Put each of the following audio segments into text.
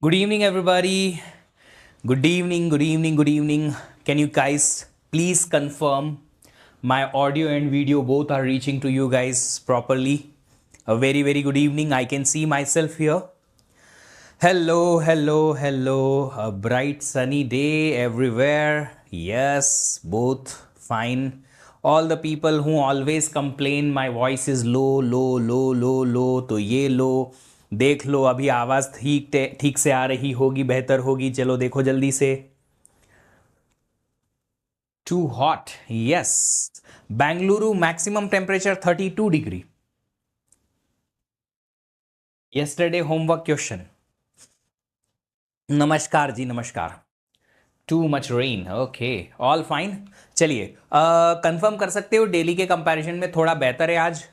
Good evening, everybody. Good evening, good evening, good evening. Can you guys please confirm my audio and video both are reaching to you guys properly? A very, very good evening. I can see myself here. Hello, hello, hello. A bright sunny day everywhere. Yes, both fine. All the people who always complain my voice is low, low, low, low, low, तो ये लो देख लो अभी आवाज़ ठीक से आ रही होगी, बेहतर होगी. चलो देखो जल्दी से. Too hot. Yes. Bangalore maximum temperature 32 degree. Yesterday homework question. नमस्कार जी, नमस्कार. Too much rain. Okay, all fine. चलिए कंफर्म कर सकते हो डेली के कंपैरिजन में थोड़ा बेहतर है आज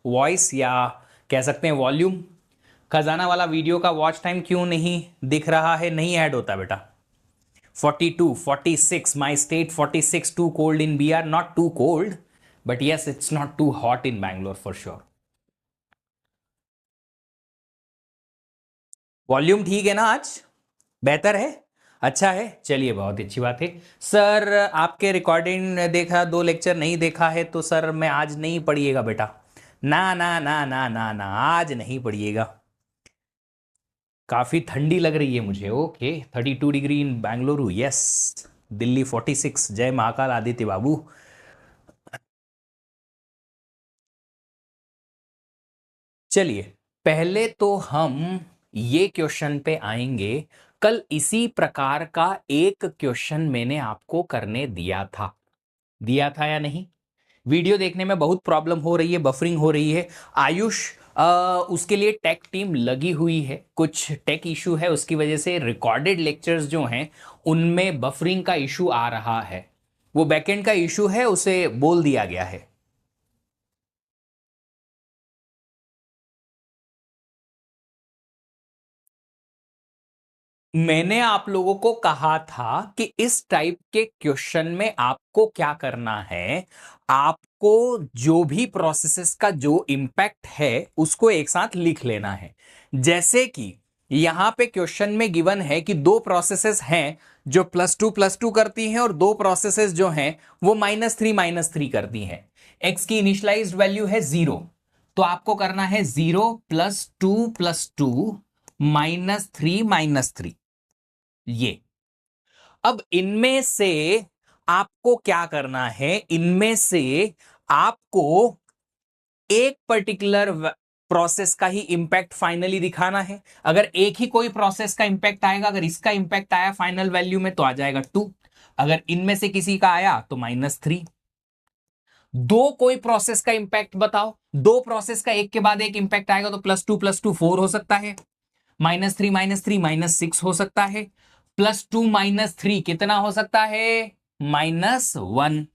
वॉइस, या कह सकते हैं वॉल्यूम. खजाना वाला वीडियो का वॉच टाइम क्यों नहीं दिख रहा है? नहीं ऐड होता बेटा. 42, 46, my state 46. Too cold in B R. Not too cold, but yes it's not too hot in Bangalore for sure. Volume ठीक है ना? आज बेहतर है, अच्छा है. चलिए बहुत अच्छी बात है. सर आपके रिकॉर्डिंग देखा, 2 लेक्चर नहीं देखा है तो सर मैं आज नहीं पढ़िएगा बेटा. ना ना ना ना ना ना, आज नहीं पढ़िएगा. काफ़ी ठंडी लग रही है मुझे. Okay, 32 degree in Bengaluru. Yes. Delhi 46. जय महाकाल आदित्य बाबू. चलिए पहले तो हम ये क्वेश्चन पे आएंगे. कल इसी प्रकार का एक क्वेश्चन मैंने आपको करने दिया था या नहीं? वीडियो देखने में बहुत प्रॉब्लम हो रही है, बफरिंग हो रही है. आयुष उसके लिए टेक टीम लगी हुई है. कुछ टेक इशू है, उसकी वजह से रिकॉर्डेड लेक्चर्स जो हैं उनमें बफरिंग का इशू आ रहा है. वो बैकएंड का इशू है, उसे बोल दिया गया है. मैंने आप लोगों को कहा था कि इस टाइप के क्वेश्चन में आपको क्या करना है, आपको जो भी प्रोसेसेस का जो इंपैक्ट है उसको एक साथ लिख लेना है. जैसे कि यहां पे क्वेश्चन में गिवन है कि 2 प्रोसेसेस हैं जो +2 करती हैं और 2 प्रोसेसेस जो हैं वो -3 करती हैं. एक्स की इनिशियलाइज्ड वैल्यू है 0, तो आपको करना है 0 +2 -3 ये. अब इनमें से आपको क्या करना है? इनमें से आपको एक पर्टिकुलर प्रोसेस का ही इंपैक्ट फाइनली दिखाना है. अगर एक ही कोई प्रोसेस का इंपैक्ट आएगा, अगर इसका इंपैक्ट आया फाइनल वैल्यू में तो आ जाएगा 2. अगर इनमें से किसी का आया तो -3. 2 कोई प्रोसेस का इंपैक्ट बताओ. 2 प्रोसेस का एक के बाद एक इंपैक्ट आएगा तो +2 4 हो सकता है. -3 -6 हो सकता है. +2 -3 कितना हो सकता है? -1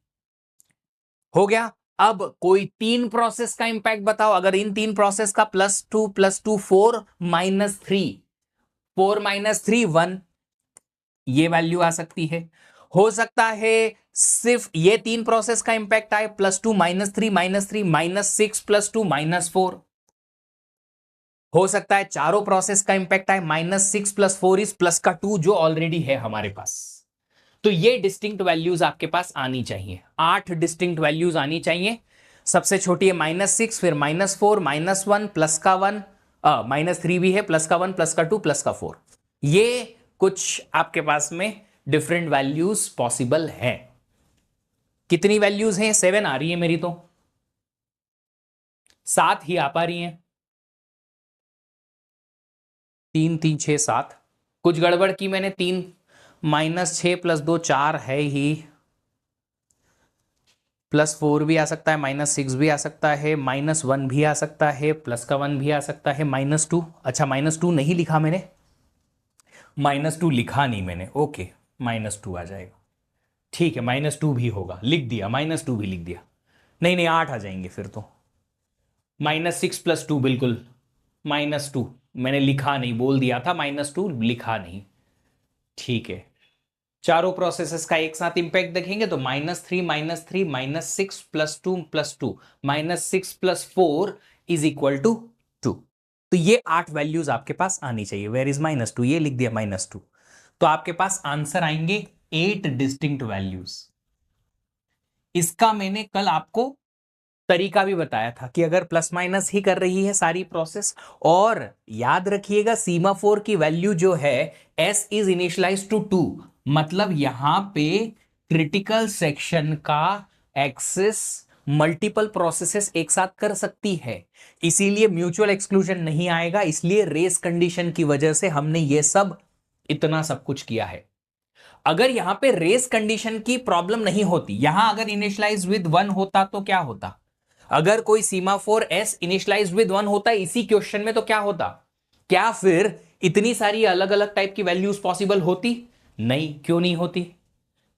हो गया. अब कोई 3 प्रोसेस का इंपैक्ट बताओ. अगर इन 3 प्रोसेस का +2 4 -3, 4 -3 1, ये वैल्यू आ सकती है. हो सकता है सिर्फ ये 3 प्रोसेस का इंपैक्ट आए. +2 -3 -3 -6 +2 -4. हो सकता है चारों प्रोसेस का इंपैक्ट आए. -6 + 4 इज +2 जो ऑलरेडी है हमारे पास. तो ये डिस्टिंक्ट वैल्यूज आपके पास आनी चाहिए. 8 डिस्टिंक्ट वैल्यूज आनी चाहिए. सबसे छोटी है -6, फिर -4 -1 +1, -3 भी है, +1 +2 +4. ये कुछ आपके पास में डिफरेंट वैल्यूज पॉसिबल है. कितनी वैल्यूज हैं? 7 आ रही है मेरी तो. 7 ही आ पा रही हैं. 3 3 6 7. कुछ गड़बड़ की मैंने. 3 -6 + 2 4 है ही. +4 भी आ सकता है, -6 भी आ सकता है, -1 भी आ सकता है, +1 भी आ सकता है, -2. अच्छा -2 नहीं लिखा मैंने. -2 लिखा नहीं मैंने. ओके, -2 आ जाएगा. ठीक है, -2 भी होगा. लिख दिया, -2 भी लिख दिया. नहीं नहीं, 8 आ जाएंगे फिर तो. -6 + 2 बिल्कुल. -2 मैंने लिखा नहीं, बोल दिया था. -2 लिखा नहीं. ठीक है. चारों प्रोसेसेस का एक साथ इंपैक्ट देखेंगे तो -3 -3 -6 +2 +2 -6 + 4 इज इक्वल टू 2. तो ये 8 वैल्यूज आपके पास आनी चाहिए। वेयर इज -2, ये लिख दिया -2। तो आपके पास आंसर आएंगे 8 डिस्टिंक्ट वैल्यूज। इसका मैंने कल आपको तरीका भी बताया था कि अगर प्लस माइनस ही कर रही है सारी प्रोसेस, और याद रखिएगा सीमाफोर की वैल्यू जो है s इज इनिशियलाइज टू 2, मतलब यहां पे क्रिटिकल सेक्शन का एक्सेस मल्टीपल प्रोसेसेस एक साथ कर सकती है, इसीलिए म्यूचुअल एक्सक्लूजन नहीं आएगा। इसलिए रेस कंडीशन की वजह से हमने ये सब इतना सब कुछ किया है। अगर यहां पे रेस कंडीशन की प्रॉब्लम नहीं होती, यहां अगर इनिशियलाइज विद 1 होता तो क्या होता, अगर कोई सीमाफोर एस इनिशियलाइज विद 1 होता इसी क्वेश्चन में, तो क्या होता, क्या फिर इतनी सारी अलग अलग टाइप की वैल्यूज पॉसिबल होती? नहीं। क्यों नहीं होती?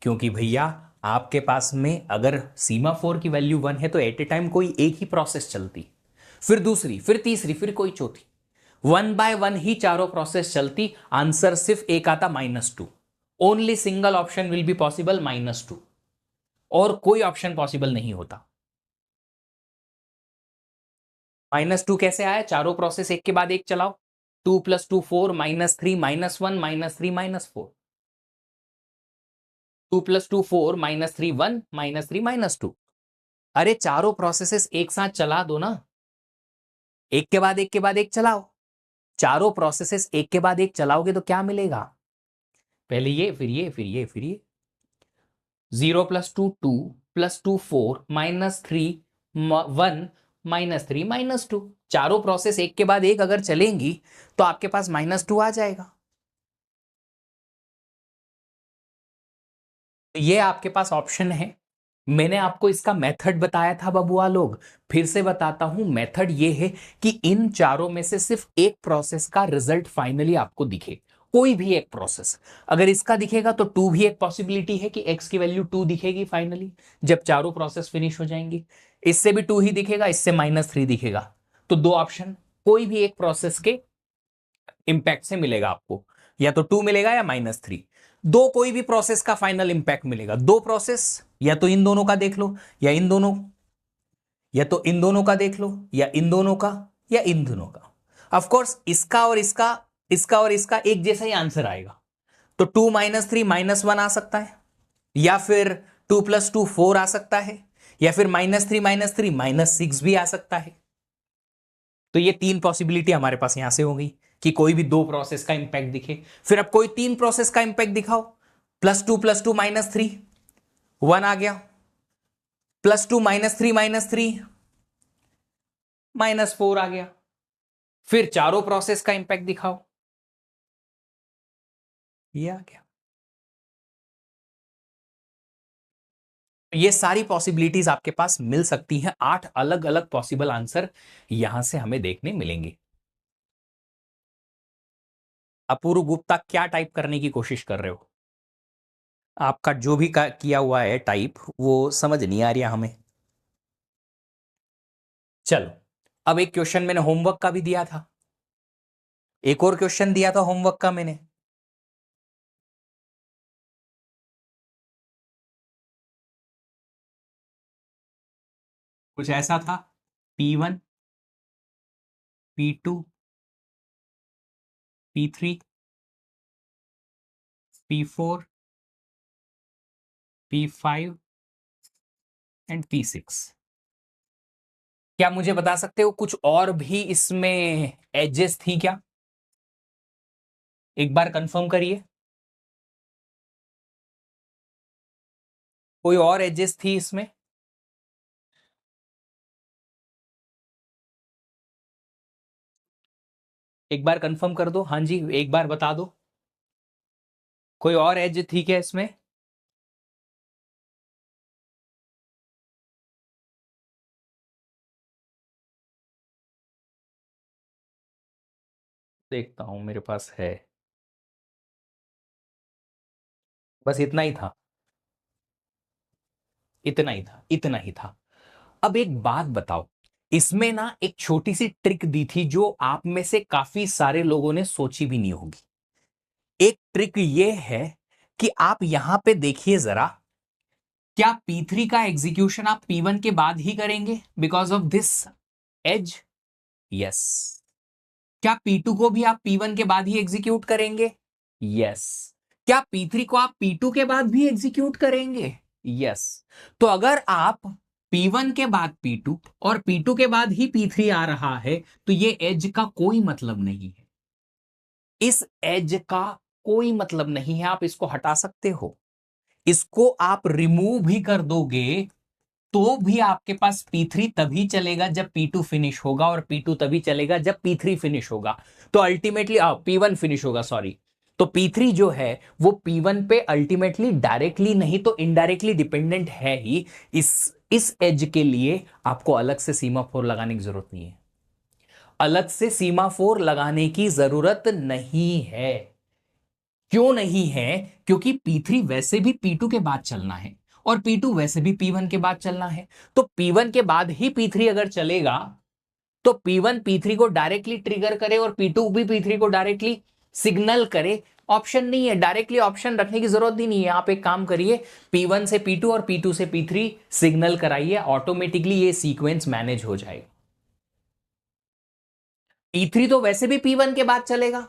क्योंकि भैया आपके पास में अगर सीमाफोर की वैल्यू 1 है तो एट ए टाइम कोई एक ही प्रोसेस चलती, फिर दूसरी, फिर तीसरी, फिर कोई चौथी, 1 बाय 1 ही चारों प्रोसेस चलती। आंसर सिर्फ एक आता -2। Only single option will be possible -2, और कोई ऑप्शन पॉसिबल नहीं होता। -2 कैसे आया? चारों प्रोसेस एक के बाद एक चलाओ। 2 + 2 4, -3 -1 -3 -4, 2 + 2 4 -3 1 -3 -2। अरे चारों प्रोसेसेस एक साथ चला दो ना, एक के बाद एक के बाद एक चलाओ। चारों प्रोसेसेस एक के बाद एक चलाओगे तो क्या मिलेगा? पहले ये, फिर ये, फिर ये, फिर ये। 0 + 2 2 + 2 4 -3 1 -3 -2। चारों प्रोसेस एक के बाद एक अगर चलेंगी तो आपके पास -2 आ जाएगा। तो ये आपके पास ऑप्शन है। मैंने आपको इसका मेथड बताया था बबुआ लोग, फिर से बताता हूं। मेथड ये है कि इन चारों में से सिर्फ एक प्रोसेस का रिजल्ट फाइनली आपको दिखे, कोई भी एक प्रोसेस। अगर इसका दिखेगा तो 2 भी एक पॉसिबिलिटी है कि x की वैल्यू 2 दिखेगी फाइनली जब चारों प्रोसेस फिनिश हो जाएंगी। इससे भी 2 ही दिखेगा, इससे -3 दिखेगा। तो दो ऑप्शन कोई भी एक प्रोसेस के इंपैक्ट से मिलेगा आपको, या तो 2 मिलेगा या -3। दो कोई भी प्रोसेस का फाइनल इंपैक्ट मिलेगा। दो प्रोसेस, या तो इन दोनों का देख लो, या इन दोनों, या तो इन दोनों का देख लो, या इन दोनों का, या इन दोनों का। ऑफ कोर्स इसका और इसका, इसका और इसका एक जैसा ही आंसर आएगा। तो 2 -3 -1 आ सकता है, या फिर 2 + 2 4 आ सकता है, या फिर -3 -3 -6 भी आ सकता है। तो ये तीन पॉसिबिलिटी हमारे पास यहां से हो गई कि कोई भी दो प्रोसेस का इंपैक्ट दिखे। फिर अब कोई तीन प्रोसेस का इंपैक्ट दिखाओ। +2 + 2 -3 1 आ गया, +2 -3 -3 -4 आ गया। फिर चारों प्रोसेस का इंपैक्ट दिखाओ, ये आ गया। ये सारी पॉसिबिलिटीज आपके पास मिल सकती हैं। 8 अलग अलग पॉसिबल आंसर यहां से हमें देखने मिलेंगे। अपूर्व गुप्ता क्या टाइप करने की कोशिश कर रहे हो? आपका जो भी किया हुआ है टाइप वो समझ नहीं आ रहा हमें। चलो, अब एक क्वेश्चन मैंने होमवर्क का भी दिया था, एक और क्वेश्चन दिया था होमवर्क का मैंने। कुछ ऐसा था, P1 P2 P3 P4 P5 and P6। क्या मुझे बता सकते हो कुछ और भी इसमें एजेस थी क्या? एक बार कंफर्म करिए, कोई और एजेस थी इसमें? एक बार कंफर्म कर दो, हाँ जी एक बार बता दो, कोई और एज थी क्या इसमें? देखता हूं मेरे पास है, बस इतना ही था, इतना ही था, इतना ही था। अब एक बात बताओ, इसमें ना एक छोटी सी ट्रिक दी थी जो आप में से काफी सारे लोगों ने सोची भी नहीं होगी। एक ट्रिक ये है कि आप यहां पे देखिए जरा, क्या P3 का एग्जीक्यूशन आप P1 के बाद ही करेंगे because of this age? Yes. क्या P2 को भी आप P1 के बाद ही एग्जीक्यूट करेंगे? यस। क्या P3 को आप P2 के बाद भी एग्जीक्यूट करेंगे? यस। तो अगर आप P1 के बाद P2 और P2 के बाद ही P3 आ रहा है तो ये एज का कोई मतलब नहीं है। इस एज का कोई मतलब नहीं है, आप इसको हटा सकते हो। इसको आप रिमूव भी कर दोगे तो भी आपके पास P3 तभी चलेगा जब P2 फिनिश होगा, और P2 तभी चलेगा जब P3 फिनिश होगा। तो अल्टीमेटली P1 फिनिश होगा, सॉरी। तो P3 जो है वो P1 पे अल्टीमेटली डायरेक्टली नहीं तो इनडायरेक्टली डिपेंडेंट है ही। इस एज के लिए आपको अलग से सीमाफोर लगाने की जरूरत नहीं है। अलग से सीमाफोर लगाने की जरूरत नहीं है। क्यों नहीं है? क्योंकि P3 वैसे भी P2 के बाद चलना है और P2 वैसे भी P1 के बाद चलना है। तो P1 के बाद ही P3 अगर चलेगा तो P1 P3 को डायरेक्टली ट्रिगर करे और P2 भी P3 को डायरेक्टली सिग्नल करे। ऑप्शन नहीं है, डायरेक्टली ऑप्शन रखने की जरूरत ही नहीं है। आप एक काम करिए, P1 से P2 और P2 से P3 सिग्नल कराइए, ऑटोमेटिकली ये सीक्वेंस मैनेज हो जाएगा। P3 तो वैसे भी P1 के बाद चलेगा।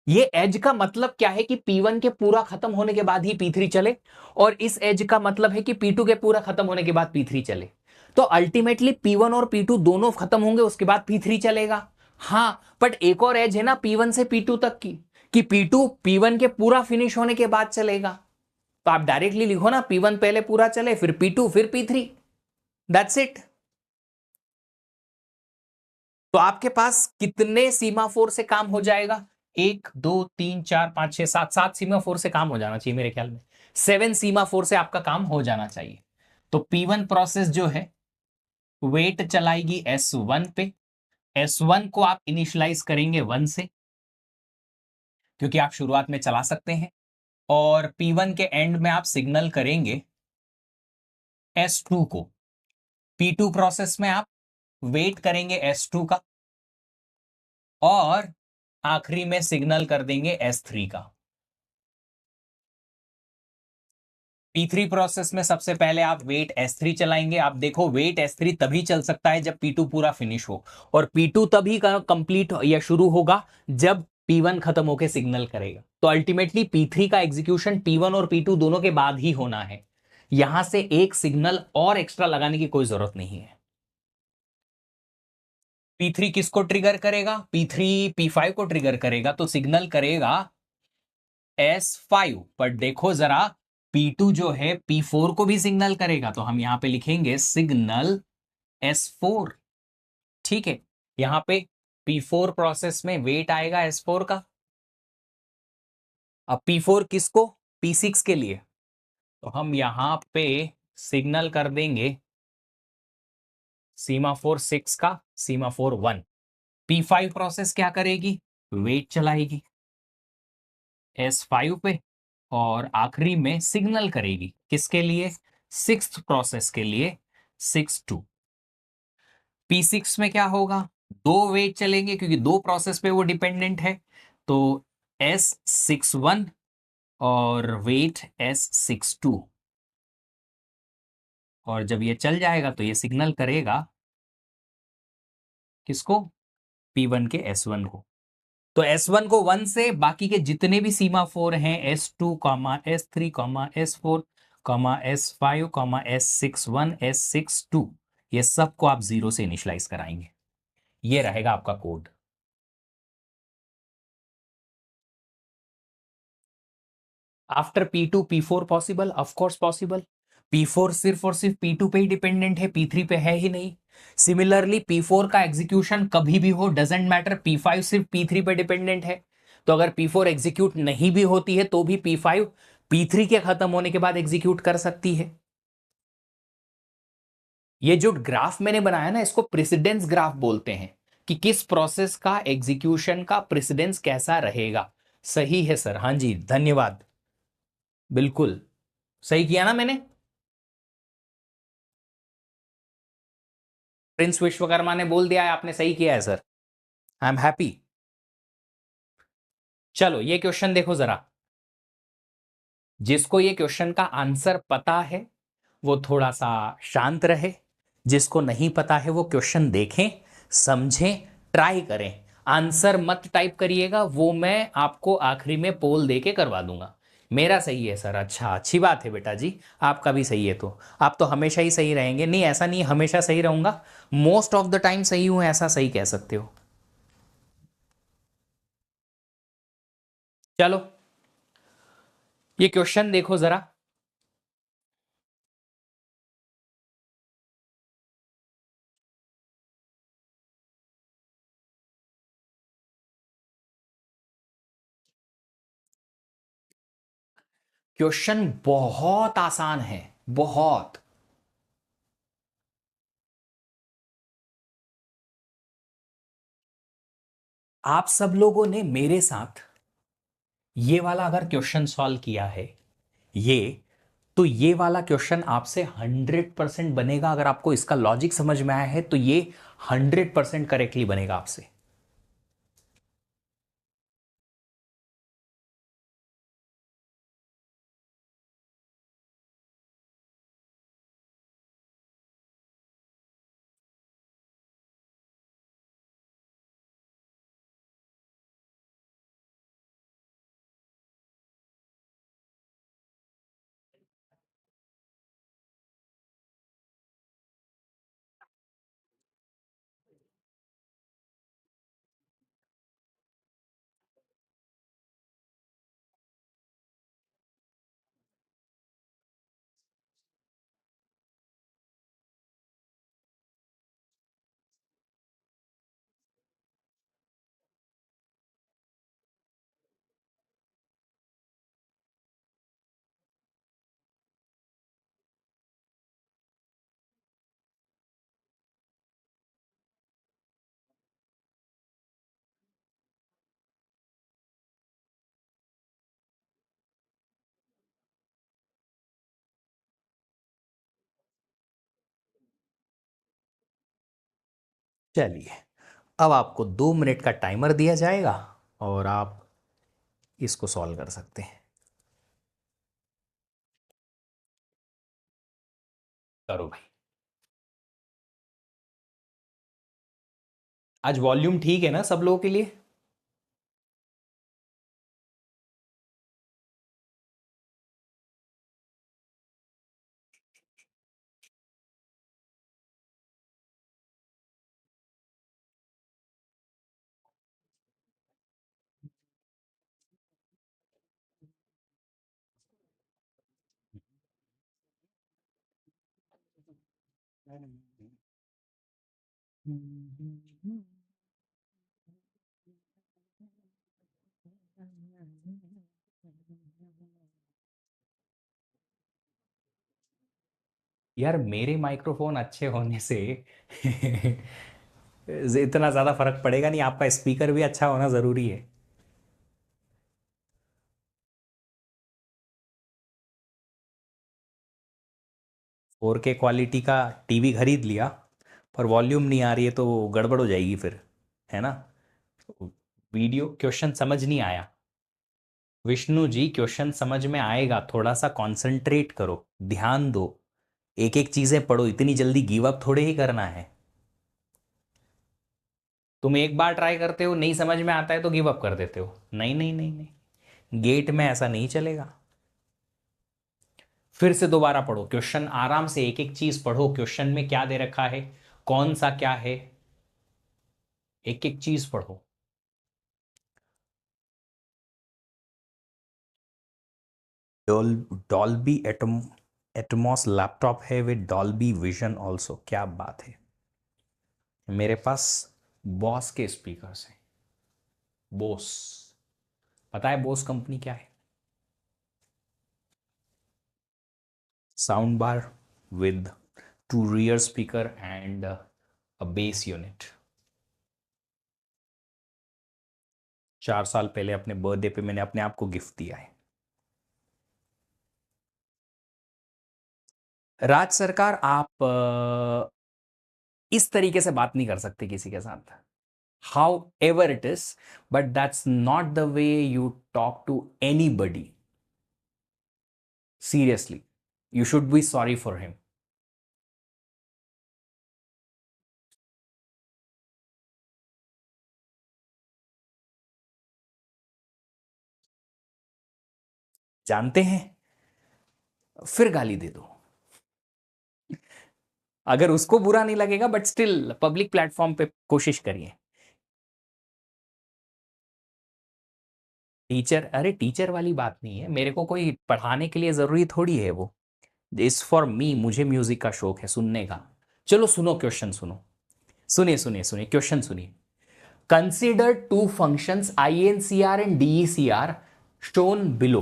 ये एज का मतलब क्या है कि P1 के पूरा खत्म होने के बाद ही P3 चले, और इस एज का मतलब है कि P2 के पूरा खत्म होने के बाद P3 चले। तो अल्टीमेटली P1 और P2 दोनों खत्म होंगे, उसके बाद P3 चलेगा। हां, बट एक और एज है ना P1 से P2 तक की, कि P2 P1 के पूरा फिनिश होने के बाद चलेगा। तो आप डायरेक्टली लिखो ना, P1 पहले पूरा चले, फिर P2, फिर P3, दैट्स इट। तो आपके पास कितने सीमाफोर से काम हो जाएगा? 1 2 3 4 5 6 7, 7 सीमाफोर से काम हो जाना चाहिए मेरे ख्याल में। 7 सीमाफोर से आपका काम हो जाना चाहिए। तो P1 प्रोसेस जो है वेट चलाएगी S1 पे। S1 को आप इनिशियलाइज करेंगे 1 से, क्योंकि आप शुरुआत में चला सकते हैं। और P1 के एंड में आप सिग्नल करेंगे S2 को। P2 प्रोसेस में आप वेट करेंगे S2 का, और आखिरी में सिग्नल कर देंगे S3 का। P3 प्रोसेस में सबसे पहले आप वेट S3 चलाएंगे। आप देखो, वेट S3 तभी चल सकता है जब P2 पूरा फिनिश हो, और P2 तभी कंप्लीट या शुरू होगा जब P1 खत्म होकर सिग्नल करेगा। तो अल्टीमेटली P3 का एग्जीक्यूशन P1 और P2 दोनों के बाद ही होना है। यहां से एक सिग्नल और एक्स्ट्रा लगाने की कोई जरूरत नहीं है। P3 किसको ट्रिगर करेगा? P3 P5 को ट्रिगर करेगा, तो सिग्नल करेगा S5। पर देखो जरा, P2 जो है P4 को भी सिग्नल करेगा, तो हम यहां पे लिखेंगे सिग्नल S4। ठीक है, यहां पे P4 प्रोसेस में वेट आएगा S4 का। अब P4 किसको? P6 के लिए। तो हम यहां पे सिग्नल कर देंगे सीमाफोर 6 का सीमाफोर 1। P5 प्रोसेस क्या करेगी? वेट चलाएगी S5 पे, और आखिरी में सिग्नल करेगी किसके लिए? 6th प्रोसेस के लिए, 6-2। P6 में क्या होगा? दो वेट चलेंगे क्योंकि दो प्रोसेस पे वो डिपेंडेंट है। तो S61 और वेट S62, और जब ये चल जाएगा तो ये सिग्नल करेगा किसको? P1 के S1 को। तो S1 को 1 से बाकी के जितने भी सीमाफोर हैं S2, S3, S4, S5, S61, S62, ये सबको आप 0 से इनिशियलाइज कराएंगे। ये रहेगा आपका code. After P2 P4 possible? Of course possible. P4 सिर्फ और सिर्फ P2 पे ही डिपेंडेंट है, P3 पे है ही नहीं। सिमिलरली P4 का एग्जीक्यूशन कभी भी हो, डजेंट मैटर, P5 सिर्फ P3 पे डिपेंडेंट है। तो अगर P4 एग्जीक्यूट नहीं भी होती है तो भी P5 P3 के खत्म होने के बाद एग्जीक्यूट कर सकती है। ये जो ग्राफ मैंने बनाया ना, इसको प्रेसिडेंस ग्राफ बोलते हैं, कि किस प्रोसेस का एग्जीक्यूशन का प्रेसिडेंस कैसा रहेगा। सही है सर, हाँ जी, धन्यवाद। बिल्कुल सही किया ना मैंने। प्रिंस विश्वकर्मा ने बोल दिया है आपने सही किया है सर, आई एम हैप्पी। चलो ये क्वेश्चन देखो जरा। जिसको ये क्वेश्चन का आंसर पता है वो थोड़ा सा शांत रहे, जिसको नहीं पता है वो क्वेश्चन देखें, समझें, ट्राई करें। आंसर मत टाइप करिएगा, वो मैं आपको आखिरी में पोल दे के करवा दूंगा। मेरा सही है सर, अच्छा अच्छी बात है बेटा जी, आपका भी सही है। तो आप तो हमेशा ही सही रहेंगे? नहीं, ऐसा नहीं, हमेशा सही रहूंगा, मोस्ट ऑफ द टाइम सही हूं, ऐसा सही कह सकते हो। चलो ये क्वेश्चन देखो जरा। क्वेश्चन बहुत आसान है, बहुत। आप सब लोगों ने मेरे साथ ये वाला अगर क्वेश्चन सॉल्व किया है, ये, तो ये वाला क्वेश्चन आपसे 100% बनेगा। अगर आपको इसका लॉजिक समझ में आया है तो ये 100% करेक्टली बनेगा आपसे। चलिए, अब आपको 2 मिनट का टाइमर दिया जाएगा और आप इसको सॉल्व कर सकते हैं। करो भाई। आज वॉल्यूम ठीक है ना सब लोगों के लिए? यार मेरे माइक्रोफोन अच्छे होने से इतना ज़्यादा फर्क पड़ेगा नहीं, आपका स्पीकर भी अच्छा होना ज़रूरी है। 4K क्वालिटी का टीवी खरीद लिया, पर वॉल्यूम नहीं आ रही है तो गड़बड़ हो जाएगी फिर, है ना? वीडियो क्वेश्चन समझ नहीं आया? विष्णु जी क्वेश्चन समझ में आएगा, थोड़ा सा कंसंट्रेट करो, ध्यान दो, एक एक चीज़ें पढ़ो, इतनी जल्दी गिव अप थोड़े ही करना है। तुम एक बार ट्राई करते हो, नहीं समझ में आता है तो गिव अप कर देते हो। नहीं नहीं नहीं नहीं, गेट में ऐसा नहीं चलेगा। फिर से दोबारा पढ़ो क्वेश्चन, आराम से एक एक चीज पढ़ो, क्वेश्चन में क्या दे रखा है, कौन सा क्या है, एक एक चीज पढ़ो। डॉल्बी एटमॉस लैपटॉप है विद डॉल्बी विजन ऑल्सो, क्या बात है। मेरे पास बॉस के स्पीकर्स हैं, बोस। पता है बोस कंपनी क्या है? Sound bar with 2 rear speaker and a base unit. 4 साल पहले अपने बर्थडे पे मैंने अपने आप को गिफ्ट दिया है। राज सरकार, आप इस तरीके से बात नहीं कर सकते किसी के साथ, however it is, but that's not the way you talk to anybody. Seriously, you should be sorry for him. जानते हैं, फिर गाली दे दो, अगर उसको बुरा नहीं लगेगा, बट स्टिल पब्लिक प्लेटफॉर्म पे कोशिश करिए। टीचर, अरे टीचर वाली बात नहीं है, मेरे को कोई पढ़ाने के लिए जरूरी थोड़ी है वो, इस फॉर मी, मुझे म्यूजिक का शौक है सुनने का। चलो सुनो क्वेश्चन, सुनो, सुनिए सुनिए सुनिए क्वेश्चन सुनिए। Consider two functions INCR and DECR shown below.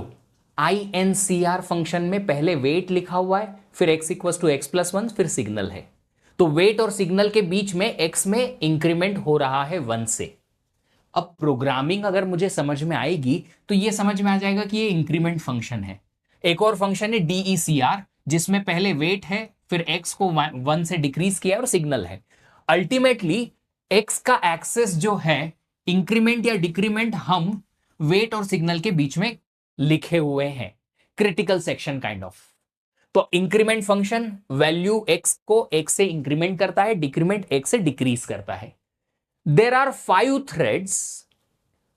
INCR function में पहले वेट लिखा हुआ है, फिर x equal to X plus one, फिर सिग्नल है। तो वेट और सिग्नल के बीच में x में इंक्रीमेंट हो रहा है 1 से। अब प्रोग्रामिंग अगर मुझे समझ में आएगी तो ये समझ में आ जाएगा कि ये इंक्रीमेंट फंक्शन है। एक और फंक्शन है DECR, जिसमें पहले वेट है, फिर x को 1 से डिक्रीज किया और सिग्नल है। अल्टीमेटली x का एक्सेस जो है, इंक्रीमेंट या डिक्रीमेंट, हम वेट और सिग्नल के बीच में लिखे हुए हैं, क्रिटिकल सेक्शन काइंड ऑफ। तो इंक्रीमेंट फंक्शन वैल्यू x को x से इंक्रीमेंट करता है, डिक्रीमेंट x से डिक्रीज करता है। देर आर 5 थ्रेड्स,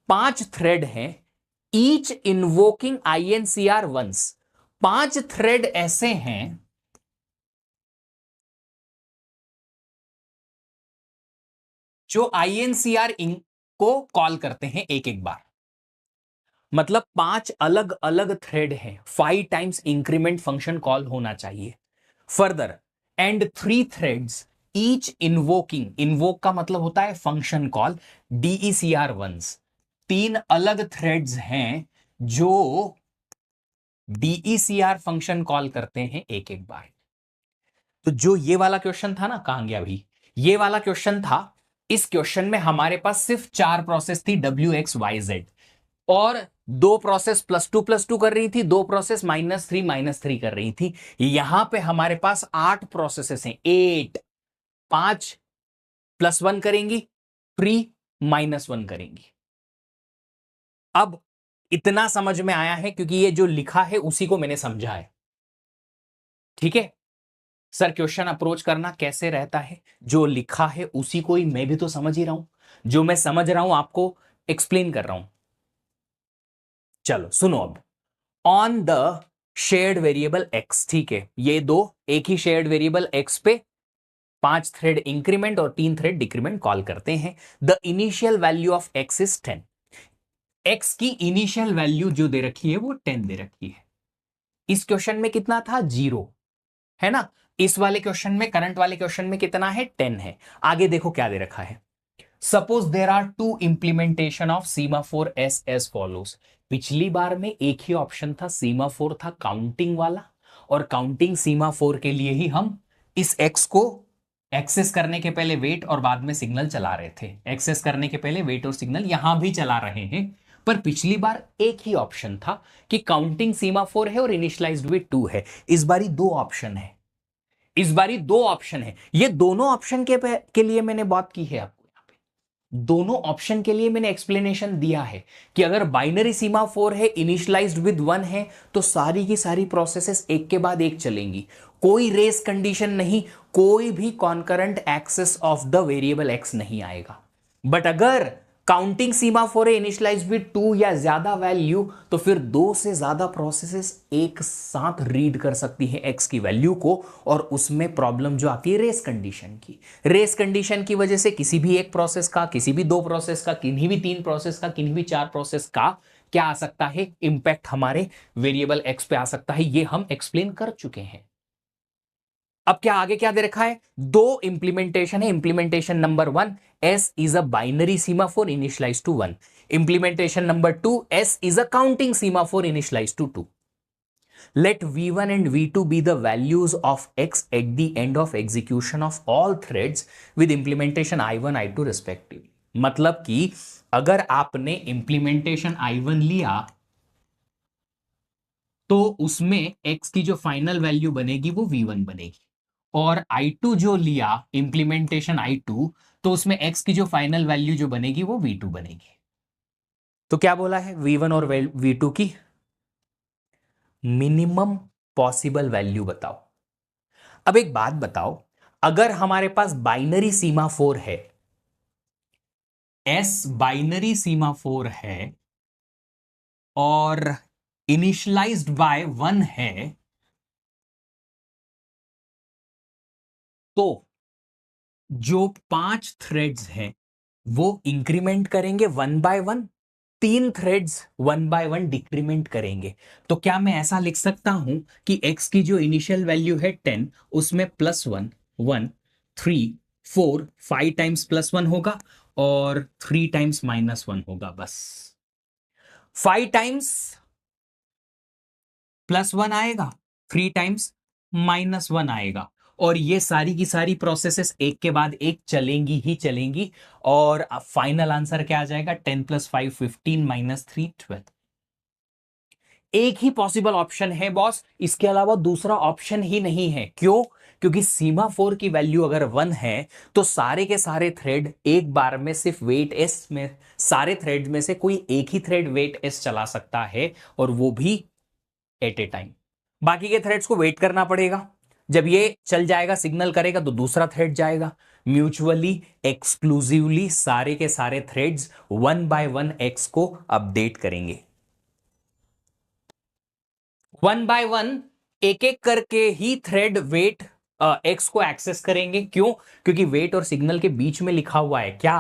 5 थ्रेड हैं, each invoking INCR once. 5 thread ऐसे हैं जो INCR को कॉल करते हैं एक एक बार। मतलब 5 अलग अलग थ्रेड हैं, 5 टाइम्स इंक्रीमेंट फंक्शन कॉल होना चाहिए। Further, and 3 threads each invoking, invoke का मतलब होता है फंक्शन कॉल, DECR वंस। 3 अलग थ्रेड्स हैं जो DECR फंक्शन कॉल करते हैं एक एक बार। तो जो ये वाला क्वेश्चन था ना, कहां गया भाई, ये वाला क्वेश्चन था, इस क्वेश्चन में हमारे पास सिर्फ 4 प्रोसेस थी, WXYZ, और 2 प्रोसेस +2 कर रही थी, 2 प्रोसेस -3 कर रही थी। यहां पे हमारे पास 8 प्रोसेसेस हैं, 8, 5 +1 करेंगी, 3 -1 करेंगी। अब इतना समझ में आया है क्योंकि ये जो लिखा है उसी को मैंने समझा है, ठीक है सर। क्वेश्चन अप्रोच करना कैसे रहता है, जो लिखा है उसी को ही मैं भी तो समझ ही रहा हूं, जो मैं समझ रहा हूं आपको एक्सप्लेन कर रहा हूं। चलो सुनो अब, on the shared variable x, ठीक है, ये दो एक ही शेयर्ड वेरिएबल x पे 5 थ्रेड इंक्रीमेंट और 3 थ्रेड डिक्रीमेंट कॉल करते हैं। The initial value of x is 10। x की इनिशियल वैल्यू जो दे रखी है वो 10 दे रखी है। इस क्वेश्चन में कितना था, 0 है ना। इस वाले क्वेश्चन में, करंट वाले क्वेश्चन में कितना है, 10 है। आगे देखो क्या दे रखा है, suppose there are 2 implementation of semaphore S follows. पिछली बार में एक ही ऑप्शन था, सीमाफोर था काउंटिंग वाला, और काउंटिंग सीमाफोर के लिए ही हम इस एक्स को एक्सेस करने के पहले वेट और बाद में सिग्नल चला रहे थे। एक्सेस करने के पहले वेट और सिग्नल यहां भी चला रहे हैं, पर पिछली बार एक ही ऑप्शन था कि काउंटिंग सीमाफोर है और इनिशियलाइज्ड विद 2 है। इस बारी 2 ऑप्शन है, इस बारी 2 ऑप्शन है। ये दोनों ऑप्शन के लिए मैंने बात की है आपको, दोनों ऑप्शन के लिए मैंने एक्सप्लेनेशन दिया है कि अगर बाइनरी सीमाफोर है, इनिशियलाइज्ड विद 1 है, तो सारी की सारी प्रोसेसेस एक के बाद एक चलेंगी, कोई रेस कंडीशन नहीं, कोई भी concurrent access of the variable X नहीं आएगा। बट अगर काउंटिंग सीमाफोर है, इनिशियलाइज्ड विद 2 या ज्यादा वैल्यू, तो फिर 2 से ज्यादा प्रोसेसेस एक साथ रीड कर सकती है एक्स की वैल्यू को, और उसमें प्रॉब्लम जो आती है रेस कंडीशन की। रेस कंडीशन की वजह से किसी भी एक प्रोसेस का, किसी भी 2 प्रोसेस का, किन्हीं भी 3 प्रोसेस का, किन्हीं भी 4 प्रोसेस का क्या आ सकता है, इंपैक्ट हमारे वेरिएबल एक्स पे आ सकता है। ये हम एक्सप्लेन कर चुके हैं। अब क्या आगे क्या दे रखा है, 2 इंप्लीमेंटेशन है। Implementation number 1, S is a binary semaphore initialized to 1. Implementation number 2, S is a counting semaphore initialized to 2. Let V1 and V2 be the values of X at the end of execution of all threads with implementation I1, I2 respectively. मतलब कि अगर आपने implementation I1 लिया तो उसमें X की जो final value बनेगी वो V1 बनेगी, और I2 जो लिया इंप्लीमेंटेशन I2, तो उसमें X की जो फाइनल वैल्यू जो बनेगी वो V2 बनेगी। तो क्या बोला है, V1 और V2 की मिनिमम पॉसिबल वैल्यू बताओ। अब एक बात बताओ, अगर हमारे पास बाइनरी सीमाफोर है, S बाइनरी सीमाफोर है, और इनिशियलाइज्ड बाय 1 है तो जो 5 थ्रेड्स हैं वो इंक्रीमेंट करेंगे 1 बाय 1, 3 थ्रेड्स 1 बाय 1 डिक्रीमेंट करेंगे। तो क्या मैं ऐसा लिख सकता हूं कि x की जो इनिशियल वैल्यू है 10, उसमें +1, 1, 3, 4, 5 टाइम्स +1 होगा और 3 टाइम्स -1 होगा। बस 5 टाइम्स +1 आएगा, 3 टाइम्स -1 आएगा, और ये सारी की सारी प्रोसेसेस एक के बाद एक चलेंगी ही चलेंगी। और फाइनल आंसर क्या आ जाएगा? 10 + 5 15 -3 12। एक ही पॉसिबल ऑप्शन है बॉस, इसके अलावा दूसरा ऑप्शन ही नहीं है। क्यों? क्योंकि सीमा 4 की वैल्यू अगर 1 है तो सारे के सारे थ्रेड एक बार में सिर्फ वेट एस में, सारे थ्रेड में से कोई एक ही थ्रेड वेट एस चला सकता है, और वो भी एट ए टाइम। बाकी के थ्रेड्स को वेट करना पड़ेगा। जब ये चल जाएगा, सिग्नल करेगा, तो दूसरा थ्रेड जाएगा। म्यूचुअली एक्सक्लूसिवली सारे के सारे थ्रेड्स 1 बाय 1 एक्स को अपडेट करेंगे। 1 बाय 1 एक एक करके ही थ्रेड वेट एक्स को एक्सेस करेंगे। क्यों? क्योंकि वेट और सिग्नल के बीच में लिखा हुआ है क्या?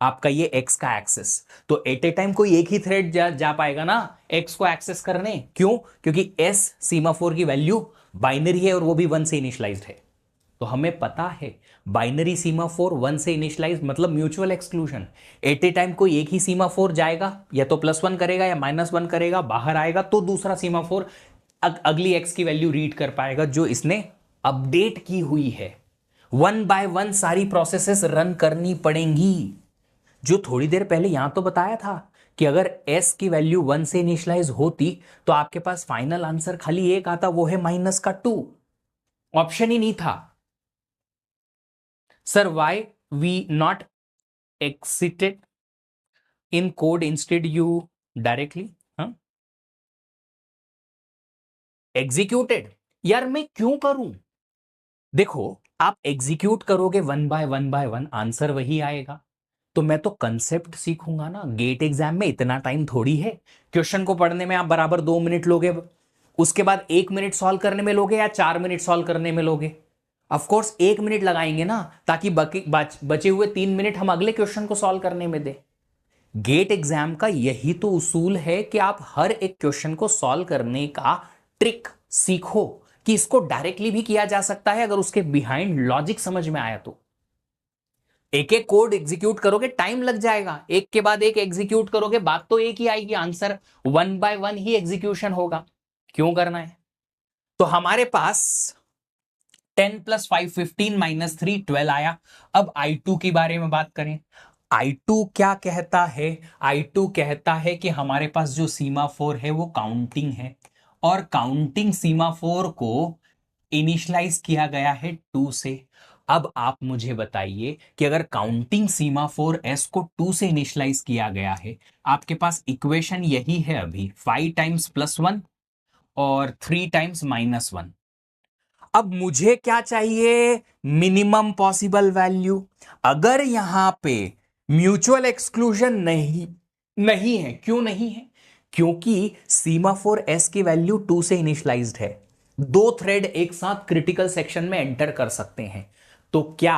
आपका ये एक्स का एक्सेस। तो एट ए टाइम कोई एक ही थ्रेड जा पाएगा ना एक्स को एक्सेस करने। क्यों? क्योंकि एस सीमाफोर की वैल्यू बाइनरी है और वो भी 1 से इनिशियलाइज्ड है। तो हमें पता है बाइनरी सीमाफोर 1 से इनिशियलाइज मतलब mutual exclusion. At a time कोई एक ही सीमाफोर जाएगा, या तो +1 करेगा या -1 करेगा, बाहर आएगा तो दूसरा सीमाफोर अगली एक्स की वैल्यू रीड कर पाएगा जो इसने अपडेट की हुई है। 1 बाय 1 सारी प्रोसेसेस रन करनी पड़ेंगी। जो थोड़ी देर पहले यहां तो बताया था कि अगर s की वैल्यू 1 से इनिशियलाइज होती तो आपके पास फाइनल आंसर खाली एक आता, वो है -2। ऑप्शन ही नहीं था। Sir why we not exited in code instead you directly executed? यार मैं क्यों करूं? देखो, आप एग्जीक्यूट करोगे 1 बाय 1 बाय 1, आंसर वही आएगा। तो मैं तो कंसेप्ट सीखूंगा ना। गेट एग्जाम में इतना टाइम थोड़ी है। क्वेश्चन को पढ़ने में आप बराबर 2 मिनट लोगे, उसके बाद 1 मिनट सॉल्व करने में लोगे या 4 मिनट सॉल्व करने में लोगे? ऑफ कोर्स 1 मिनट लगाएंगे ना, ताकि बचे हुए 3 मिनट हम अगले क्वेश्चन को सॉल्व करने में दे। गेट एग्जाम का यही तो उसूल है कि आप हर एक क्वेश्चन को सॉल्व करने का ट्रिक सीखो, कि इसको डायरेक्टली भी किया जा सकता है अगर उसके बिहाइंड लॉजिक समझ में आया तो। एक एक कोड एग्जीक्यूट करोगे टाइम लग जाएगा, एक के बाद एक एग्जीक्यूट करोगे बात तो एक ही आएगी, आंसर 1 बाय 1 ही एग्जीक्यूशन होगा। क्यों करना है? तो हमारे पास 10 + 5 15 -3 12 आया। अब I2 के बारे में बात करें। I2 क्या कहता है? I2 कहता है कि हमारे पास जो सीमाफोर है वो काउंटिंग है, और काउंटिंग सीमाफोर को इनिशियलाइज किया गया है 2 से। अब आप मुझे बताइए कि अगर काउंटिंग सीमाफोर एस को 2 से इनिशियलाइज किया गया है, आपके पास इक्वेशन यही है अभी, 5 टाइम्स +1 और 3 टाइम्स -1। अब मुझे क्या चाहिए? Minimum possible value. अगर यहां पे म्यूचुअल एक्सक्लूजन नहीं नहीं है, क्यों नहीं है? क्योंकि सीमाफोर एस की वैल्यू 2 से इनिशियलाइज्ड है। दो थ्रेड एक साथ क्रिटिकल सेक्शन में एंटर कर सकते हैं। तो क्या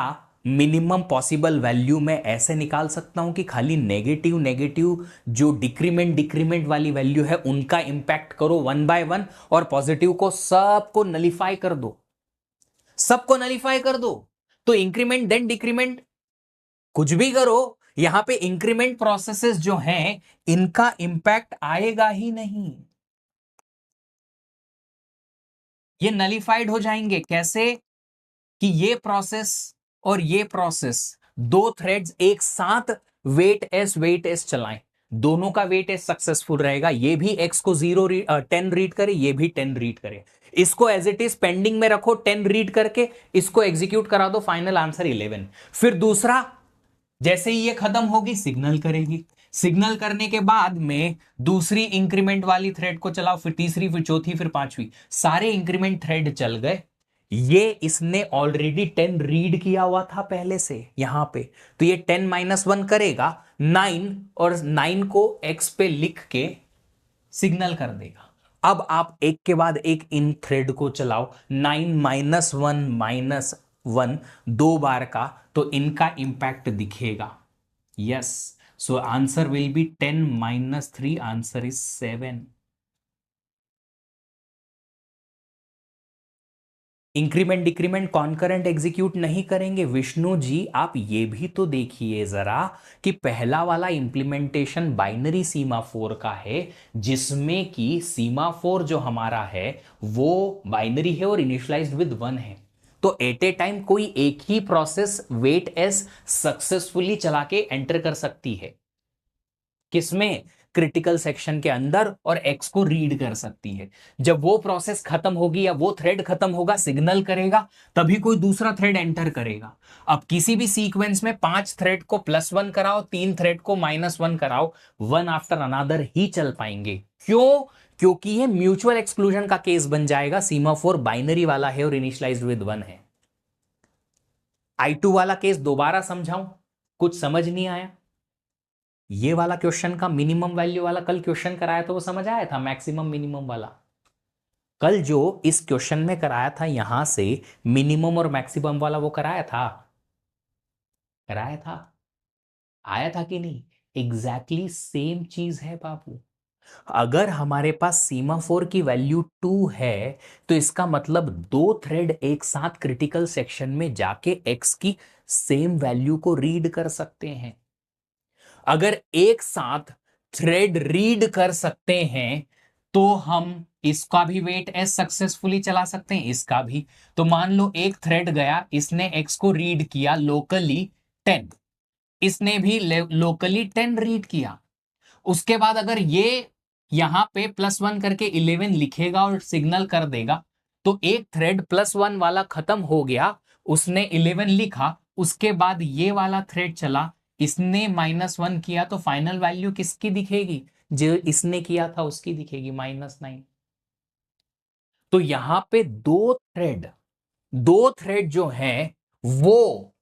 मिनिमम पॉसिबल वैल्यू मैं ऐसे निकाल सकता हूं कि खाली नेगेटिव नेगेटिव जो डिक्रीमेंट डिक्रीमेंट वाली वैल्यू है उनका इंपैक्ट करो 1 बाय 1, और पॉजिटिव को सबको नलिफाई कर दो, सबको नलिफाई कर दो? तो इंक्रीमेंट देन डिक्रीमेंट कुछ भी करो, यहां पे इंक्रीमेंट प्रोसेसेस जो हैं इनका इंपैक्ट आएगा ही नहीं, ये नलिफाइड हो जाएंगे। कैसे? कि ये प्रोसेस और ये प्रोसेस, दो थ्रेड्स एक साथ वेट एस चलाएं, दोनों का वेट एस सक्सेसफुल रहेगा। ये भी एक्स को 10 रीड करे, ये भी 10 रीड करे। इसको एज इट इज पेंडिंग में रखो, 10 रीड करके इसको एग्जीक्यूट करा दो, फाइनल आंसर 11। फिर दूसरा, जैसे ही ये खत्म होगी सिग्नल करेगी, सिग्नल करने के बाद में दूसरी इंक्रीमेंट वाली थ्रेड को चलाओ, फिर तीसरी, फिर चौथी, फिर पांचवी, सारे इंक्रीमेंट थ्रेड चल गए। ये इसने ऑलरेडी 10 रीड किया हुआ था पहले से यहां पे, तो ये 10 -1 करेगा 9, और 9 को x पे लिख के सिग्नल कर देगा। अब आप एक के बाद एक इन थ्रेड को चलाओ, 9 -1 दो बार का, तो इनका इंपैक्ट दिखेगा। Yes, so answer will be 10 -3, answer is 7। Increment decrement concurrent execute नहीं करेंगे। विष्णु जी आप ये भी तो देखिए जरा कि पहला वाला इंप्लीमेंटेशन बाइनरी सीमाफोर का है, जिसमें कि सीमाफोर जो हमारा है वो बाइनरी है और इनिशियलाइज्ड विद 1 है। तो एट ए टाइम कोई एक ही प्रोसेस वेट एस सक्सेसफुली चला के एंटर कर सकती है, किसमें, क्रिटिकल सेक्शन के अंदर, और एक्स को रीड कर सकती है। जब वो प्रोसेस खत्म होगी या वो थ्रेड खत्म होगा, सिग्नल करेगा, तभी कोई दूसरा थ्रेड एंटर करेगा। अब किसी भी सीक्वेंस में 5 थ्रेड को +1 कराओ, 3 थ्रेड को -1 कराओ, वन आफ्टर अनादर ही चल पाएंगे। क्यों? क्योंकि ये म्यूचुअल एक्सक्लूजन का केस बन जाएगा। सीमाफोर बाइनरी वाला है और इनिशियलाइज्ड विद 1 है। I2 वाला केस दोबारा समझाऊं, कुछ समझ नहीं आया? ये वाला क्वेश्चन का मिनिमम वैल्यू वाला कल क्वेश्चन कराया तो वो समझ आया था, मैक्सिमम मिनिमम वाला। कल जो इस क्वेश्चन में कराया था यहां से मिनिमम और मैक्सिमम वाला, वो कराया था, कराया था, आया था कि नहीं? एग्जैक्टली सेम चीज है बाबू। अगर हमारे पास सीमाफोर की वैल्यू 2 है, तो इसका मतलब दो थ्रेड एक साथ क्रिटिकल सेक्शन में जाके एक्स की सेम वैल्यू को रीड कर सकते हैं। अगर एक साथ थ्रेड रीड कर सकते हैं तो हम इसका भी वेट एस सक्सेसफुली चला सकते हैं, इसका भी। तो मान लो एक थ्रेड गया, इसने एक्स को रीड किया लोकली 10, इसने भी लोकली 10 रीड किया। उसके बाद अगर ये यहां पे +1 करके 11 लिखेगा और सिग्नल कर देगा, तो एक थ्रेड +1 वाला खत्म हो गया, उसने 11 लिखा, उसके बाद ये वाला थ्रेड चला, इसने -1 किया, तो फाइनल वैल्यू किसकी दिखेगी? जो इसने किया था उसकी दिखेगी, -9। तो यहां पे दो थ्रेड जो हैं वो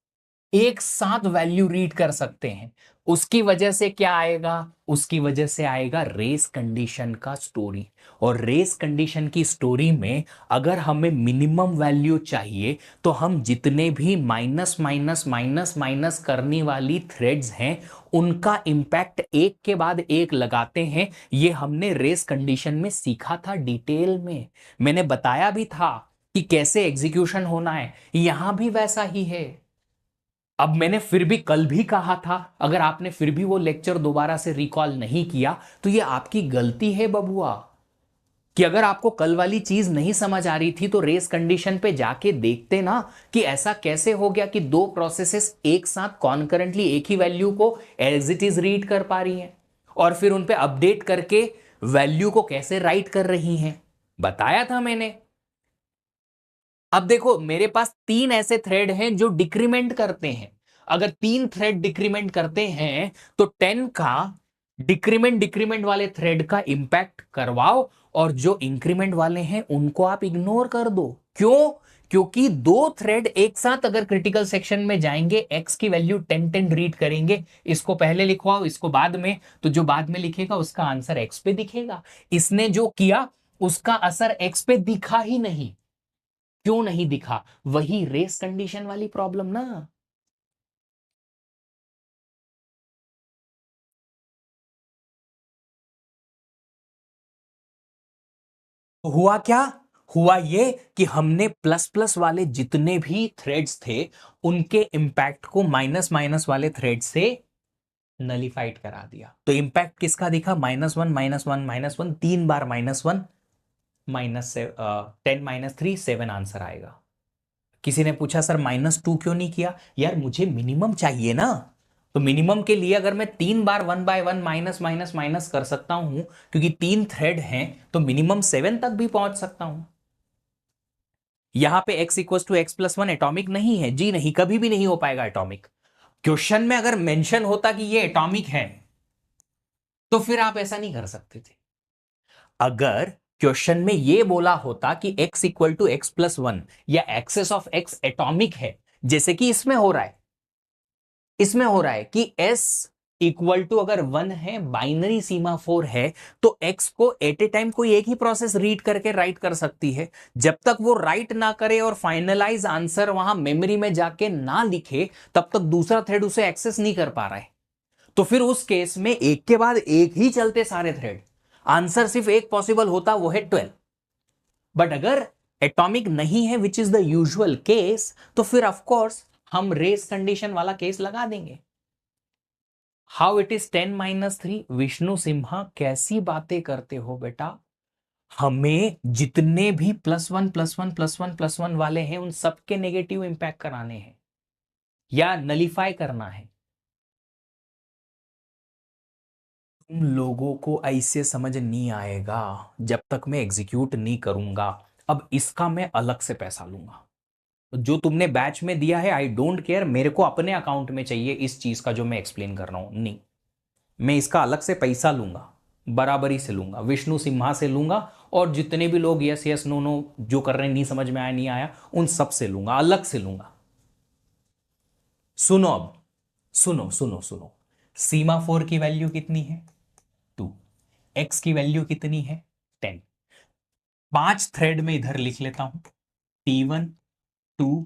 एक साथ वैल्यू रीड कर सकते हैं। उसकी वजह से क्या आएगा? उसकी वजह से आएगा रेस कंडीशन का स्टोरी। और रेस कंडीशन की स्टोरी में अगर हमें मिनिमम वैल्यू चाहिए, तो हम जितने भी माइनस माइनस माइनस माइनस करने वाली थ्रेड्स हैं उनका इंपैक्ट एक के बाद एक लगाते हैं। ये हमने रेस कंडीशन में सीखा था डिटेल में, मैंने बताया भी था कि कैसे एग्जीक्यूशन होना है। यहां भी वैसा ही है। अब मैंने फिर भी कल भी कहा था, अगर आपने फिर भी वो लेक्चर दोबारा से रिकॉल नहीं किया तो ये आपकी गलती है बबुआ, कि अगर आपको कल वाली चीज नहीं समझ आ रही थी तो रेस कंडीशन पे जाके देखते ना कि ऐसा कैसे हो गया कि दो प्रोसेसेस एक साथ कॉन्करेंटली एक ही वैल्यू को एज इट इज रीड कर पा रही हैं और फिर उन पे अपडेट करके वैल्यू को कैसे राइट कर रही हैं, बताया था मैंने। अब देखो मेरे पास 3 ऐसे थ्रेड हैं जो डिक्रीमेंट करते हैं। अगर 3 थ्रेड डिक्रीमेंट करते हैं तो 10 का डिक्रीमेंट वाले थ्रेड का इंपैक्ट करवाओ, और जो इंक्रीमेंट वाले हैं उनको आप इग्नोर कर दो। क्यों? क्योंकि दो थ्रेड एक साथ अगर क्रिटिकल सेक्शन में जाएंगे, एक्स की वैल्यू 10 रीड करेंगे, इसको पहले लिखवाओ इसको बाद में, तो जो बाद में लिखेगा उसका आंसर एक्स पे दिखेगा। इसने जो किया उसका असर एक्स पे दिखा ही नहीं। क्यों नहीं दिखा? वही रेस कंडीशन वाली प्रॉब्लम ना। तो हुआ क्या? हुआ ये कि हमने प्लस प्लस वाले जितने भी थ्रेड्स थे उनके इंपैक्ट को माइनस माइनस वाले थ्रेड से नलीफाइड करा दिया। तो इंपैक्ट किसका दिखा? -1 -1 -1, 3 बार -1, -10 -3 7 आंसर आएगा। किसी ने पूछा सर -2 क्यों नहीं किया? यार मुझे मिनिमम चाहिए ना, तो मिनिमम के लिए अगर मैं 3 बार 1 बाय 1 माइनस माइनस माइनस कर सकता हूं, क्योंकि 3 थ्रेड हैं, तो मिनिमम 7 तक भी पहुंच सकता हूं। यहां पे x equal to x+1 atomic नहीं है जी, नहीं, कभी भी नहीं हो पाएगा एटॉमिक। क्वेश्चन में अगर मेंशन होता कि ये एटॉमिक है तो फिर आप ऐसा नहीं कर सकते थे। अगर क्वेश्चन में ये बोला होता कि x इक्वल टू x+1 या एक्सेस ऑफ x एटॉमिक है, जैसे कि इसमें हो रहा है, इसमें हो रहा है कि s इक्वल टू अगर 1 है, बाइनरी सीमा 4 है, तो x को एट ए टाइम कोई एक ही प्रोसेस रीड करके राइट कर सकती है। जब तक वो राइट ना करे और फाइनलाइज आंसर वहां मेमोरी में जाके ना लिखे, तब तक दूसरा थ्रेड उसे एक्सेस नहीं कर पा रहा है। तो फिर उस केस में एक के बाद एक ही चलते सारे थ्रेड, आंसर सिर्फ एक पॉसिबल होता, वो है 12। बट अगर एटॉमिक नहीं है, which is the usual case, तो फिर ऑफकोर्स हम रेस कंडीशन वाला केस लगा देंगे। How it is 10-3? Vishnu Simha कैसी बातें करते हो बेटा। हमें जितने भी +1+1+1+1 वाले हैं, उन सबके नेगेटिव इंपैक्ट कराने हैं या नलीफाई करना है। तुम लोगों को ऐसे समझ नहीं आएगा जब तक मैं एग्जीक्यूट नहीं करूंगा। अब इसका मैं अलग से पैसा लूंगा। जो तुमने बैच में दिया है, आई डोंट केयर, मेरे को अपने अकाउंट में चाहिए इस चीज का जो मैं एक्सप्लेन कर रहा हूं। नहीं, मैं इसका अलग से पैसा लूंगा, बराबरी से लूंगा, विष्णु सिम्हा से लूंगा, और जितने भी लोग यस यस नो नो जो कर रहे हैं, नहीं समझ में आया नहीं आया, उन सब से लूंगा, अलग से लूंगा। सुनो अब, सुनो सुनो सुनो। सीमा 4 की वैल्यू कितनी है? 2। एक्स की वैल्यू कितनी है? 10। 5 थ्रेड में इधर लिख लेता हूं, T1 2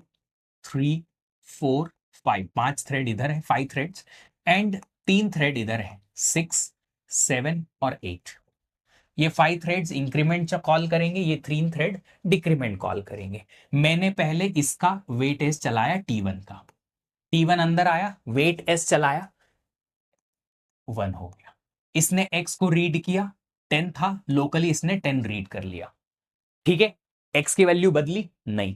3 4 5। 5 थ्रेड इधर है, 5 थ्रेड्स, एंड 3 थ्रेड इधर है, 6 7 और 8। ये 5 थ्रेड्स इंक्रीमेंट कॉल करेंगे, ये 3 थ्रेड डिक्रीमेंट कॉल करेंगे। मैंने पहले इसका वेट एस चलाया T1 का, T1 अंदर आया, वेट एस चलाया, 1 हो गया। इसने x को रीड किया, 10 था लोकली, इसने 10 रीड कर लिया। ठीक है, x की वैल्यू बदली नहीं,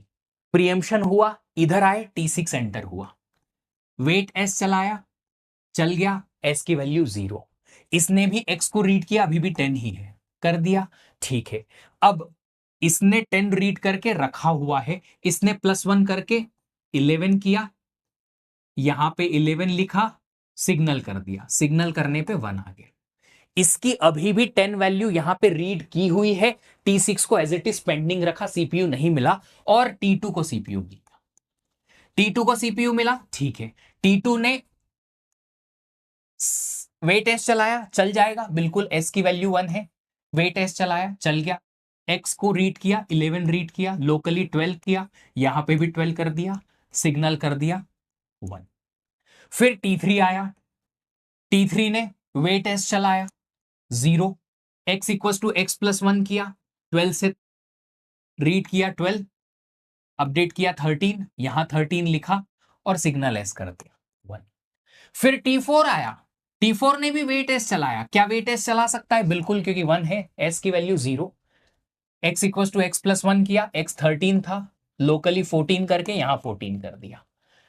प्रियम्पशन हुआ, इधर आए, T6 एंटर हुआ, वेट s चलाया, चल गया, s की वैल्यू 0। इसने भी x को रीड किया, अभी भी 10 ही है, कर दिया। ठीक है, अब इसने 10 रीड करके रखा हुआ है, इसने +1 करके 11 किया, यहां पे 11 लिखा, सिग्नल कर दिया, सिग्नल करने पे 1 आ गया। इसकी अभी भी 10 वैल्यू यहां पे रीड की हुई है, T6 को एज इट इज पेंडिंग रखा, सीपीयू नहीं मिला, और T2 को सीपीयू मिला, T2 को सीपीयू मिला। ठीक है, T2 ने वेट एस चलाया, चल जाएगा बिल्कुल, एस की वैल्यू 1 है, वेट एस चलाया, चल गया, एक्स को रीड किया, 11 रीड किया, लोकली 12 किया, यहां पे भी 12 कर दिया, सिग्नल कर दिया 1। फिर T3 आया, T3 ने वेट एस चलाया, 0, X equal to X plus 1 किया, 12 से रीड किया, 12 अपडेट किया, 13, यहां 13 लिखा, और सिग्नल एस कर दिया 1। फिर T4 आया, T4 ने भी वेट एस चलाया। क्या वेट एस चला सकता है? बिल्कुल, क्योंकि 1 है, एस की value 0, X equal to X plus 1 किया, एक्स 13 था, लोकली 14 करके यहां 14 कर दिया,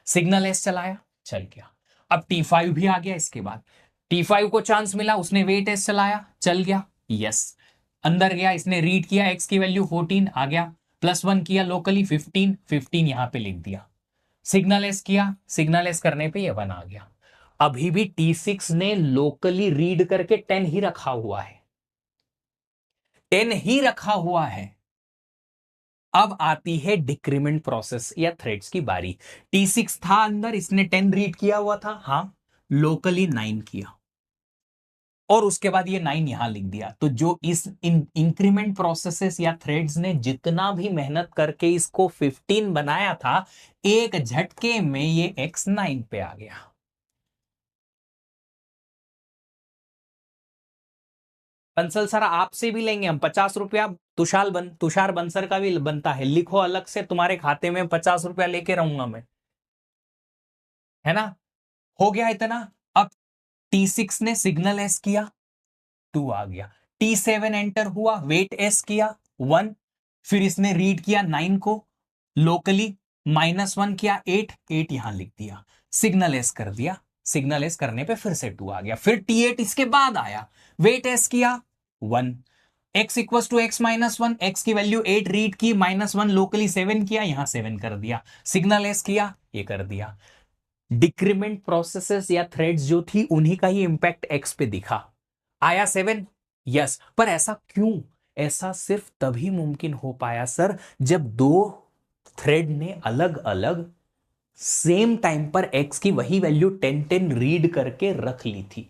सिग्नल एस चलाया, चल गया। अब T5 भी आ गया, इसके बाद T5 को चांस मिला, उसने वेट एस चलाया, चल गया, यस, अंदर गया, इसने रीड किया, एक्स की वैल्यू 14 आ गया, +1 किया, लोकली 15, 15 यहां पे लिख दिया, सिग्नल एस किया, सिग्नल एस करने पे ये 1 आ गया। अभी भी T6 ने लोकली रीड करके 10 ही रखा हुआ है, 10 ही रखा हुआ है। अब आती है डिक्रीमेंट प्रोसेस या थ्रेड्स की बारी। T6 था अंदर, इसने 10 रीड किया हुआ था, हां, लोकली 9 किया, और उसके बाद ये 9 यहां लिख दिया। तो जो इस इंक्रीमेंट प्रोसेसेस या थ्रेड्स ने जितना भी मेहनत करके इसको 15 बनाया था, एक झटके में ये X 9 पे आ गया। बंसल सर, आपसे भी लेंगे हम 50 रुपया, तुषार बंसर का भी बनता है, लिखो अलग से, तुम्हारे खाते में 50 रुपया लेके रहूंगा मैं, है ना। हो गया इतना। अब T6 ने सिग्नल एस किया, 2 आ गया, T7 एंटर हुआ, वेट एस किया, 1, फिर इसने रीड किया 9 को, लोकली -1 किया, 8, 8 यहां लिख दिया, सिग्नल एस कर दिया, सिग्नल एस करने पे फिर से 2 आ गया, फिर T8 इसके बाद आया, वेट एस किया, 1, X equal to X -1, X की वैल्यू 8 रीड की, -1 लोकली 7 किया, यहां 7 कर दिया, सिग्नल एस किया, ये कर दिया। डिक्रीमेंट प्रोसेसेस या थ्रेड्स जो थी, उन्हीं का ही इंपैक्ट एक्स पे दिखा, आया 7, यस। पर ऐसा क्यों? ऐसा सिर्फ तभी मुमकिन हो पाया सर, जब दो थ्रेड ने अलग अलग सेम टाइम पर एक्स की वही वैल्यू 10 रीड करके रख ली थी।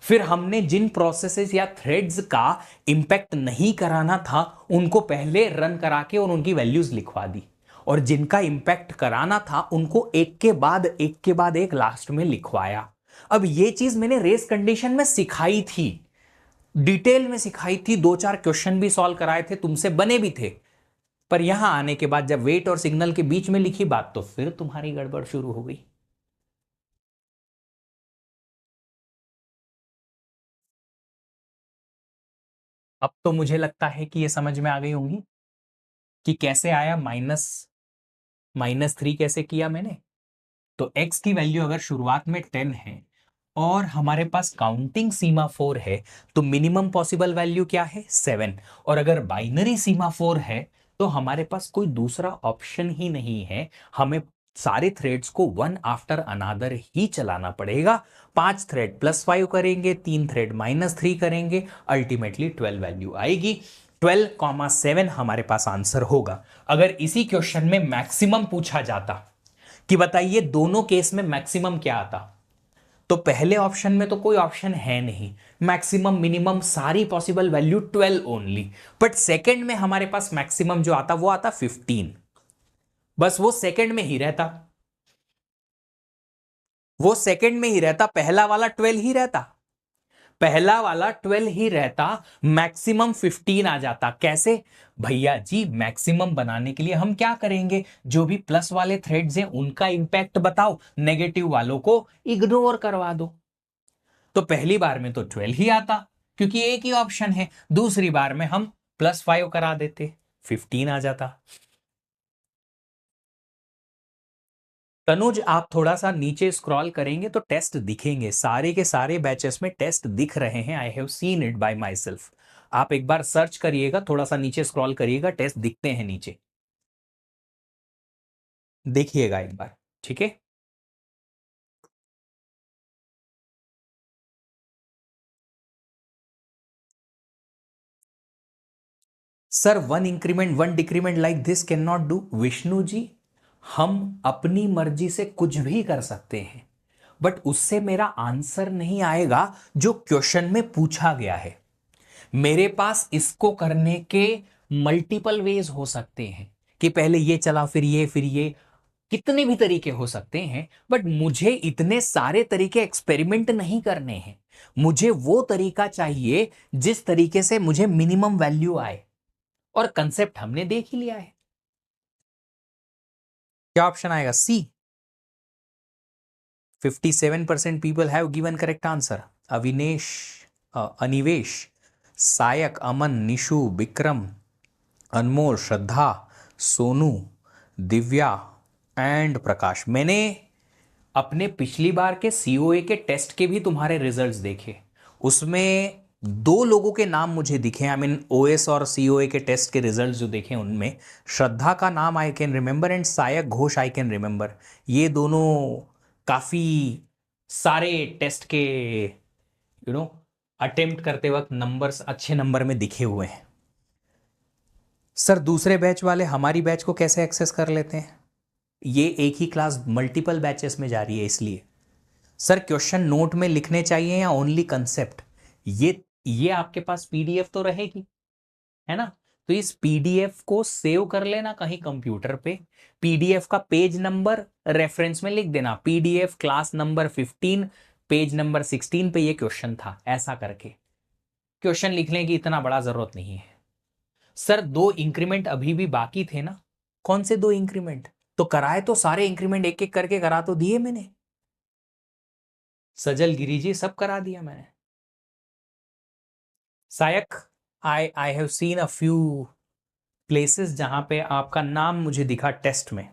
फिर हमने जिन प्रोसेसेस या थ्रेड्स का इंपैक्ट नहीं कराना था उनको पहले रन करा के और उनकी वैल्यूज लिखवा दी, और जिनका इंपैक्ट कराना था उनको एक के बाद एक लास्ट में लिखवाया। अब ये चीज मैंने रेस कंडीशन में सिखाई थी, डिटेल में सिखाई थी, 2-4 क्वेश्चन भी सॉल्व कराए थे, तुमसे बने भी थे। पर यहां आने के बाद जब वेट और सिग्नल के बीच में लिखी बात तो फिर तुम्हारी गड़बड़ शुरू हो गई। अब तो मुझे लगता है कि ये समझ में आ गई होंगी कि कैसे आया -3 कैसे किया मैंने। तो x की वैल्यू अगर शुरुआत में 10 है और हमारे पास काउंटिंग सीमा 4 है तो मिनिमम पॉसिबल वैल्यू क्या है 7। और अगर बाइनरी सीमा 4 है तो हमारे पास कोई दूसरा ऑप्शन ही नहीं है, हमें सारे थ्रेड्स को वन आफ्टर अनादर ही चलाना पड़ेगा। 5 थ्रेड +5 करेंगे, 3 थ्रेड -3 करेंगे, अल्टीमेटली 12 वैल्यू आएगी। 12,7 हमारे पास आंसर होगा। अगर इसी क्वेश्चन में मैक्सिमम पूछा जाता कि बताइए दोनों केस में मैक्सिमम क्या आता, तो पहले ऑप्शन में तो कोई ऑप्शन है नहीं, मैक्सिमम मिनिमम सारी possible value 12 only. But second में हमारे पास मैक्सिमम जो आता वो आता 15। बस वो सेकंड में ही रहता, वो सेकंड में ही रहता, पहला वाला 12 ही रहता, पहला वाला 12 ही रहता, मैक्सिमम 15 आ जाता। कैसे भैया जी, मैक्सिमम बनाने के लिए हम क्या करेंगे, जो भी प्लस वाले थ्रेड्स हैं उनका इंपैक्ट बताओ, नेगेटिव वालों को इग्नोर करवा दो। तो पहली बार में तो 12 ही आता क्योंकि एक ही ऑप्शन है, दूसरी बार में हम +5 करा देते, 15 आ जाता। तनुज आप थोड़ा सा नीचे स्क्रॉल करेंगे तो टेस्ट दिखेंगे, सारे के सारे बैचेस में टेस्ट दिख रहे हैं, आई have seen it by my self. आप एक बार सर्च करिएगा, थोड़ा सा नीचे स्क्रॉल करिएगा, टेस्ट दिखते हैं नीचे, देखिएगा एक बार, ठीक है। Sir 1 increment 1 decrement like this can not do. Vishnu ji, हम अपनी मर्जी से कुछ भी कर सकते हैं, बट उससे मेरा आंसर नहीं आएगा जो क्वेश्चन में पूछा गया है। मेरे पास इसको करने के मल्टीपल वेज हो सकते हैं कि पहले ये चला फिर ये, कितने भी तरीके हो सकते हैं, बट मुझे इतने सारे तरीके एक्सपेरिमेंट नहीं करने हैं। मुझे वो तरीका चाहिए जिस तरीके से मुझे मिनिमम वैल्यू आए, और कंसेप्ट हमने देख ही लिया है। क्या ऑप्शन आएगा, C. 57% people have given correct answer. Avinesh, Anivesh, Sayak, Aman, Nishu, Vikram, Anmol, Shraddha, Sonu, Divya and Prakash. मैंने अपने पिछली बार के सीओए के टेस्ट के भी तुम्हारे रिजल्ट्स देखे, उसमें 2 लोगों के नाम मुझे दिखे, आई मीन ओएस और सीओए के टेस्ट के रिजल्ट्स जो देखे उनमें श्रद्धा का नाम I can remember and Sayak Ghosh I can remember. ये दोनों काफी सारे टेस्ट के अटेम्प्ट करते वक्त नंबर्स अच्छे नंबर में दिखे हुए हैं। सर दूसरे बैच वाले हमारी बैच को कैसे एक्सेस कर लेते हैं, ये एक ही क्लास मल्टीपल बैचेस में जा रही है इसलिए। सर क्वेश्चन नोट में लिखने चाहिए या ओनली कंसेप्ट, ये आपके पास पीडीएफ तो रहेगी, है ना। तो इस पीडीएफ को सेव कर लेना कहीं कंप्यूटर पे, पीडीएफ का पेज नंबर रेफरेंस में लिख देना, PDF class number 15 page number 16 पे ये क्वेश्चन था, ऐसा करके क्वेश्चन लिखने की इतना बड़ा जरूरत नहीं है। सर 2 इंक्रीमेंट अभी भी बाकी थे ना, कौन से 2 इंक्रीमेंट, तो कराए तो सारे इंक्रीमेंट एक एक करके करा तो दिए मैंने, सजल गिरी जी सब करा दिया मैंने। Sayak, I have seen a few places जहां पे आपका नाम मुझे दिखा टेस्ट में।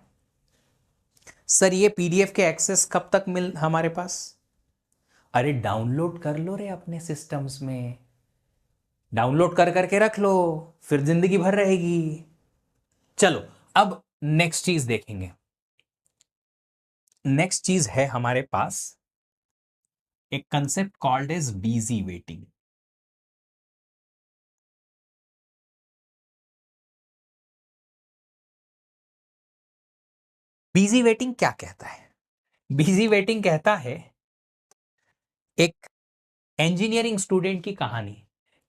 सर ये पीडीएफ के एक्सेस कब तक मिल हमारे पास, अरे डाउनलोड कर लो रे अपने सिस्टम्स में, डाउनलोड कर करके रख लो, फिर जिंदगी भर रहेगी। चलो अब नेक्स्ट चीज देखेंगे। नेक्स्ट चीज है हमारे पास एक कंसेप्ट कॉल्ड एज बीजी वेटिंग। बिजी वेटिंग क्या कहता है? बिजी वेटिंग कहता है एक इंजीनियरिंग स्टूडेंट की कहानी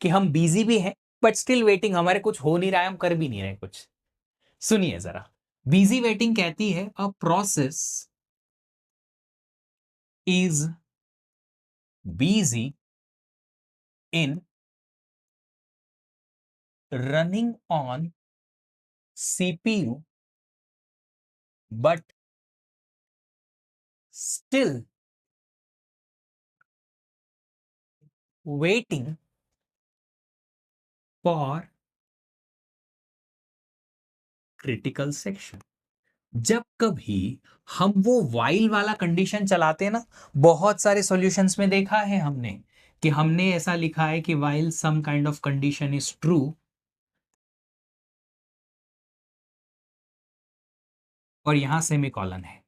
कि हम बिजी भी हैं बट स्टिल वेटिंग, हमारे कुछ हो नहीं रहा है, हम कर भी नहीं रहे कुछ। सुनिए जरा, बिजी वेटिंग कहती है a process is busy in running on CPU but still waiting for critical section. जब कभी हम वो वाइल वाला कंडीशन चलाते हैं ना, बहुत सारे सॉल्यूशंस में देखा है हमने कि हमने ऐसा लिखा है कि while some kind of condition is true, और यहां सेमीकोलन है।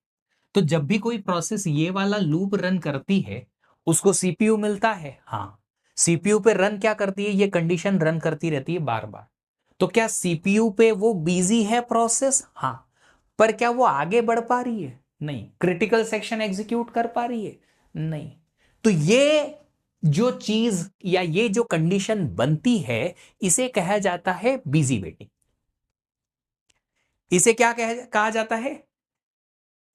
तो जब भी कोई प्रोसेस ये वाला लूप रन करती है, उसको सीपीयू मिलता है। हाँ, सीपीयू पे रन क्या करती है, ये कंडीशन रन करती रहती है बार बार। तो क्या सीपीयू पे वो बिजी है प्रोसेस? हाँ, पर क्या वो आगे बढ़ पा रही है? नहीं। क्रिटिकल सेक्शन एग्जीक्यूट कर पा रही है? नहीं। तो ये जो चीज या ये जो कंडीशन बनती है, इसे कहा जाता है बिजी वेटिंग। इसे क्या कहा जाता है?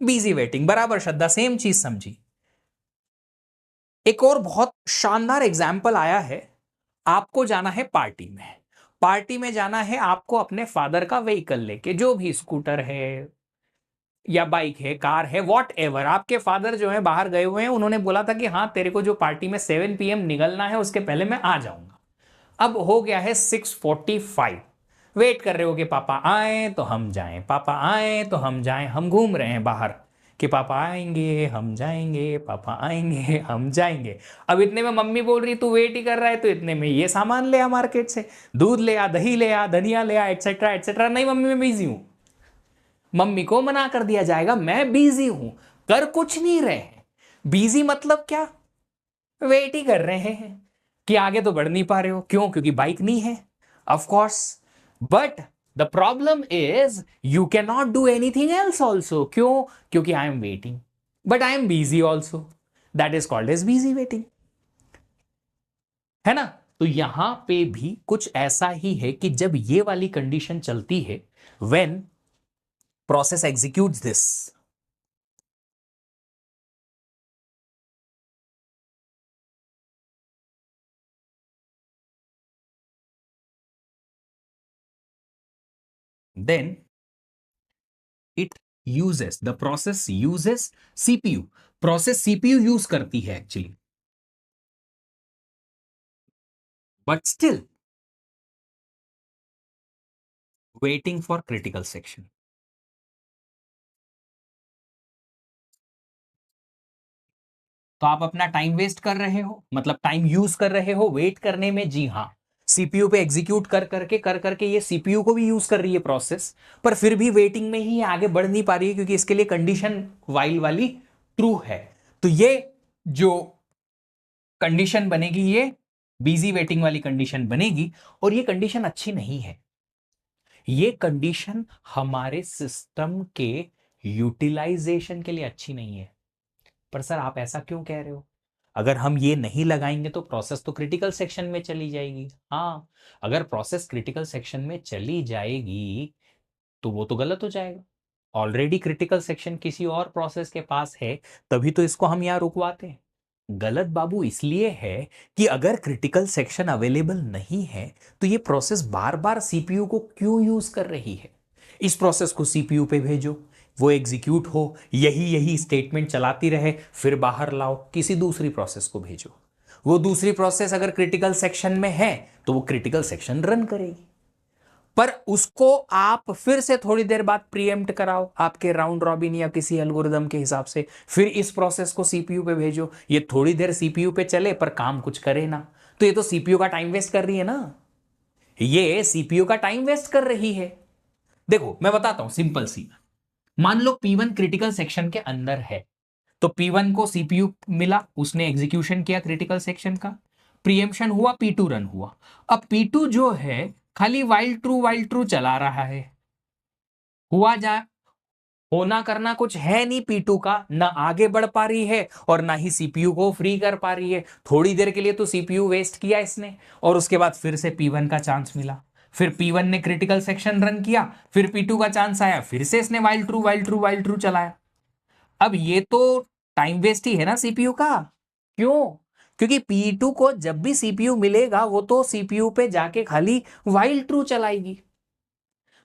Busy waiting. बराबर श्रद्धा, सेम चीज समझी। एक और बहुत शानदार एग्जाम्पल आया है। आपको जाना है पार्टी में, पार्टी में जाना है आपको अपने फादर का व्हीकल लेके, जो भी स्कूटर है या बाइक है, कार है, वॉट एवर। आपके फादर जो है बाहर गए हुए हैं, उन्होंने बोला था कि हाँ तेरे को जो पार्टी में 7 PM निकलना है, उसके पहले मैं आ जाऊंगा। अब हो गया है 6:45। वेट कर रहे हो कि पापा आए तो हम जाएं, पापा आए तो हम जाएं। हम घूम रहे हैं बाहर कि पापा आएंगे हम जाएंगे, पापा आएंगे हम जाएंगे। अब इतने में मम्मी बोल रही तू वेट ही कर रहा है, तो इतने में ये सामान ले आ मार्केट से, दूध ले आ, दही ले आ, धनिया ले आ, एटसेट्रा एटसेट्रा। नहीं मम्मी मैं बिजी हूं। मम्मी को मना कर दिया जाएगा मैं बिजी हूं, कर कुछ नहीं रहे हैं। बिजी मतलब क्या? वेट ही कर रहे हैं कि आगे तो बढ़ नहीं पा रहे हो। क्यों? क्योंकि बाइक नहीं है, of course. But the problem is you can not do anything else also. क्यों? क्योंकि I am waiting, but I am busy also. That is called as busy waiting, है ना? तो यहां पे भी कुछ ऐसा ही है कि जब ये वाली कंडीशन चलती है, when process executes this, then it uses, the process uses CPU, process CPU use करती है actually, but still waiting for critical section. तो आप अपना टाइम वेस्ट कर रहे हो, मतलब टाइम यूज कर रहे हो वेट करने में। जी हाँ, सीपीयू पे एग्जीक्यूट कर करके ये सीपीयू को भी यूज कर रही है प्रोसेस, पर फिर भी वेटिंग में ही आगे बढ़ नहीं पा रही है, क्योंकि इसके लिए कंडीशन वाइल वाली ट्रू है। तो ये जो कंडीशन बनेगी, ये बिजी वेटिंग वाली कंडीशन बनेगी, और ये कंडीशन अच्छी नहीं है। ये कंडीशन हमारे सिस्टम के यूटिलाइजेशन के लिए अच्छी नहीं है। पर सर आप ऐसा क्यों कह रहे हो? अगर हम ये नहीं लगाएंगे तो प्रोसेस तो क्रिटिकल सेक्शन में चली जाएगी। हाँ, अगर प्रोसेस क्रिटिकल सेक्शन में चली जाएगी तो वो तो गलत हो जाएगा। ऑलरेडी क्रिटिकल सेक्शन किसी और प्रोसेस के पास है, तभी तो इसको हम यहां रुकवाते हैं। गलत बाबू इसलिए है कि अगर क्रिटिकल सेक्शन अवेलेबल नहीं है, तो ये प्रोसेस बार बार सीपीयू को क्यों यूज कर रही है? इस प्रोसेस को सीपीयू पे भेजो, वो एग्जीक्यूट हो, यही यही स्टेटमेंट चलाती रहे, फिर बाहर लाओ, किसी दूसरी प्रोसेस को भेजो। वो दूसरी प्रोसेस अगर क्रिटिकल सेक्शन में है तो वो क्रिटिकल सेक्शन रन करेगी, पर उसको आप फिर से थोड़ी देर बाद प्रीएम्प्ट कराओ आपके राउंड रॉबिन या किसी एल्गोरिदम के हिसाब से, फिर इस प्रोसेस को सीपीयू पे भेजो। ये थोड़ी देर सीपीयू पे चले पर काम कुछ करे ना, तो ये तो सीपीयू का टाइम वेस्ट कर रही है ना। ये सीपीयू का टाइम वेस्ट कर रही है। देखो मैं बताता हूं सिंपल सी। मान लो P1 क्रिटिकल सेक्शन के अंदर है, तो P1 को सीपीयू मिला, उसने एग्जीक्यूशन किया क्रिटिकल सेक्शन का, प्रीएम्पशन हुआ, P2 रन हुआ। अब P2 जो है खाली वाइल ट्रू चला रहा है। हुआ जा होना करना कुछ है नहीं P2 का, ना आगे बढ़ पा रही है और ना ही सीपीयू को फ्री कर पा रही है। थोड़ी देर के लिए तो सीपीयू वेस्ट किया इसने, और उसके बाद फिर से P1 का चांस मिला, फिर P1 ने क्रिटिकल सेक्शन रन किया, फिर P2 का चांस आया, फिर से इसने while true while true while true चलाया। अब ये तो टाइम वेस्ट ही है ना सीपीयू का। क्यों? क्योंकि P2 को जब भी सीपीयू मिलेगा वो तो सीपीयू पे जाके खाली वाइल ट्रू चलाएगी।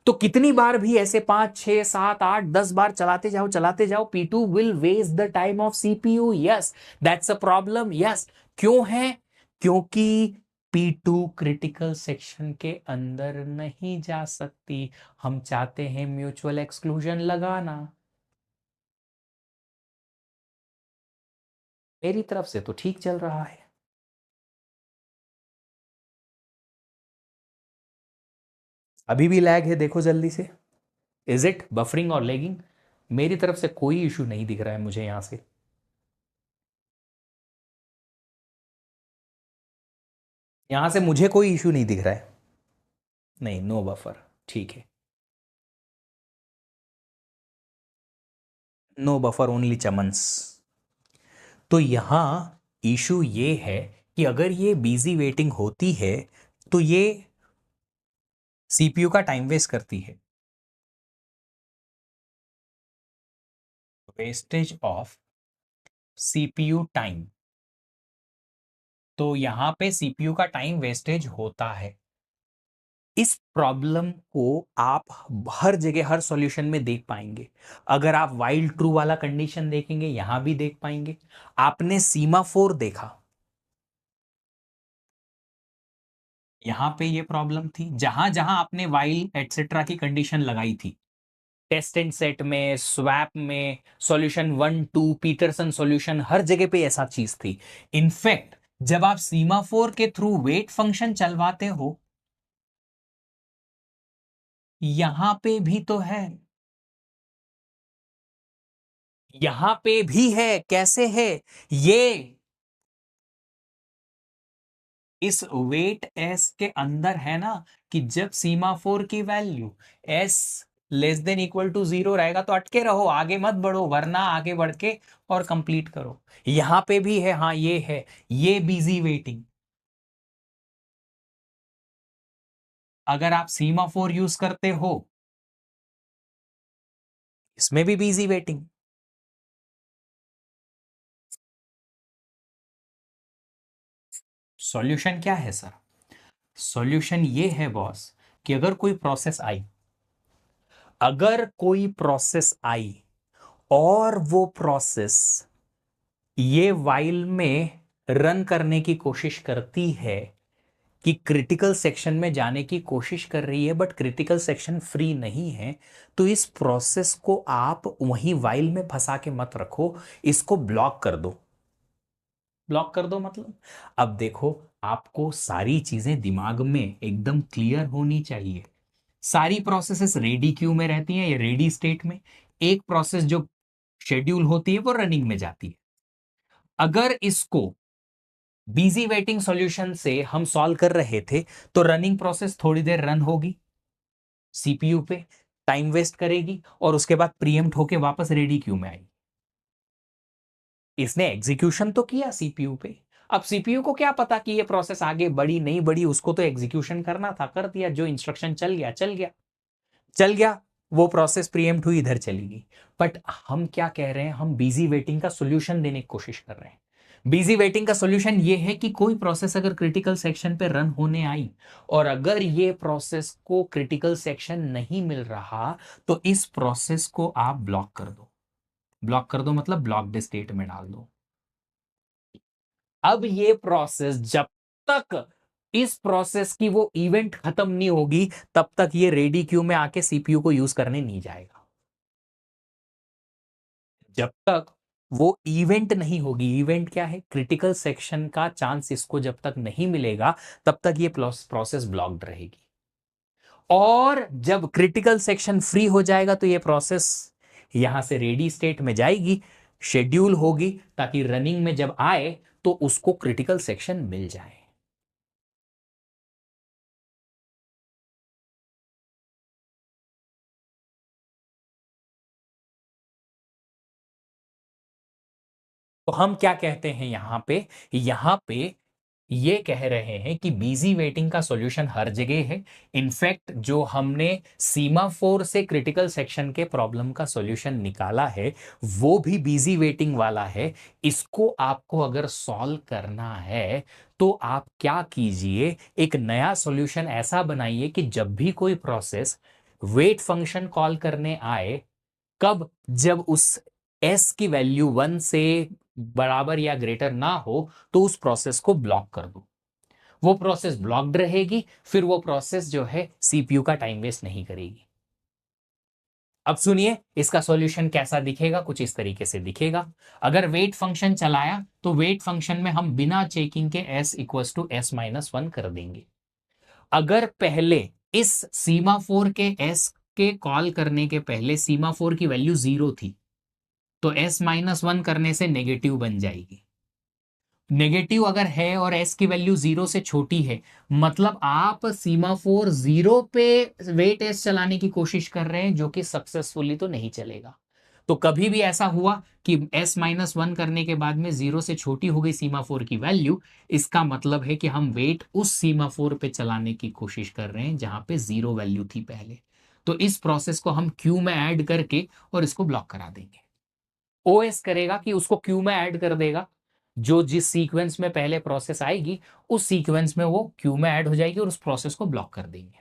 तो कितनी बार भी ऐसे 5 6 7 8 10 बार चलाते जाओ, P2 will waste the time of CPU. Yes, that's a problem. Yes, क्यों है? क्योंकि P2 क्रिटिकल सेक्शन के अंदर नहीं जा सकती। हम चाहते हैं म्यूचुअल एक्सक्लूजन लगाना। मेरी तरफ से तो ठीक चल रहा है। अभी भी लैग है, देखो जल्दी से। इज इट बफरिंग और लैगिंग? मेरी तरफ से कोई इशू नहीं दिख रहा है मुझे यहां से। यहां से मुझे कोई इशू नहीं दिख रहा है। नहीं, नो बफर। ठीक है, नो बफर ओनली चमन्स। तो यहां इशू ये है कि अगर ये बिजी वेटिंग होती है तो ये सीपीयू का टाइम वेस्ट करती है। Wastage of CPU time. तो यहां पे सीपीयू का टाइम वेस्टेज होता है। इस प्रॉब्लम को आप हर जगह हर सॉल्यूशन में देख पाएंगे। अगर आप वाइल ट्रू वाला कंडीशन देखेंगे यहां भी देख पाएंगे। आपने सीमाफोर देखा, यहां पे ये प्रॉब्लम थी। जहां जहां आपने वाइल एटसेट्रा की कंडीशन लगाई थी, टेस्ट एंड सेट में, स्वैप में, सॉल्यूशन 1 2, पीटरसन सॉल्यूशन, हर जगह पे ऐसा चीज थी। इनफैक्ट जब आप सीमाफोर के थ्रू वेट फंक्शन चलवाते हो, यहां पे भी तो है, यहां पे भी है। कैसे है ये? इस वेट एस के अंदर है ना, कि जब सीमाफोर की value S less than equal to 0 रहेगा तो अटके रहो, आगे मत बढ़ो, वरना आगे बढ़ के और कंप्लीट करो। यहां पे भी है, हाँ ये है, ये बिजी वेटिंग। अगर आप सीमाफोर यूज करते हो, इसमें भी बिजी वेटिंग। सॉल्यूशन क्या है सर? सॉल्यूशन ये है बॉस, कि अगर कोई प्रोसेस आई और वो प्रोसेस ये वाइल में रन करने की कोशिश करती है, कि क्रिटिकल सेक्शन में जाने की कोशिश कर रही है बट क्रिटिकल सेक्शन फ्री नहीं है, तो इस प्रोसेस को आप वहीं वाइल में फंसा के मत रखो, इसको ब्लॉक कर दो। ब्लॉक कर दो मतलब, अब देखो, आपको सारी चीजें दिमाग में एकदम क्लियर होनी चाहिए। सारी प्रोसेसेस रेडी क्यू में रहती हैं या रेडी स्टेट में। एक प्रोसेस जो शेड्यूल होती है वो रनिंग में जाती है। अगर इसको बिजी वेटिंग सॉल्यूशन से हम सॉल्व कर रहे थे, तो रनिंग प्रोसेस थोड़ी देर रन होगी सीपीयू पे, टाइम वेस्ट करेगी और उसके बाद प्रीएम्प्ट होके वापस रेडी क्यू में आएगी। इसने एग्जीक्यूशन तो किया सीपीयू पे। अब सीपीयू को क्या पता कि ये प्रोसेस आगे बढ़ी नहीं बढ़ी, उसको तो एग्जीक्यूशन करना था, कर दिया, जो इंस्ट्रक्शन चल गया चल गया चल गया। वो प्रोसेस प्रीएम्प्ट हुई, इधर चली गई। बट हम क्या कह रहे हैं, हम बिजी वेटिंग का सोल्यूशन देने की कोशिश कर रहे हैं। बिजी वेटिंग का सॉल्यूशन ये है कि कोई प्रोसेस अगर क्रिटिकल सेक्शन पे रन होने आई और अगर ये प्रोसेस को क्रिटिकल सेक्शन नहीं मिल रहा, तो इस प्रोसेस को आप ब्लॉक कर दो। ब्लॉक कर दो मतलब ब्लॉक्ड स्टेट में डाल दो। अब ये प्रोसेस जब तक इस प्रोसेस की वो इवेंट खत्म नहीं होगी, तब तक ये रेडी क्यू में आके सीपीयू को यूज करने नहीं जाएगा। जब तक वो इवेंट नहीं होगी, इवेंट क्या है, क्रिटिकल सेक्शन का चांस इसको जब तक नहीं मिलेगा, तब तक ये प्रोसेस ब्लॉक्ड रहेगी। और जब क्रिटिकल सेक्शन फ्री हो जाएगा तो ये प्रोसेस यहां से रेडी स्टेट में जाएगी, शेड्यूल होगी, ताकि रनिंग में जब आए तो उसको क्रिटिकल सेक्शन मिल जाए। तो हम क्या कहते हैं यहां पे ये कह रहे हैं कि बिजी वेटिंग का सॉल्यूशन हर जगह है। इनफैक्ट जो हमने सीमाफोर से क्रिटिकल सेक्शन के प्रॉब्लम का सॉल्यूशन निकाला है वो भी बिजी वेटिंग वाला है। इसको आपको अगर सॉल्व करना है तो आप क्या कीजिए, एक नया सॉल्यूशन ऐसा बनाइए कि जब भी कोई प्रोसेस वेट फंक्शन कॉल करने आए, कब, जब उस एस की वैल्यू 1 से बराबर या ग्रेटर ना हो तो उस प्रोसेस को ब्लॉक कर दो। वो प्रोसेस ब्लॉक्ड रहेगी, फिर वो प्रोसेस जो है सीपीयू का टाइम वेस्ट नहीं करेगी। अब सुनिए इसका सॉल्यूशन कैसा दिखेगा, कुछ इस तरीके से दिखेगा। अगर वेट फंक्शन चलाया तो वेट फंक्शन में हम बिना चेकिंग के s equal to s minus 1 कर देंगे। अगर पहले इस सीमाफोर के s के कॉल करने के पहले सीमाफोर की वैल्यू 0 थी तो s माइनस 1 करने से नेगेटिव बन जाएगी। नेगेटिव अगर है और s की वैल्यू 0 से छोटी है, मतलब आप सीमाफोर 0 पे वेट s चलाने की कोशिश कर रहे हैं, जो कि सक्सेसफुली तो नहीं चलेगा। तो कभी भी ऐसा हुआ कि s माइनस 1 करने के बाद में 0 से छोटी हो गई सीमाफोर की वैल्यू, इसका मतलब है कि हम वेट उस सीमाफोर पे चलाने की कोशिश कर रहे हैं जहां पे 0 वैल्यू थी पहले। तो इस प्रोसेस को हम क्यू में ऐड करके और इसको ब्लॉक करा देंगे। ओएस करेगा कि उसको क्यू में ऐड कर देगा, जो जिस सीक्वेंस में पहले प्रोसेस आएगी उस सीक्वेंस में वो क्यू में ऐड हो जाएगी और उस प्रोसेस को ब्लॉक कर देंगे।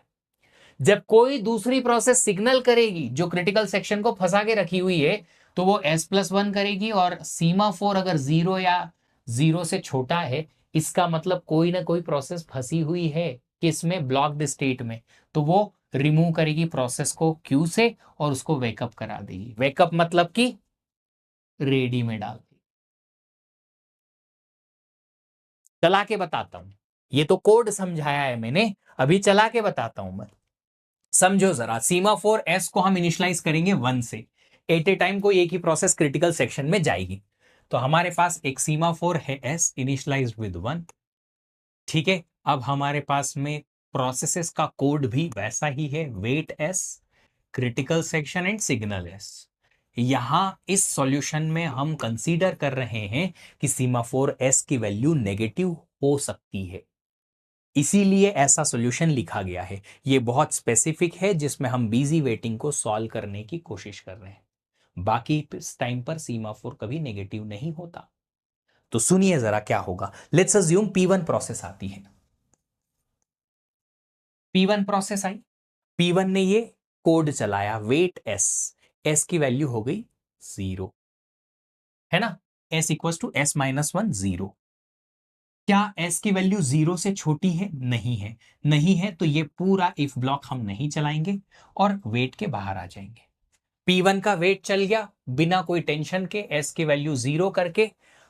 जब कोई दूसरी प्रोसेस सिग्नल करेगी जो क्रिटिकल सेक्शन को फंसा के रखी हुई है तो वो s+1 करेगी, और सीमाफोर अगर 0 या 0 से छोटा है, इसका मतलब कोई ना कोई प्रोसेस फंसी हुई है किसमें, ब्लॉक्ड स्टेट में, तो वो रिमूव करेगी प्रोसेस को क्यू से और उसको वेकअप करा देगी। वेकअप मतलब कि रेडी में डाल दी। चला के बताता हूं, ये तो कोड समझाया है मैंने, अभी चला के बताता हूं मैं। समझो जरा, सीमाफोर एस को हम इनिशियलाइज करेंगे 1 से। एट ए टाइम कोई एक ही प्रोसेस क्रिटिकल सेक्शन में जाएगी, तो हमारे पास एक सीमाफोर है एस इनिशियलाइज्ड विद 1। ठीक है, अब हमारे पास में प्रोसेसेस का कोड भी वैसा ही है, wait S, critical section and signal S. यहां इस सॉल्यूशन में हम कंसीडर कर रहे हैं कि सीमाफोर एस की वैल्यू नेगेटिव हो सकती है, इसीलिए ऐसा सॉल्यूशन लिखा गया है। ये बहुत स्पेसिफिक है जिसमें हम बिजी वेटिंग को सॉल्व करने की कोशिश कर रहे हैं। बाकी इस टाइम पर सीमाफोर कभी नेगेटिव नहीं होता। तो सुनिए जरा क्या होगा। लेट्स अज्यूम P1 प्रोसेस आती है। P1 प्रोसेस आई, P1 ने ये कोड चलाया वेट एस, एस की वैल्यू हो गई 0, है ना, s equal to s minus 1 0। क्या s की वैल्यू 0 से छोटी है? नहीं है। नहीं है तो ये पूरा इफ ब्लॉक हम नहीं चलाएंगे और वेट के बाहर आ जाएंगे। P1 का वेट चल गया बिना कोई टेंशन के, s की वैल्यू 0 करके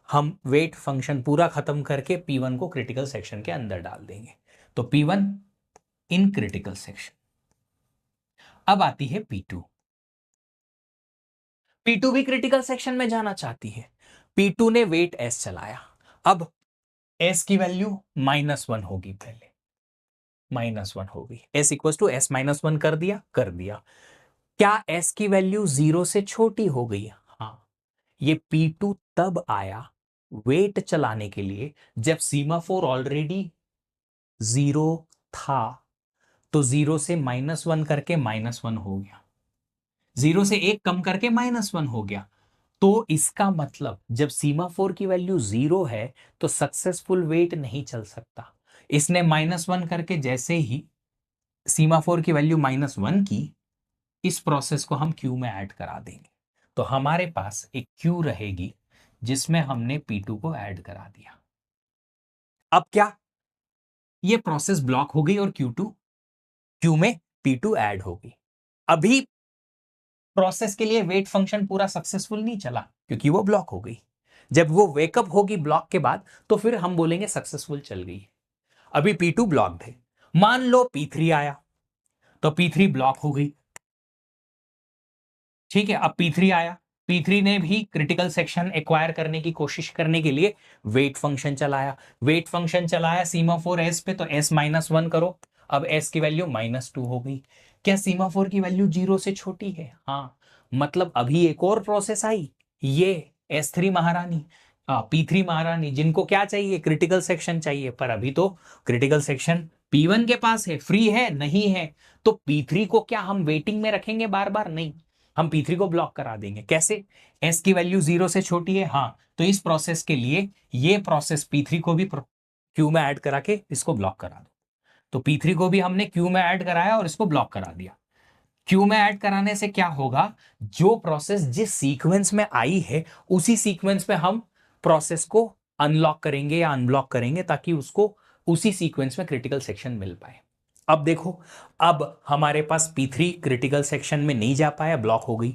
हम वेट फंक्शन पूरा खत्म करके P1 को क्रिटिकल सेक्शन के अंदर डाल देंगे। तो P1 इन क्रिटिकल सेक्शन। अब आती है P2। P2 भी क्रिटिकल सेक्शन में जाना चाहती है। P2 ने वेट s चलाया, अब s की वैल्यू -1 होगी, पहले -1 हो गई, s इक्वल टू s -1 कर दिया, क्या s की वैल्यू 0 से छोटी हो गई? हाँ। ये P2 तब आया वेट चलाने के लिए जब सीमाफोर ऑलरेडी 0 था, तो 0 से -1 करके -1 हो गया, 0 से 1 कम करके -1 हो गया। तो इसका मतलब जब सीमाफोर की वैल्यू 0 है तो सक्सेसफुल वेट नहीं चल सकता। इसने -1 करके जैसे ही सीमाफोर की वैल्यू -1 की, इस प्रोसेस को हम क्यू में ऐड करा देंगे। तो हमारे पास एक क्यू रहेगी जिसमें हमने P2 को ऐड करा दिया। अब क्या, ये प्रोसेस ब्लॉक हो गई और क्यू में P2 ऐड हो गई। अभी प्रोसेस के लिए वेट फंक्शन पूरा सक्सेसफुल नहीं चला क्योंकि वो ब्लॉक हो गई। जब वो वेकअप होगी ब्लॉक के बाद तो फिर हम बोलेंगे सक्सेसफुल चल गई। अभी P2 ब्लॉक्ड है। मान लो P3 आया तो P3 ब्लॉक हो गई। ठीक है, अब P3 आया, P3 ने भी क्रिटिकल सेक्शन एक्वायर करने की कोशिश करने के लिए वेट फंक्शन चलाया। वेट फंक्शन चलाया सीमाफोर एस पे, तो s -1 करो, अब s की वैल्यू -2 हो गई। क्या सीमाफोर की वैल्यू 0 से छोटी है? हाँ। मतलब अभी एक और प्रोसेस आई, ये S3 महारानी, P3 मारा नहीं, जिनको क्या चाहिए, क्रिटिकल सेक्शन चाहिए, पर अभी तो क्रिटिकल सेक्शन P1 के पास है, फ्री है नहीं है, तो P3 को क्या हम वेटिंग में रखेंगे बार बार, नहीं, हम P3 को ब्लॉक करा देंगे। कैसे, S की वैल्यू 0 से छोटी है, हाँ, तो इस प्रोसेस के लिए ये प्रोसेस P3 को भी क्यू में ऐड करा के इसको ब्लॉक करा दो। तो P3 को भी हमने क्यू में ऐड कराया और इसको ब्लॉक करा दिया। क्यू में ऐड कराने से क्या होगा, जो प्रोसेस जिस सीक्वेंस में आई है उसी सीक्वेंस में हम प्रोसेस को अनलॉक करेंगे या अनब्लॉक करेंगे, ताकि उसको उसी सीक्वेंस में क्रिटिकल सेक्शन मिल पाए। अब देखो, अब हमारे पास P3 क्रिटिकल सेक्शन में नहीं जा पाया, ब्लॉक हो गई।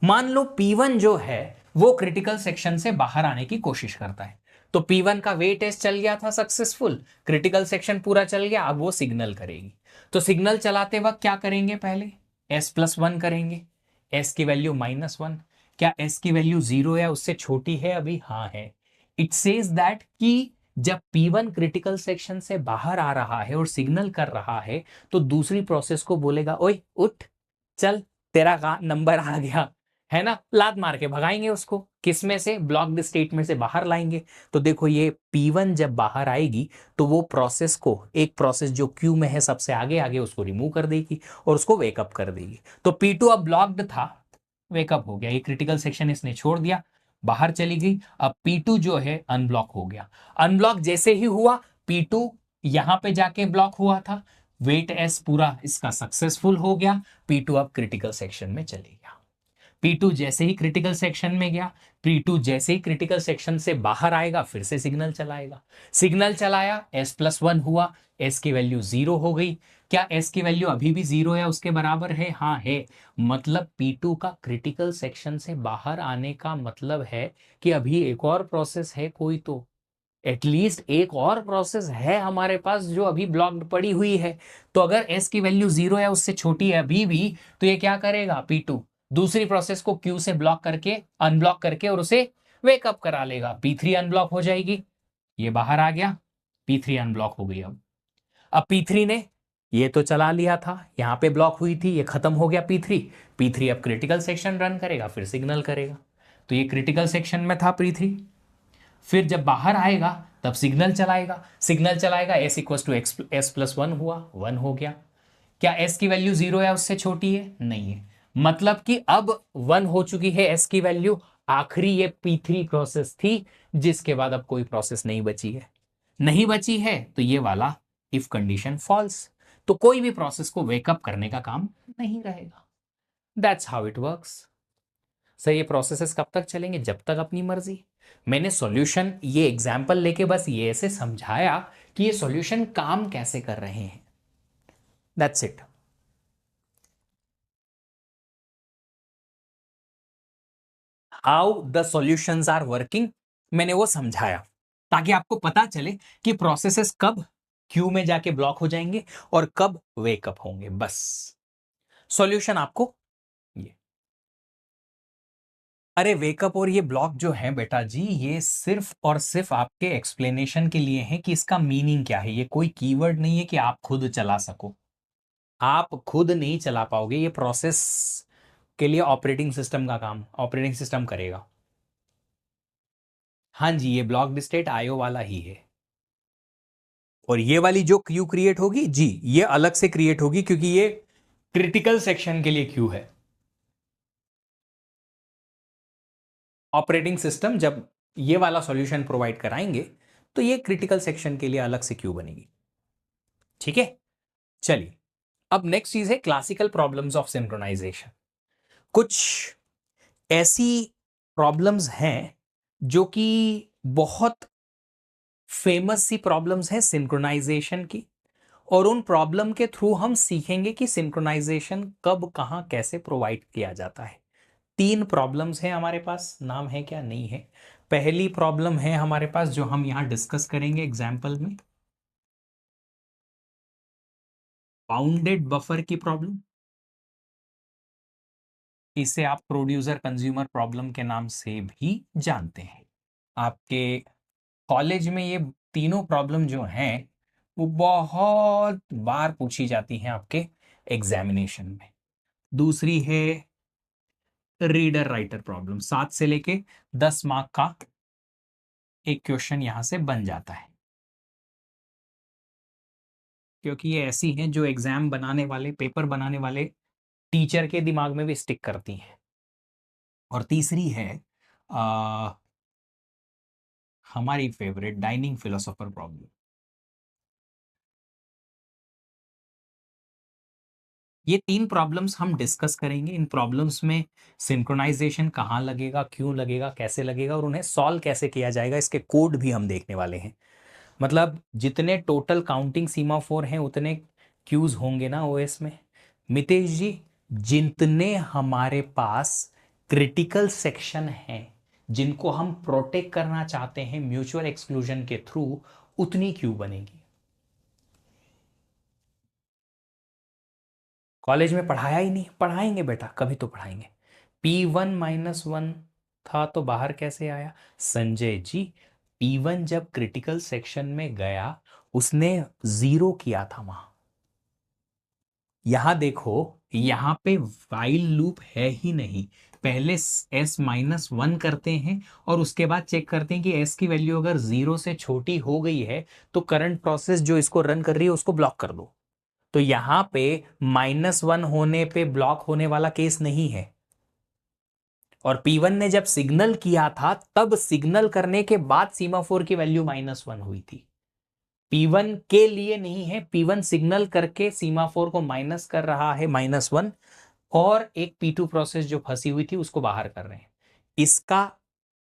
मान लो P1 जो है वो क्रिटिकल सेक्शन से बाहर आने की कोशिश करता है, तो P1 का वेट टेस्ट चल गया था सक्सेसफुल, क्रिटिकल सेक्शन पूरा चल गया, अब वो सिग्नल करेगी। तो सिग्नल चलाते वक्त क्या करेंगे, पहले S+1 करेंगे, S की वैल्यू -1। क्या S की वैल्यू 0 या उससे छोटी है अभी, हाँ है। इट सेज दैट कि जब P1 क्रिटिकल सेक्शन से बाहर आ रहा है और सिग्नल कर रहा है, तो दूसरी प्रोसेस को बोलेगा, ओए उठ, चल तेरा नंबर आ गया, है ना, लात मार के भगाएंगे उसको, किस में से, ब्लॉक्ड स्टेट में से बाहर लाएंगे। तो देखो ये P1 जब बाहर आएगी तो वो प्रोसेस को, एक प्रोसेस जो क्यू में है सबसे आगे आगे, उसको रिमूव कर देगी और उसको वेकअप कर देगी। तो P2 अब ब्लॉक्ड था, वेकअप हो गया, ये क्रिटिकल सेक्शन इसने छोड़ दिया, बाहर चली गई। अब P2 जो है अनब्लॉक हो गया। अनब्लॉक जैसे ही हुआ, P2 यहां पे जाके ब्लॉक हुआ था, वेट एस पूरा इसका सक्सेसफुल हो गया, P2 अब क्रिटिकल सेक्शन में चले गया। P2 जैसे ही क्रिटिकल सेक्शन में गया, P2 जैसे ही क्रिटिकल सेक्शन से बाहर आएगा, फिर से सिग्नल चलाएगा, सिग्नल चलाया, S+1 हुआ, S की वैल्यू 0 हो गई। क्या S की वैल्यू अभी भी 0 है उसके बराबर है, हाँ है। मतलब P2 का क्रिटिकल सेक्शन से बाहर आने का मतलब है कि अभी एक और प्रोसेस है कोई, तो एटलीस्ट एक और प्रोसेस है हमारे पास जो अभी ब्लॉक्ड पड़ी हुई है। तो अगर S की वैल्यू 0 या उससे छोटी है अभी भी, तो ये क्या करेगा, P2 दूसरी प्रोसेस को Q से ब्लॉक करके, अनब्लॉक करके और उसे वेकअप करा लेगा, P3 अनब्लॉक हो जाएगी, ये बाहर आ गया, P3 अनब्लॉक हो गई। अब P3 ने ये तो चला लिया था, यहां पे ब्लॉक हुई थी, ये खत्म हो गया P3। P3 अब क्रिटिकल सेक्शन रन करेगा, फिर सिग्नल करेगा, तो ये क्रिटिकल सेक्शन में था P3, फिर जब बाहर आएगा तब सिग्नल चलाएगा, सिग्नल चलाएगा, S=S+1 हुआ, 1 हो गया। क्या S की वैल्यू 0 या उससे छोटी है, नहीं है, मतलब कि अब 1 हो चुकी है S की वैल्यू। आखिरी ये P3 प्रोसेस थी, जिसके बाद अब कोई प्रोसेस नहीं बची है, नहीं बची है, तो ये वाला इफ कंडीशन फॉल्स, तो कोई भी प्रोसेस को वेकअप करने का काम नहीं रहेगा। That's how it works. Sir ये प्रोसेसेस कब तक चलेंगे, जब तक अपनी मर्जी। मैंने सॉल्यूशन ये एग्जाम्पल लेके बस ये ऐसे समझाया कि ये सॉल्यूशन काम कैसे कर रहे हैं, that's it. How the solutions are working, मैंने वो समझाया, ताकि आपको पता चले कि प्रोसेसेस कब क्यू में जाके ब्लॉक हो जाएंगे और कब वेकअप होंगे, बस। सॉल्यूशन आपको ये, अरे वेकअप और ये ब्लॉक जो है बेटा जी, ये सिर्फ और सिर्फ आपके एक्सप्लेनेशन के लिए है कि इसका मीनिंग क्या है, ये कोई कीवर्ड नहीं है कि आप खुद चला सको, आप खुद नहीं चला पाओगे, ये प्रोसेस के लिए ऑपरेटिंग सिस्टम का काम ऑपरेटिंग सिस्टम करेगा। हाँ जी, ये ब्लॉक्ड स्टेट आईओ वाला ही है, और ये वाली जो क्यू क्रिएट होगी जी, ये अलग से क्रिएट होगी, क्योंकि ये क्रिटिकल सेक्शन के लिए क्यू है। ऑपरेटिंग सिस्टम जब ये वाला सॉल्यूशन प्रोवाइड कराएंगे, तो ये क्रिटिकल सेक्शन के लिए अलग से क्यू बनेगी, ठीक है। चलिए, अब नेक्स्ट चीज है क्लासिकल प्रॉब्लम्स ऑफ सिंक्रोनाइजेशन। कुछ ऐसी प्रॉब्लम्स हैं जो कि बहुत फेमस सी प्रॉब्लम्स हैं सिंक्रोनाइजेशन की, और उन प्रॉब्लम के थ्रू हम सीखेंगे कि सिंक्रोनाइजेशन कब कहां कैसे प्रोवाइड किया जाता है। 3 प्रॉब्लम्स हैं हमारे पास, नाम है क्या, नहीं है। पहली प्रॉब्लम है हमारे पास जो हम यहां डिस्कस करेंगे एग्जाम्पल में, बाउंडेड बफर की प्रॉब्लम। इसे आप प्रोड्यूसर कंज्यूमर प्रॉब्लम के नाम से भी जानते हैं। आपके कॉलेज में ये तीनों प्रॉब्लम जो हैं वो बहुत बार पूछी जाती हैं आपके एग्जामिनेशन में। दूसरी है रीडर राइटर प्रॉब्लम, 7 से लेके 10 मार्क का एक क्वेश्चन यहां से बन जाता है, क्योंकि ये ऐसी हैं जो एग्जाम बनाने वाले, पेपर बनाने वाले टीचर के दिमाग में भी स्टिक करती हैं। और तीसरी है हमारी फेवरेट डाइनिंग फिलोसोफर प्रॉब्लम। ये 3 प्रॉब्लम्स हम डिस्कस करेंगे। इन प्रॉब्लम्स में सिंक्रोनाइजेशन कहाँ लगेगा, क्यों लगेगा, कैसे लगेगा और उन्हें सॉल्व कैसे किया जाएगा, इसके कोड भी हम देखने वाले हैं। मतलब जितने टोटल काउंटिंग सीमाफोर हैं उतने क्यूज होंगे ना ओएस में। मितेश जी, जितने हमारे पास क्रिटिकल सेक्शन हैं जिनको हम प्रोटेक्ट करना चाहते हैं म्यूचुअल एक्सक्लूजन के थ्रू, उतनी क्यू बनेगी। कॉलेज में पढ़ाया ही नहीं, पढ़ाएंगे बेटा, कभी तो पढ़ाएंगे। P1 - 1 था तो बाहर कैसे आया? संजय जी, P1 जब क्रिटिकल सेक्शन में गया उसने 0 किया था वहां। यहां देखो, यहां पे वाइल लूप है ही नहीं। पहले S - 1 करते हैं और उसके बाद चेक करते हैं कि S की वैल्यू अगर 0 से छोटी हो गई है तो करंट प्रोसेस जो इसको रन कर रही है उसको ब्लॉक कर दो। तो यहां पे -1 होने पे ब्लॉक होने वाला केस नहीं है। और P1 ने जब सिग्नल किया था तब सिग्नल करने के बाद सीमाफोर की वैल्यू -1 हुई थी। P1 के लिए नहीं है, P1 सिग्नल करके सीमाफोर को माइनस कर रहा है -1, और एक P2 प्रोसेस जो फंसी हुई थी उसको बाहर कर रहे हैं। इसका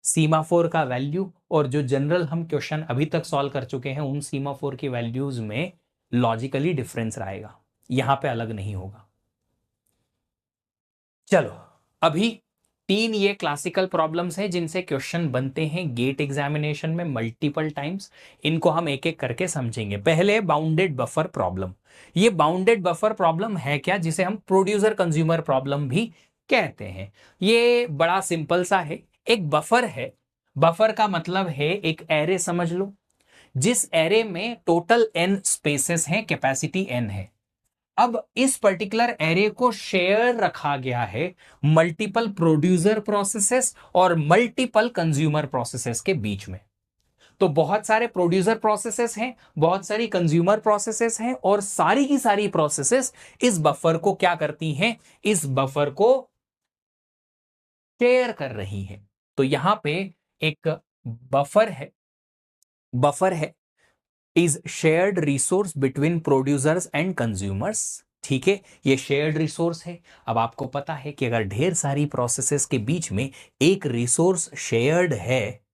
सीमाफोर का वैल्यू और जो जनरल हम क्वेश्चन अभी तक सॉल्व कर चुके हैं उन सीमाफोर की वैल्यूज में लॉजिकली डिफरेंस रहेगा, यहां पे अलग नहीं होगा। चलो, अभी 3 ये क्लासिकल प्रॉब्लम्स हैं जिनसे क्वेश्चन बनते हैं गेट एग्जामिनेशन में मल्टीपल टाइम्स। इनको हम एक एक करके समझेंगे। पहले बाउंडेड बफर प्रॉब्लम। ये बाउंडेड बफर प्रॉब्लम है क्या, जिसे हम प्रोड्यूसर कंज्यूमर प्रॉब्लम भी कहते हैं। ये बड़ा सिंपल सा है। एक बफर है, बफर का मतलब है एक एरे समझ लो, जिस एरे में टोटल n स्पेसेस हैं, कैपेसिटी n है। अब इस पर्टिकुलर एरे को शेयर रखा गया है मल्टीपल प्रोड्यूसर प्रोसेसेस और मल्टीपल कंज्यूमर प्रोसेसेस के बीच में। तो बहुत सारे प्रोड्यूसर प्रोसेसेस हैं, बहुत सारी कंज्यूमर प्रोसेसेस हैं, और सारी की सारी प्रोसेसेस इस बफर को क्या करती हैं? इस बफर को शेयर कर रही हैं। तो यहां पे एक बफर है, बफर है is shared resource between producers and consumers. ठीक है, ये शेयर्ड रिसोर्स है। अब आपको पता है कि अगर ढेर सारी प्रोसेसेस के बीच में एक रिसोर्स शेयर्ड है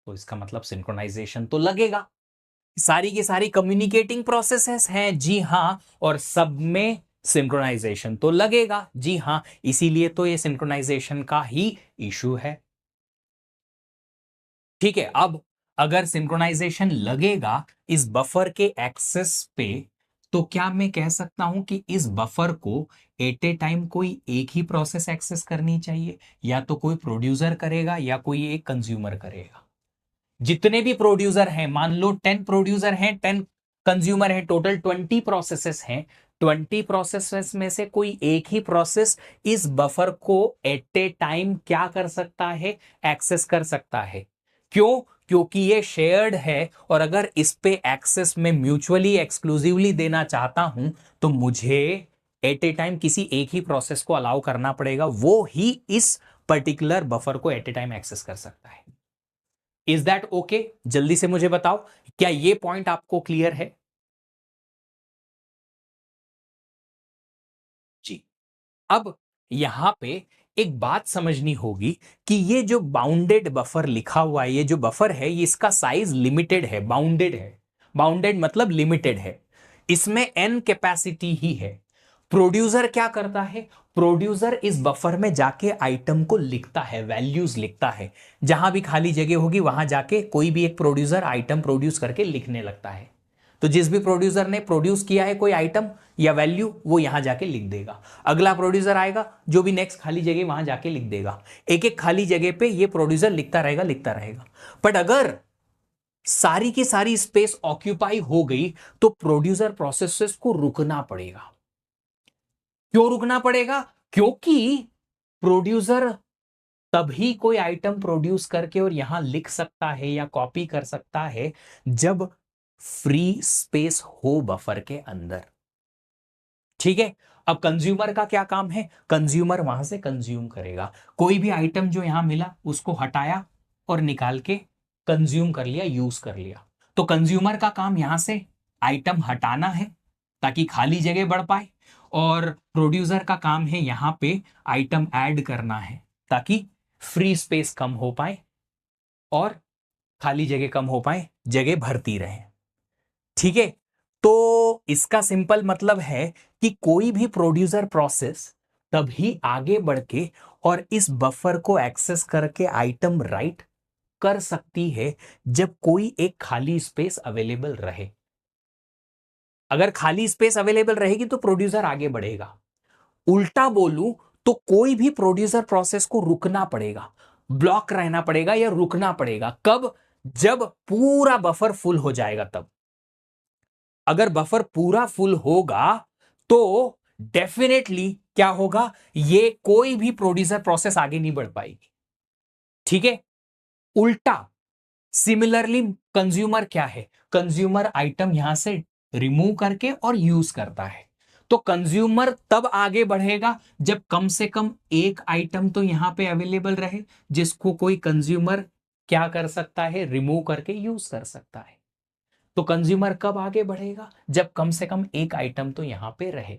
तो इसका मतलब सिंक्रोनाइजेशन तो लगेगा। सारी की सारी कम्युनिकेटिंग प्रोसेसेस हैं, जी हां, और सब में सिंक्रोनाइजेशन तो लगेगा, जी हां। इसीलिए तो ये सिंक्रोनाइजेशन का ही इशू है। ठीक है, अब अगर सिंक्रोनाइजेशन लगेगा इस बफर के एक्सेस पे, तो क्या मैं कह सकता हूं कि इस बफर को एट ए टाइम कोई एक ही प्रोसेस एक्सेस करनी चाहिए, या तो कोई प्रोड्यूसर करेगा या कोई एक कंज्यूमर करेगा। जितने भी प्रोड्यूसर हैं, मान लो 10 प्रोड्यूसर हैं, 10 कंज्यूमर हैं, टोटल 20 प्रोसेसेस हैं। 20 प्रोसेसेस में से कोई एक ही प्रोसेस इस बफर को एट ए टाइम क्या कर सकता है? एक्सेस कर सकता है। क्यों? क्योंकि ये शेयर्ड है, और अगर इस पे एक्सेस में म्यूचुअली एक्सक्लूसिवली देना चाहता हूं तो मुझे एट ए टाइम किसी एक ही प्रोसेस को अलाउ करना पड़ेगा, वो ही इस पर्टिकुलर बफर को एट ए टाइम एक्सेस कर सकता है। Is that okay? जल्दी से मुझे बताओ, क्या ये पॉइंट आपको क्लियर है? जी। अब यहां पे एक बात समझनी होगी कि ये जो बाउंडेड बफर लिखा हुआ है, ये जो बफर है, ये इसका साइज लिमिटेड है, बाउंडेड है। बाउंडेड मतलब लिमिटेड है, इसमें एन कैपेसिटी ही है। प्रोड्यूसर क्या करता है? प्रोड्यूसर इस बफर में जाके आइटम को लिखता है, वैल्यूज लिखता है। जहां भी खाली जगह होगी वहां जाके कोई भी एक प्रोड्यूसर आइटम प्रोड्यूस करके लिखने लगता है। तो जिस भी प्रोड्यूसर ने प्रोड्यूस किया है कोई आइटम या वैल्यू, वो यहां जाके लिख देगा। अगला प्रोड्यूसर आएगा, जो भी नेक्स्ट खाली जगह वहां जाके लिख देगा। एक एक खाली जगह पे ये प्रोड्यूसर लिखता रहेगा, लिखता रहेगा। बट अगर सारी की सारी स्पेस ऑक्यूपाई हो गई तो प्रोड्यूसर प्रोसेसेस को रुकना पड़ेगा। क्यों रुकना पड़ेगा? क्योंकि प्रोड्यूसर तभी कोई आइटम प्रोड्यूस करके और यहां लिख सकता है या कॉपी कर सकता है जब फ्री स्पेस हो बफर के अंदर। ठीक है, अब कंज्यूमर का क्या काम है? कंज्यूमर वहां से कंज्यूम करेगा। कोई भी आइटम जो यहां मिला उसको हटाया और निकाल के कंज्यूम कर लिया, यूज कर लिया। तो कंज्यूमर का काम यहां से आइटम हटाना है ताकि खाली जगह बढ़ पाए, और प्रोड्यूसर का काम है यहां पे आइटम ऐड करना है ताकि फ्री स्पेस कम हो पाए और खाली जगह कम हो पाए, जगह भरती रहे। ठीक है, तो इसका सिंपल मतलब है कि कोई भी प्रोड्यूसर प्रोसेस तभी आगे बढ़ के और इस बफर को एक्सेस करके आइटम राइट कर सकती है जब कोई एक खाली स्पेस अवेलेबल रहे। अगर खाली स्पेस अवेलेबल रहेगी तो प्रोड्यूसर आगे बढ़ेगा। उल्टा बोलूं तो कोई भी प्रोड्यूसर प्रोसेस को रुकना पड़ेगा, ब्लॉक रहना पड़ेगा या रुकना पड़ेगा। कब? जब पूरा बफर फुल हो जाएगा तब। अगर बफर पूरा फुल होगा तो डेफिनेटली क्या होगा, ये कोई भी प्रोड्यूसर प्रोसेस आगे नहीं बढ़ पाएगी। ठीक है, उल्टा सिमिलरली कंज्यूमर क्या है? कंज्यूमर आइटम यहां से रिमूव करके और यूज करता है। तो कंज्यूमर तब आगे बढ़ेगा जब कम से कम एक आइटम तो यहां पे अवेलेबल रहे जिसको कोई कंज्यूमर क्या कर सकता है, रिमूव करके यूज कर सकता है। तो कंज्यूमर कब आगे बढ़ेगा? जब कम से कम एक आइटम तो यहां पे रहे।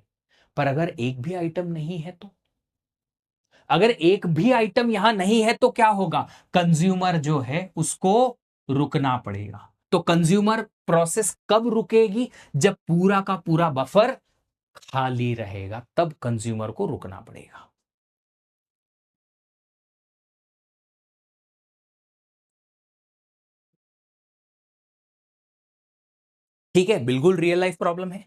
पर अगर एक भी आइटम नहीं है तो, अगर एक भी आइटम यहां नहीं है तो क्या होगा? कंज्यूमर जो है उसको रुकना पड़ेगा। तो कंज्यूमर प्रोसेस कब रुकेगी? जब पूरा का पूरा बफर खाली रहेगा, तब कंज्यूमर को रुकना पड़ेगा। ठीक है, बिल्कुल रियल लाइफ प्रॉब्लम है।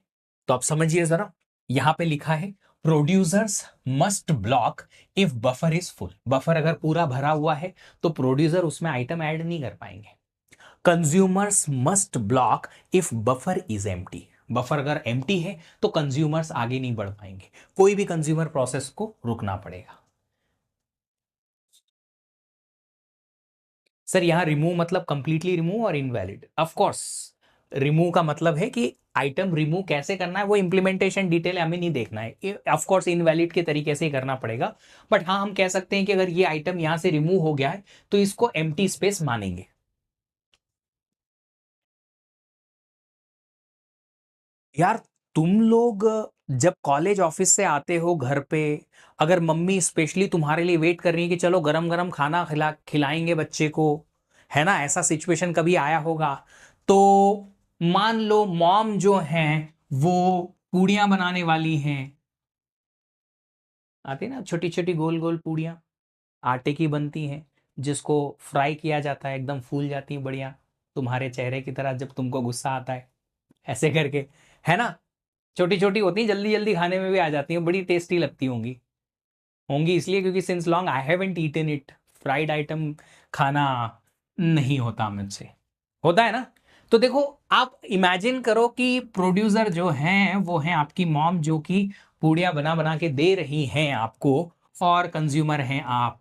तो आप समझिए जरा, यहां पे लिखा है producers must block if buffer is full. Buffer अगर पूरा भरा हुआ है तो प्रोड्यूसर उसमें आइटम ऐड नहीं कर पाएंगे। Consumers must block if buffer is empty. Buffer अगर एम्प्टी है तो कंज्यूमर्स आगे नहीं बढ़ पाएंगे, कोई भी कंज्यूमर प्रोसेस को रुकना पड़ेगा। सर यहां रिमूव मतलब कंप्लीटली रिमूव और इनवैलिड? ऑफ कोर्स, रिमूव का मतलब है कि आइटम रिमूव कैसे करना है वो इंप्लीमेंटेशन डिटेल हमें नहीं देखना है। ऑफ कोर्स इनवैलिड के तरीके से ही करना पड़ेगा। बट हाँ, हम कह सकते हैं कि अगर ये आइटम यहां से रिमूव हो गया है तो इसको एम्प्टी स्पेस मानेंगे। यार तुम लोग जब कॉलेज ऑफिस से आते हो घर पे, अगर मम्मी स्पेशली तुम्हारे लिए वेट कर रही है कि चलो गरम गरम खाना खिलाएंगे बच्चे को, है ना, ऐसा सिचुएशन कभी आया होगा। तो मान लो मॉम जो हैं वो पूड़ियां बनाने वाली हैं। आती है ना छोटी छोटी गोल गोल पूड़ियां, आटे की बनती हैं, जिसको फ्राई किया जाता है, एकदम फूल जाती है बढ़िया, तुम्हारे चेहरे की तरह जब तुमको गुस्सा आता है ऐसे करके, है ना। छोटी छोटी होती हैं, जल्दी जल्दी खाने में भी आ जाती हैं, बड़ी टेस्टी लगती होंगी। होंगी इसलिए क्योंकि since long I haven't eaten it, fried item खाना नहीं होता मुझसे, होता है ना। तो देखो, आप इमेजिन करो कि प्रोड्यूसर जो हैं वो हैं आपकी मॉम, जो कि पूड़ियाँ बना बना के दे रही हैं आपको, और कंज्यूमर हैं आप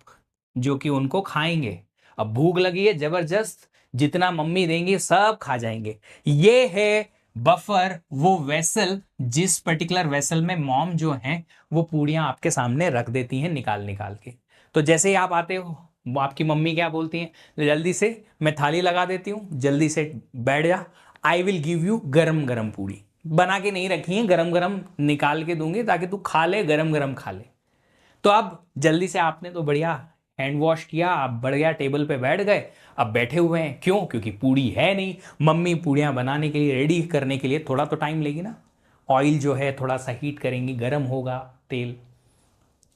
जो कि उनको खाएंगे। अब भूख लगी है जबरदस्त, जितना मम्मी देंगी सब खा जाएंगे। ये है बफर, वो वेसल, जिस पर्टिकुलर वेसल में मॉम जो है वो पूड़ियां आपके सामने रख देती हैं निकाल निकाल के। तो जैसे ही आप आते हो, वो आपकी मम्मी क्या बोलती हैं, जल्दी से मैं थाली लगा देती हूँ, जल्दी से बैठ जा, आई विल गिव यू गरम गरम पूड़ी। बना के नहीं रखी है, गरम गरम निकाल के दूंगी ताकि तू खा ले, गरम गरम खा ले। तो अब जल्दी से आपने तो बढ़िया हैंड वॉश किया, आप बढ़िया टेबल पे बैठ गए, अब बैठे हुए हैं। क्यों? क्योंकि पूड़ी है नहीं। मम्मी पूड़ियाँ बनाने के लिए, रेडी करने के लिए थोड़ा तो टाइम लेगी ना, ऑयल जो है थोड़ा सा हीट करेंगी, गर्म होगा तेल,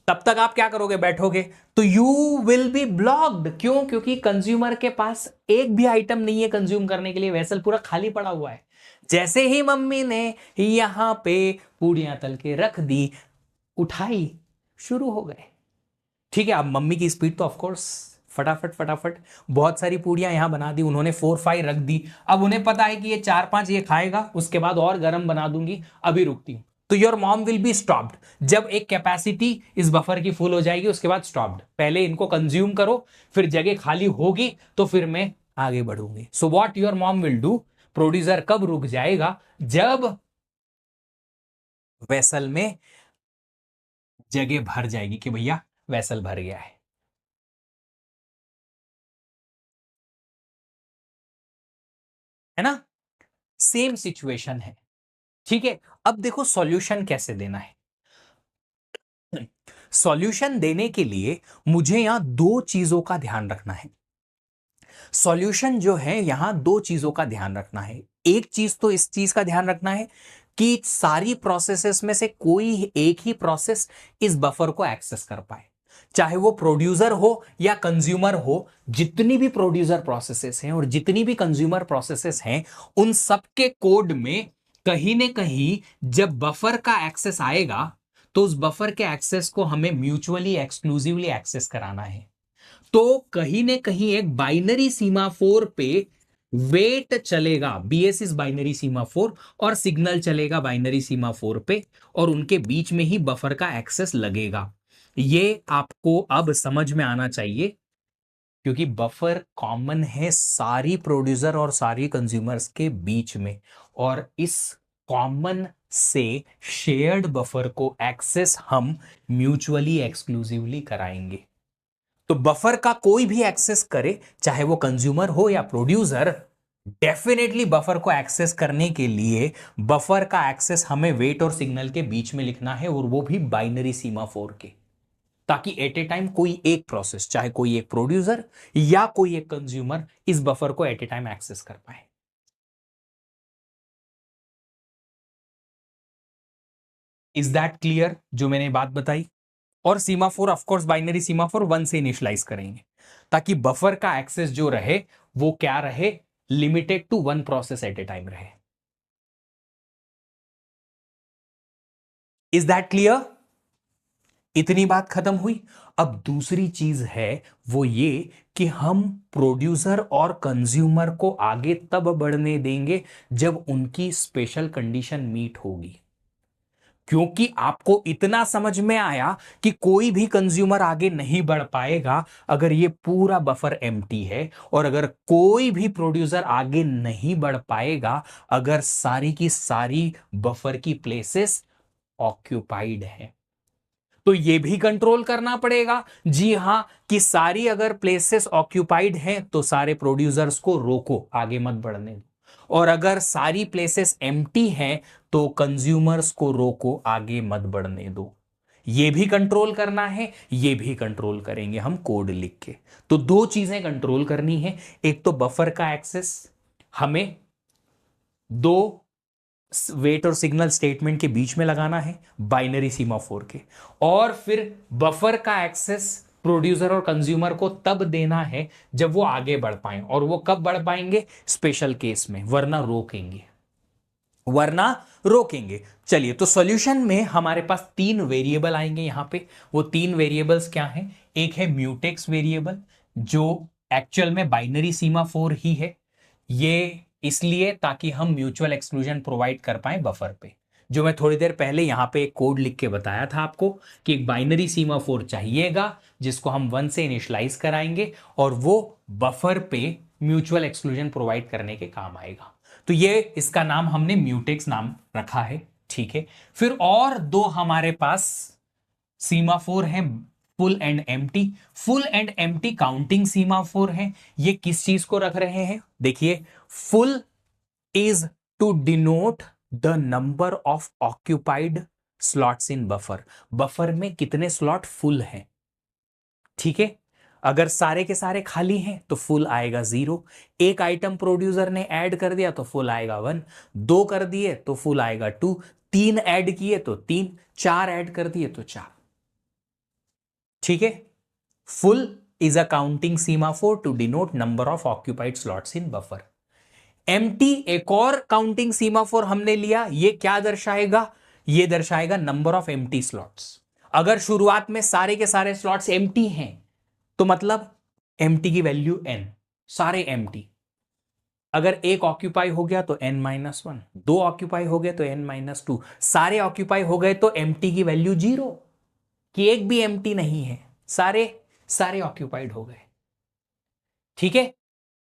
तब तक आप क्या करोगे, बैठोगे। तो यू विल बी ब्लॉक्ड। क्यों? क्योंकि कंज्यूमर के पास एक भी आइटम नहीं है कंज्यूम करने के लिए, वेसल पूरा खाली पड़ा हुआ है। जैसे ही मम्मी ने यहां पे पूड़ियां तल के रख दी, उठाई, शुरू हो गए। ठीक है, अब मम्मी की स्पीड तो ऑफकोर्स फटाफट फटाफट, बहुत सारी पूड़ियां यहां बना दी उन्होंने, 4-5 रख दी। अब उन्हें पता है कि ये 4-5 ये खाएगा, उसके बाद और गर्म बना दूंगी, अभी रुकती हूं। तो your mom will be stopped. जब एक कैपेसिटी इस बफर की फुल हो जाएगी उसके बाद स्टॉप्ड, पहले इनको कंज्यूम करो, फिर जगह खाली होगी तो फिर मैं आगे बढ़ूंगी। So what your mom will do, producer कब रुक जाएगा, जब वेसल में जगह भर जाएगी कि भैया वेसल भर गया है ना। सेम सिचुएशन है, ठीक है। अब देखो सॉल्यूशन कैसे देना है। सॉल्यूशन देने के लिए मुझे यहां दो चीजों का ध्यान रखना है। सॉल्यूशन जो है यहां दो चीजों का ध्यान रखना है। एक चीज तो इस चीज का ध्यान रखना है कि सारी प्रोसेसेस में से कोई एक ही प्रोसेस इस बफर को एक्सेस कर पाए, चाहे वो प्रोड्यूसर हो या कंज्यूमर हो। जितनी भी प्रोड्यूसर प्रोसेसेस हैं और जितनी भी कंज्यूमर प्रोसेसेस हैं, उन सबके कोड में कहीं ना कहीं जब बफर का एक्सेस आएगा तो उस बफर के एक्सेस को हमें म्यूचुअली एक्सक्लूसिवली एक्सेस कराना है। तो कहीं ना कहीं एक बाइनरी सीमाफोर पे वेट चलेगा, बीएस इज बाइनरी सीमाफोर, और सिग्नल चलेगा बाइनरी सीमाफोर पे, और उनके बीच में ही बफर का एक्सेस लगेगा। ये आपको अब समझ में आना चाहिए, क्योंकि बफर कॉमन है सारी प्रोड्यूसर और सारी कंज्यूमर्स के बीच में, और इस कॉमन से शेयर्ड बफर को एक्सेस हम म्यूचुअली एक्सक्लूसिवली कराएंगे। तो बफर का कोई भी एक्सेस करे, चाहे वो कंज्यूमर हो या प्रोड्यूसर, डेफिनेटली बफर को एक्सेस करने के लिए बफर का एक्सेस हमें वेट और सिग्नल के बीच में लिखना है, और वो भी बाइनरी सीमाफोर के, ताकि एट ए टाइम कोई एक प्रोसेस, चाहे कोई एक प्रोड्यूसर या कोई एक कंज्यूमर, इस बफर को एट ए टाइम एक्सेस कर पाए। इज दैट क्लियर जो मैंने बात बताई। और सीमाफोर ऑफकोर्स बाइनरी सीमाफोर 1 से इनिशियलाइज करेंगे, ताकि बफर का एक्सेस जो रहे वो क्या रहे, limited to 1 process at a time रहे। Is that clear. इतनी बात खत्म हुई। अब दूसरी चीज है वो ये कि हम प्रोड्यूसर और कंज्यूमर को आगे तब बढ़ने देंगे जब उनकी स्पेशल कंडीशन मीट होगी। क्योंकि आपको इतना समझ में आया कि कोई भी कंज्यूमर आगे नहीं बढ़ पाएगा अगर ये पूरा बफर एम्प्टी है, और अगर कोई भी प्रोड्यूसर आगे नहीं बढ़ पाएगा अगर सारी की सारी बफर की प्लेसेस ऑक्यूपाइड है। तो ये भी कंट्रोल करना पड़ेगा, जी हां, कि सारी अगर प्लेसेस ऑक्यूपाइड हैं तो सारे प्रोड्यूसर्स को रोको, आगे मत बढ़ने दो, और अगर सारी प्लेसेस एम्प्टी हैं तो कंज्यूमर्स को रोको, आगे मत बढ़ने दो। ये भी कंट्रोल करना है, ये भी कंट्रोल करेंगे हम कोड लिख के। तो दो चीजें कंट्रोल करनी है, एक तो बफर का एक्सेस हमें दो वेट और सिग्नल स्टेटमेंट के बीच में लगाना है बाइनरी सीमाफोर के, और फिर बफर का एक्सेस प्रोड्यूसर और कंज्यूमर को तब देना है जब वो आगे बढ़ पाए, और वो कब बढ़ पाएंगे, स्पेशल केस में, वरना रोकेंगे, वरना रोकेंगे। चलिए, तो सॉल्यूशन में हमारे पास 3 वेरिएबल आएंगे यहां पे। वो 3 वेरिएबल्स क्या हैं, एक है म्यूटेक्स वेरिएबल जो एक्चुअल में बाइनरी सीमाफोर ही है, ये इसलिए ताकि हम म्यूचुअल एक्सक्लूजन प्रोवाइड कर पाए बफर पे, जो मैं थोड़ी देर पहले यहां पे एक कोड लिख के बताया था आपको कि एक बाइनरी सीमाफोर चाहिएगा जिसको हम 1 से इनिशियलाइज कराएंगे, और वो बफर पे म्यूचुअल एक्सक्लूजन प्रोवाइड करने के काम आएगा। तो ये इसका नाम हमने म्यूटेक्स नाम रखा है, ठीक है। फिर और दो हमारे पास सीमाफोर हैं, full and empty. Full and empty counting semaphore है। ये किस चीज को रख रहे हैं, देखिए, full is to denote the number of occupied slots in buffer. Buffer में कितने स्लॉट फुल हैं, ठीक है। अगर सारे के सारे खाली हैं तो फुल आएगा 0। एक आइटम प्रोड्यूसर ने ऐड कर दिया तो फुल आएगा 1, 2 कर दिए तो फुल आएगा 2, 3 ऐड किए तो 3, 4 ऐड कर दिए तो 4, ठीक है। Full is a counting semaphore to denote number of occupied slots in buffer. Empty एक और काउंटिंग सीमाफोर हमने लिया, ये क्या दर्शाएगा, ये दर्शाएगा नंबर ऑफ एम्प्टी स्लॉट्स। अगर शुरुआत में सारे के सारे स्लॉट्स एम्प्टी हैं तो मतलब एम्प्टी की वैल्यू n, सारे एम्प्टी। अगर एक ऑक्यूपाई हो गया तो n-1, दो ऑक्यूपाई हो गए तो n-2, सारे ऑक्यूपाई हो गए तो एम्प्टी की वैल्यू 0, कि एक भी एम्प्टी नहीं है, सारे सारे ऑक्यूपाइड हो गए। ठीक है,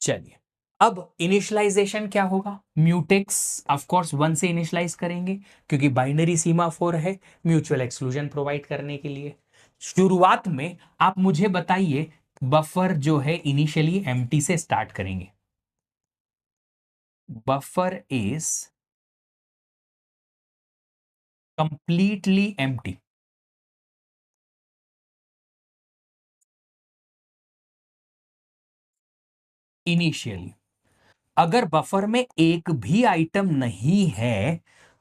चलिए अब इनिशियलाइजेशन क्या होगा, म्यूटेक्स ऑफ कोर्स 1 से इनिशियलाइज करेंगे क्योंकि बाइनरी सीमाफोर है म्यूचुअल एक्सक्लूजन प्रोवाइड करने के लिए। शुरुआत में आप मुझे बताइए, बफर जो है इनिशियली एम्प्टी से स्टार्ट करेंगे, buffer is completely empty, initially. अगर बफर में एक भी आइटम नहीं है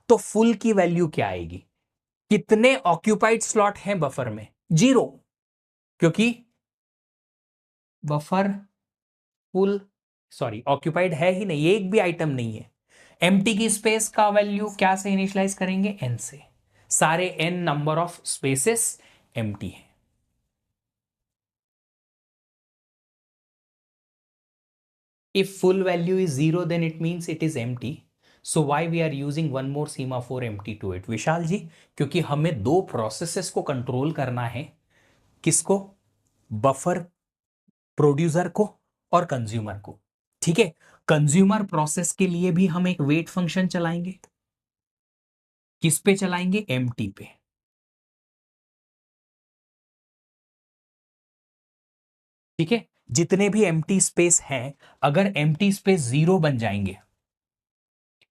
तो फुल की वैल्यू क्या आएगी, कितने ऑक्यूपाइड स्लॉट हैं बफर में, 0, क्योंकि बफर फुल, सॉरी ऑक्यूपाइड है ही नहीं, एक भी आइटम नहीं है। एम्प्टी की स्पेस का वैल्यू क्या से इनिशियलाइज करेंगे, n से, सारे n number of spaces empty है। If full value is 0 then it means it is empty. So why we are using one more semaphore empty to it? विशाल जी, क्योंकि हमें दो प्रोसेसेस को कंट्रोल करना है, किसको, बफर प्रोड्यूसर को और कंज्यूमर को। ठीक है, कंज्यूमर प्रोसेस के लिए भी हम एक वेट फंक्शन चलाएंगे, किस पे चलाएंगे, एम्प्टी पे। ठीक है, जितने भी एम्प्टी स्पेस हैं, अगर एम्प्टी स्पेस 0 बन जाएंगे,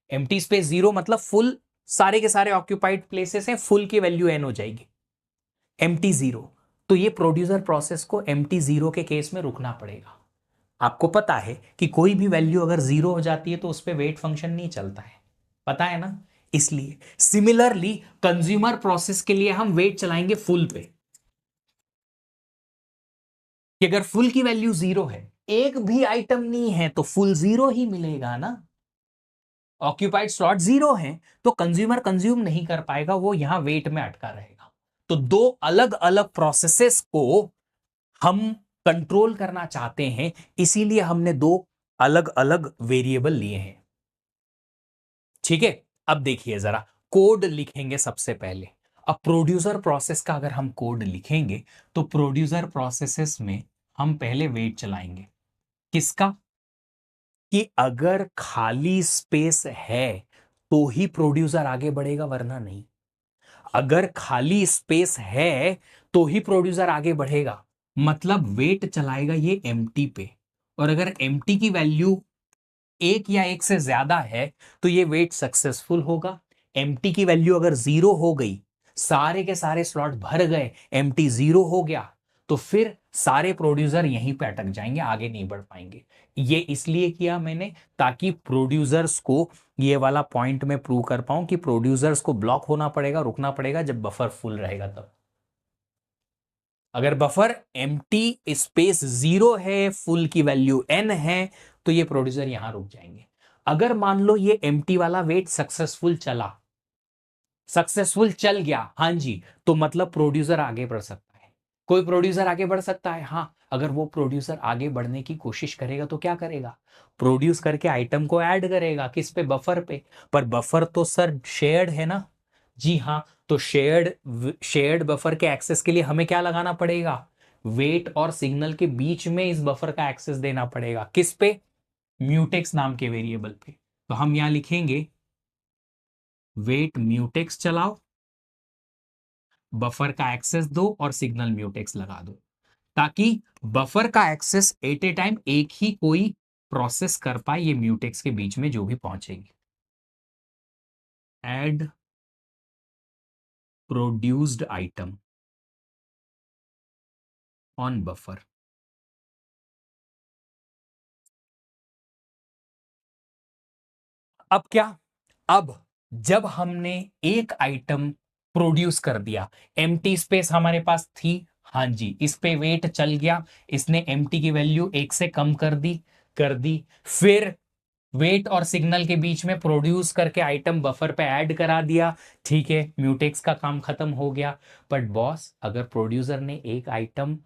एम्प्टी स्पेस 0 मतलब फुल, सारे के सारे ऑक्यूपाइड प्लेसेस हैं, फुल की वैल्यू n हो जाएगी, एम्प्टी 0, तो ये प्रोड्यूसर प्रोसेस को एम्प्टी 0 के केस में रुकना पड़ेगा। आपको पता है कि कोई भी वैल्यू अगर 0 हो जाती है तो उस पर वेट फंक्शन नहीं चलता है, पता है ना। इसलिए सिमिलरली कंज्यूमर प्रोसेस के लिए हम वेट चलाएंगे फुल पे, कि अगर फुल की वैल्यू 0 है, एक भी आइटम नहीं है तो फुल 0 ही मिलेगा ना, ऑक्यूपाइड स्लॉट 0 है तो कंज्यूमर कंज्यूम नहीं कर पाएगा, वो यहां वेट में अटका रहेगा। तो दो अलग अलग प्रोसेसेस को हम कंट्रोल करना चाहते हैं, इसीलिए हमने दो अलग अलग वेरिएबल लिए हैं। ठीक है, अब देखिए जरा, कोड लिखेंगे सबसे पहले। अब प्रोड्यूसर प्रोसेस का अगर हम कोड लिखेंगे तो प्रोड्यूसर प्रोसेसेस में हम पहले वेट चलाएंगे, किसका, कि अगर खाली स्पेस है तो ही प्रोड्यूसर आगे बढ़ेगा वरना नहीं, अगर खाली स्पेस है तो ही प्रोड्यूसर आगे बढ़ेगा, मतलब वेट चलाएगा ये एम्प्टी पे, और अगर एम्प्टी की वैल्यू एक या एक से ज्यादा है तो ये वेट सक्सेसफुल होगा। एम्प्टी की वैल्यू अगर 0 हो गई, सारे के सारे स्लॉट भर गए, एम्प्टी 0 हो गया, तो फिर सारे प्रोड्यूसर यहीं पे अटक जाएंगे, आगे नहीं बढ़ पाएंगे। ये इसलिए किया मैंने ताकि प्रोड्यूसर्स को ये वाला पॉइंट में प्रूव कर पाऊं कि प्रोड्यूसर्स को ब्लॉक होना पड़ेगा, रुकना पड़ेगा जब बफर फुल रहेगा तब। अगर बफर एम्प्टी स्पेस 0 है, फुल की वैल्यू n है, तो ये प्रोड्यूसर यहां रुक जाएंगे। अगर मान लो ये एम्प्टी वाला वेट सक्सेसफुल चला, सक्सेसफुल चल गया, हां जी, तो मतलब प्रोड्यूसर आगे बढ़ सकता है। कोई प्रोड्यूसर आगे बढ़ सकता है, हाँ, अगर वो प्रोड्यूसर आगे बढ़ने की कोशिश करेगा तो क्या करेगा, प्रोड्यूस करके आइटम को ऐड करेगा, किस पे, बफर पे। पर बफर तो सर शेयर्ड है ना, जी हाँ, तो शेयर्ड बफर के एक्सेस के लिए हमें क्या लगाना पड़ेगा, वेट और सिग्नल के बीच में इस बफर का एक्सेस देना पड़ेगा, किस पे, म्यूटेक्स नाम के वेरिएबल पे। तो हम यहां लिखेंगे वेट म्यूटेक्स चलाओ, बफर का एक्सेस दो और सिग्नल म्यूटेक्स लगा दो, ताकि बफर का एक्सेस एट ए टाइम एक ही कोई प्रोसेस कर पाए, ये म्यूटेक्स के बीच में जो भी पहुंचेगी। Add produced item on buffer. अब क्या, अब जब हमने एक आइटम प्रोड्यूस कर दिया, एम्प्टी स्पेस हमारे पास थी, हाँ जी, इस पे वेट चल गया, इसने एम्प्टी की वैल्यू एक से कम कर दी, फिर वेट और सिग्नल के बीच में प्रोड्यूस करके आइटम बफर पे ऐड करा दिया, ठीक है, म्यूटेक्स का काम खत्म हो गया। बट बॉस, अगर प्रोड्यूसर ने एक आइटम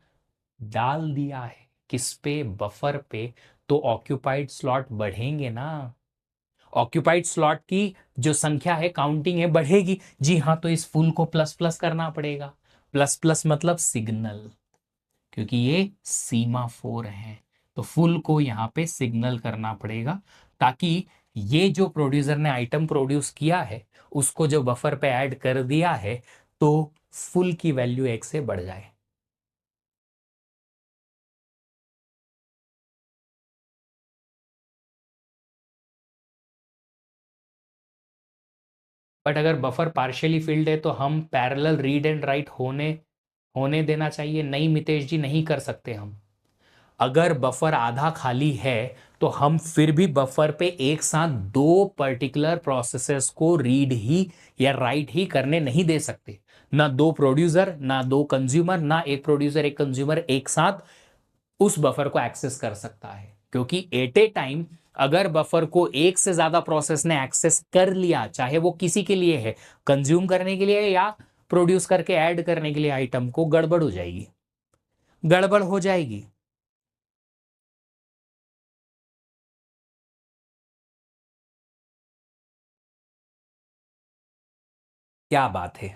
डाल दिया है किस पे, बफर पे, तो ऑक्यूपाइड स्लॉट बढ़ेंगे ना, ऑक्यूपाइड स्लॉट की जो संख्या है, काउंटिंग है, बढ़ेगी। जी हाँ, तो इस फुल को प्लस प्लस करना पड़ेगा। प्लस प्लस मतलब सिग्नल, क्योंकि ये सीमाफोर है, तो फुल को यहाँ पे सिग्नल करना पड़ेगा, ताकि ये जो प्रोड्यूसर ने आइटम प्रोड्यूस किया है उसको जो बफर पे ऐड कर दिया है तो फुल की वैल्यू 1 से बढ़ जाए। बट अगर बफर पार्शियली फिल्ड है तो हम पैरेलल रीड एंड राइट होने होने देना चाहिए। नहीं मितेश जी, नहीं कर सकते हम। अगर बफर आधा खाली है तो हम फिर भी बफर पे एक साथ दो पर्टिकुलर प्रोसेसेस को रीड ही या राइट ही करने नहीं दे सकते। ना दो प्रोड्यूसर, ना दो कंज्यूमर, ना एक प्रोड्यूसर एक कंज्यूमर एक साथ उस बफर को एक्सेस कर सकता है, क्योंकि एट ए टाइम अगर बफर को एक से ज्यादा प्रोसेस ने एक्सेस कर लिया, चाहे वो किसी के लिए है, कंज्यूम करने के लिए या प्रोड्यूस करके ऐड करने के लिए आइटम को, गड़बड़ हो जाएगी, गड़बड़ हो जाएगी। क्या बात है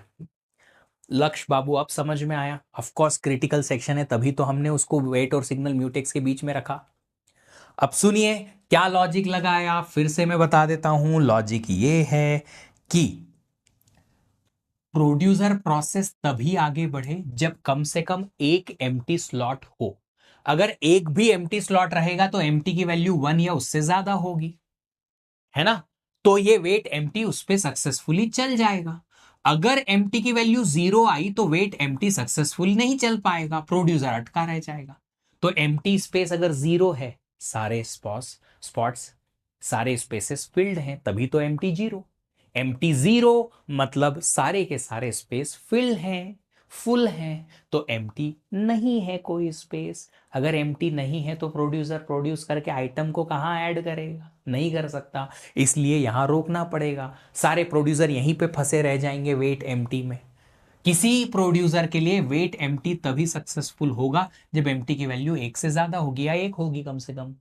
लक्ष्य बाबू, अब समझ में आया। ऑफ कोर्स क्रिटिकल सेक्शन है, तभी तो हमने उसको वेट और सिग्नल म्यूटेक्स के बीच में रखा। अब सुनिए क्या लॉजिक लगाया, फिर से मैं बता देता हूं। लॉजिक ये है कि प्रोड्यूसर प्रोसेस तभी आगे बढ़े जब कम से कम एक एम्प्टी स्लॉट हो। अगर एक भी एम्प्टी स्लॉट रहेगा तो एम्प्टी की वैल्यू 1 या उससे ज्यादा होगी, है ना। तो ये वेट एम्प्टी उस पर सक्सेसफुली चल जाएगा। अगर एम्प्टी की वैल्यू 0 आई तो वेट एम्प्टी सक्सेसफुल नहीं चल पाएगा, प्रोड्यूसर अटका रह जाएगा। तो एम्प्टी स्पेस अगर 0 है, सारे स्पॉट्स सारे स्पेसेस फिल्ड हैं, तभी तो एम्प्टी 0। एम्प्टी 0 मतलब सारे के सारे स्पेस फिल्ड हैं, फुल हैं। तो एम्प्टी नहीं है कोई स्पेस। अगर एम्प्टी नहीं है तो प्रोड्यूसर प्रोड्यूस करके आइटम को कहां ऐड करेगा, नहीं कर सकता। इसलिए यहां रोकना पड़ेगा। सारे प्रोड्यूसर यहीं पे फंसे रह जाएंगे वेट एम्प्टी में। किसी प्रोड्यूसर के लिए वेट एम्प्टी तभी सक्सेसफुल होगा जब एम्प्टी की वैल्यू 1 से ज्यादा होगी या 1 होगी कम से कम।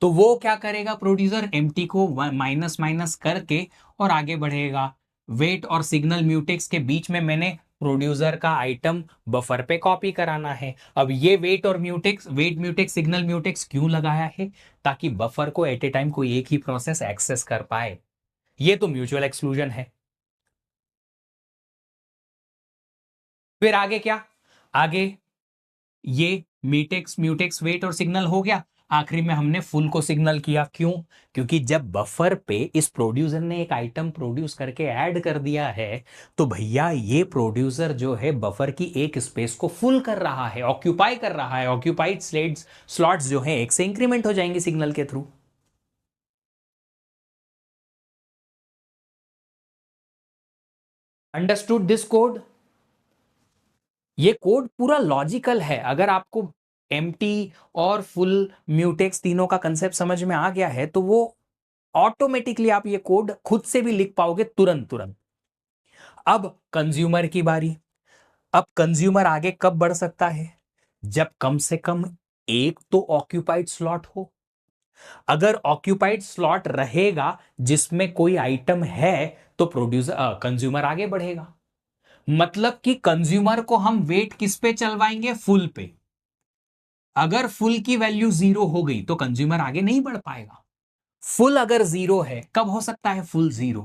तो वो क्या करेगा, प्रोड्यूसर एम्प्टी को माइनस माइनस करके और आगे बढ़ेगा। वेट और सिग्नल म्यूटेक्स के बीच में मैंने प्रोड्यूसर का आइटम बफर पे कॉपी कराना है। अब ये वेट और mutex, wait mutex signal mutex क्यों लगाया है, ताकि बफर को एट ए टाइम कोई एक ही प्रोसेस एक्सेस कर पाए। ये तो म्यूचुअल एक्सक्लूजन है। फिर आगे क्या, आगे ये मीटेक्स म्यूटेक्स वेट और सिग्नल हो गया। आखिरी में हमने फुल को सिग्नल किया, क्यों, क्योंकि जब बफर पे इस प्रोड्यूसर ने एक आइटम प्रोड्यूस करके ऐड कर दिया है तो भैया ये प्रोड्यूसर जो है बफर की एक स्पेस को फुल कर रहा है, ऑक्यूपाई कर रहा है। ऑक्यूपाइड स्लॉट्स जो है 1 से इंक्रीमेंट हो जाएंगे सिग्नल के थ्रू। Understood this code. ये कोड पूरा लॉजिकल है। अगर आपको एम्प्टी और फुल म्यूटेक्स तीनों का कंसेप्ट समझ में आ गया है तो वो ऑटोमेटिकली आप ये कोड खुद से भी लिख पाओगे तुरंत तुरंत। अब कंज्यूमर की बारी। अब कंज्यूमर आगे कब बढ़ सकता है, जब कम से कम एक तो ऑक्यूपाइड स्लॉट हो। अगर ऑक्यूपाइड स्लॉट रहेगा जिसमें कोई आइटम है तो प्रोड्यूसर कंज्यूमर आगे बढ़ेगा। मतलब कि कंज्यूमर को हम वेट किस पे चलवाएंगे, फुल पे। अगर फुल की वैल्यू 0 हो गई तो कंज्यूमर आगे नहीं बढ़ पाएगा। फुल अगर 0 है, कब हो सकता है फुल 0,